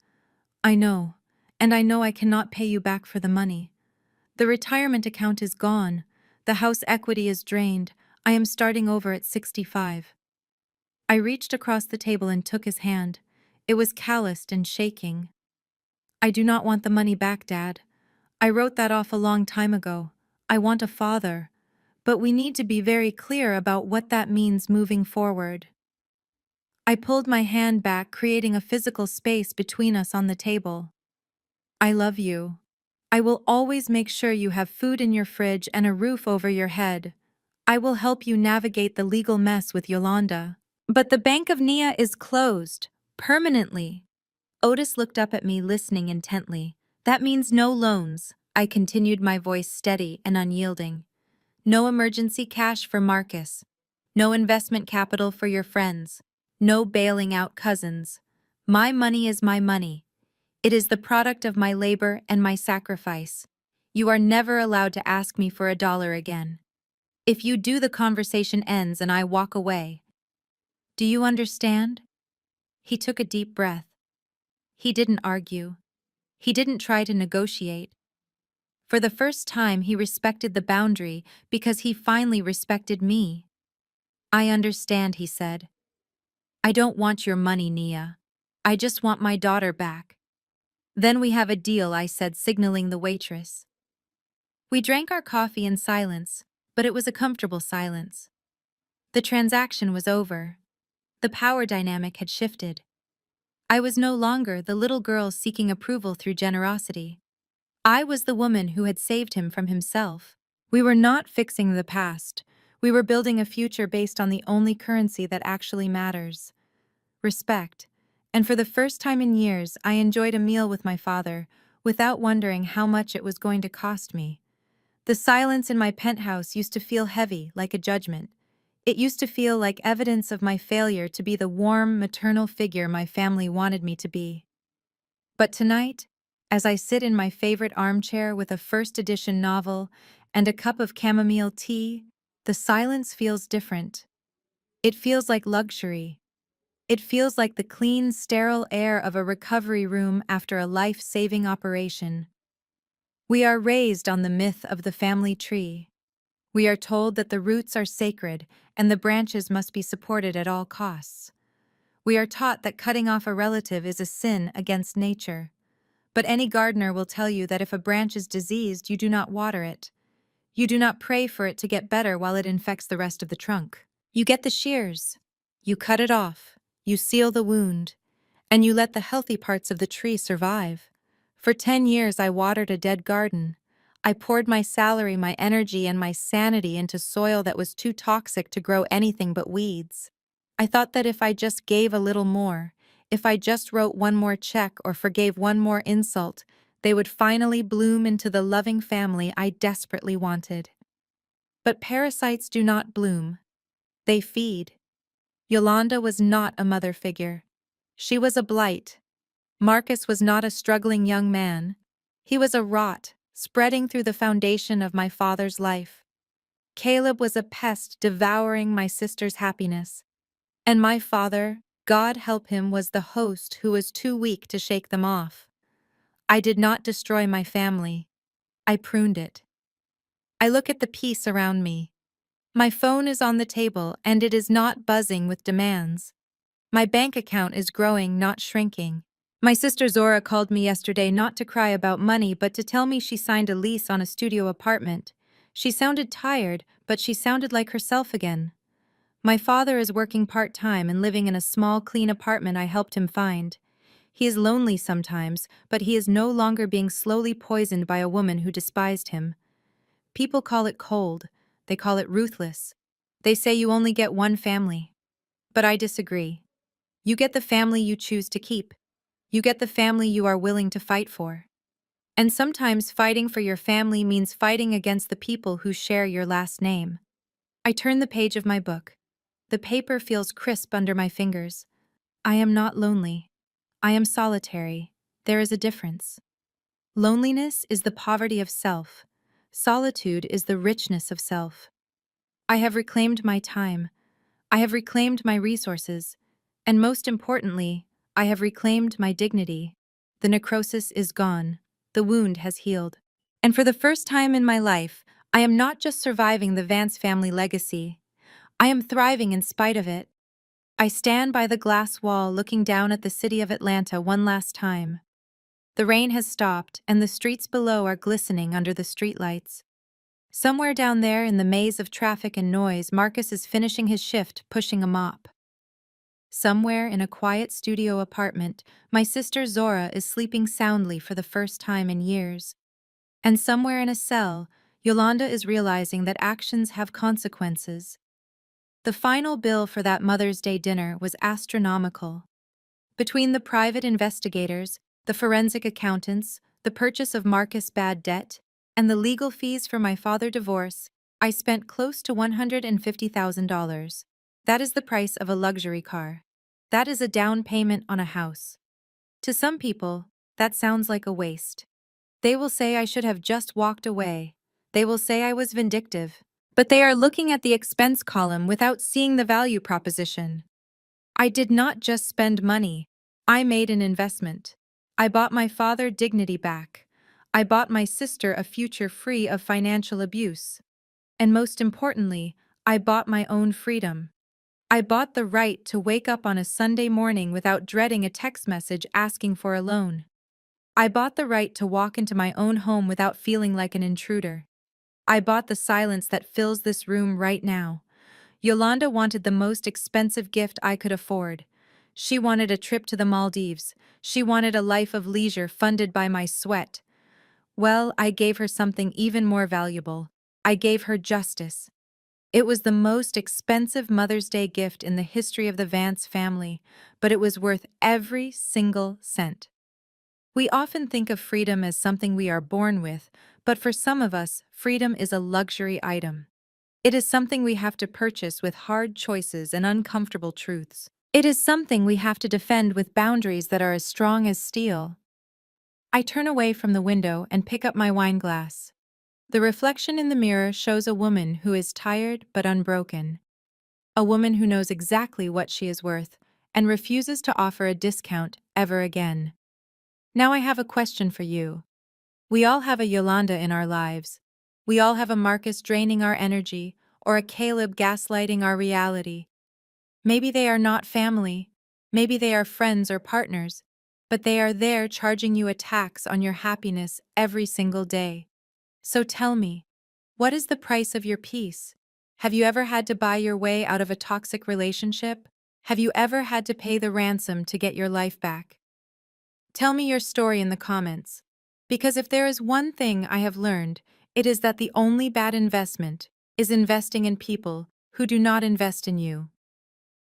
"I know, and I know I cannot pay you back for the money. The retirement account is gone. The house equity is drained. I am starting over at 65. I reached across the table and took his hand. It was calloused and shaking. "I do not want the money back, Dad. I wrote that off a long time ago. I want a father. But we need to be very clear about what that means moving forward." I pulled my hand back, creating a physical space between us on the table. "I love you. I will always make sure you have food in your fridge and a roof over your head. I will help you navigate the legal mess with Yolanda. But the Bank of Nia is closed. Permanently." Otis looked up at me, listening intently. "That means no loans," I continued, my voice steady and unyielding. "No emergency cash for Marcus. No investment capital for your friends. No bailing out cousins. My money is my money. It is the product of my labor and my sacrifice. You are never allowed to ask me for $1 again. If you do, the conversation ends and I walk away. Do you understand?" He took a deep breath. He didn't argue. He didn't try to negotiate. For the first time, he respected the boundary because he finally respected me. "I understand," he said. "I don't want your money, Nia. I just want my daughter back." "Then we have a deal," I said, signaling the waitress. We drank our coffee in silence, but it was a comfortable silence. The transaction was over. The power dynamic had shifted. I was no longer the little girl seeking approval through generosity. I was the woman who had saved him from himself. We were not fixing the past. We were building a future based on the only currency that actually matters: respect. And for the first time in years, I enjoyed a meal with my father without wondering how much it was going to cost me. The silence in my penthouse used to feel heavy, like a judgment. It used to feel like evidence of my failure to be the warm, maternal figure my family wanted me to be. But tonight, as I sit in my favorite armchair with a first edition novel and a cup of chamomile tea, the silence feels different. It feels like luxury. It feels like the clean, sterile air of a recovery room after a life-saving operation. We are raised on the myth of the family tree. We are told that the roots are sacred and the branches must be supported at all costs. We are taught that cutting off a relative is a sin against nature. But any gardener will tell you that if a branch is diseased, you do not water it. You do not pray for it to get better while it infects the rest of the trunk. You get the shears. You cut it off. You seal the wound. And you let the healthy parts of the tree survive. For 10 years, I watered a dead garden. I poured my salary, my energy, and my sanity into soil that was too toxic to grow anything but weeds. I thought that if I just gave a little more, if I just wrote one more check or forgave one more insult, they would finally bloom into the loving family I desperately wanted. But parasites do not bloom. They feed. Yolanda was not a mother figure. She was a blight. Marcus was not a struggling young man. He was a rot, spreading through the foundation of my father's life. Caleb was a pest devouring my sister's happiness. And my father, God help him, was the host who was too weak to shake them off. I did not destroy my family. I pruned it. I look at the peace around me. My phone is on the table and it is not buzzing with demands. My bank account is growing, not shrinking. My sister Zora called me yesterday not to cry about money but to tell me she signed a lease on a studio apartment. She sounded tired, but she sounded like herself again. My father is working part-time and living in a small, clean apartment I helped him find. He is lonely sometimes, but he is no longer being slowly poisoned by a woman who despised him. People call it cold. They call it ruthless. They say you only get one family. But I disagree. You get the family you choose to keep. You get the family you are willing to fight for. And sometimes fighting for your family means fighting against the people who share your last name. I turn the page of my book. The paper feels crisp under my fingers. I am not lonely. I am solitary. There is a difference. Loneliness is the poverty of self. Solitude is the richness of self. I have reclaimed my time. I have reclaimed my resources. And most importantly, I have reclaimed my dignity. The necrosis is gone. The wound has healed. And for the first time in my life, I am not just surviving the Vance family legacy. I am thriving in spite of it. I stand by the glass wall looking down at the city of Atlanta one last time. The rain has stopped and the streets below are glistening under the streetlights. Somewhere down there in the maze of traffic and noise, Marcus is finishing his shift pushing a mop. Somewhere in a quiet studio apartment, my sister Zora is sleeping soundly for the first time in years. And somewhere in a cell, Yolanda is realizing that actions have consequences. The final bill for that Mother's Day dinner was astronomical. Between the private investigators, the forensic accountants, the purchase of Marcus' bad debt, and the legal fees for my father's divorce, I spent close to $150,000. That is the price of a luxury car. That is a down payment on a house. To some people, that sounds like a waste. They will say I should have just walked away. They will say I was vindictive. But they are looking at the expense column without seeing the value proposition. I did not just spend money. I made an investment. I bought my father dignity back. I bought my sister a future free of financial abuse. And most importantly, I bought my own freedom. I bought the right to wake up on a Sunday morning without dreading a text message asking for a loan. I bought the right to walk into my own home without feeling like an intruder. I bought the silence that fills this room right now. Yolanda wanted the most expensive gift I could afford. She wanted a trip to the Maldives. She wanted a life of leisure funded by my sweat. Well, I gave her something even more valuable. I gave her justice. It was the most expensive Mother's Day gift in the history of the Vance family, but it was worth every single cent. We often think of freedom as something we are born with, but for some of us, freedom is a luxury item. It is something we have to purchase with hard choices and uncomfortable truths. It is something we have to defend with boundaries that are as strong as steel. I turn away from the window and pick up my wine glass. The reflection in the mirror shows a woman who is tired but unbroken. A woman who knows exactly what she is worth and refuses to offer a discount ever again. Now I have a question for you. We all have a Yolanda in our lives. We all have a Marcus draining our energy or a Caleb gaslighting our reality. Maybe they are not family. Maybe they are friends or partners. But they are there charging you a tax on your happiness every single day. So tell me, what is the price of your peace? Have you ever had to buy your way out of a toxic relationship? Have you ever had to pay the ransom to get your life back? Tell me your story in the comments. Because if there is one thing I have learned, it is that the only bad investment is investing in people who do not invest in you.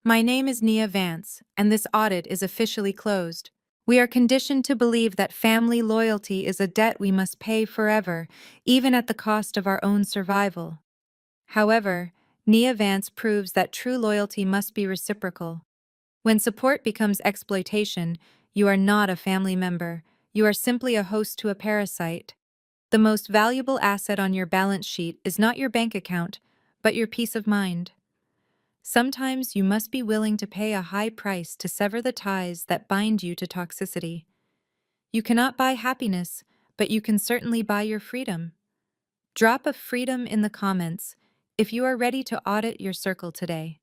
My name is Nia Vance, and this audit is officially closed. We are conditioned to believe that family loyalty is a debt we must pay forever, even at the cost of our own survival. However, Nia Vance proves that true loyalty must be reciprocal. When support becomes exploitation, you are not a family member. You are simply a host to a parasite. The most valuable asset on your balance sheet is not your bank account, but your peace of mind. Sometimes you must be willing to pay a high price to sever the ties that bind you to toxicity. You cannot buy happiness, but you can certainly buy your freedom. Drop a freedom in the comments if you are ready to audit your circle today.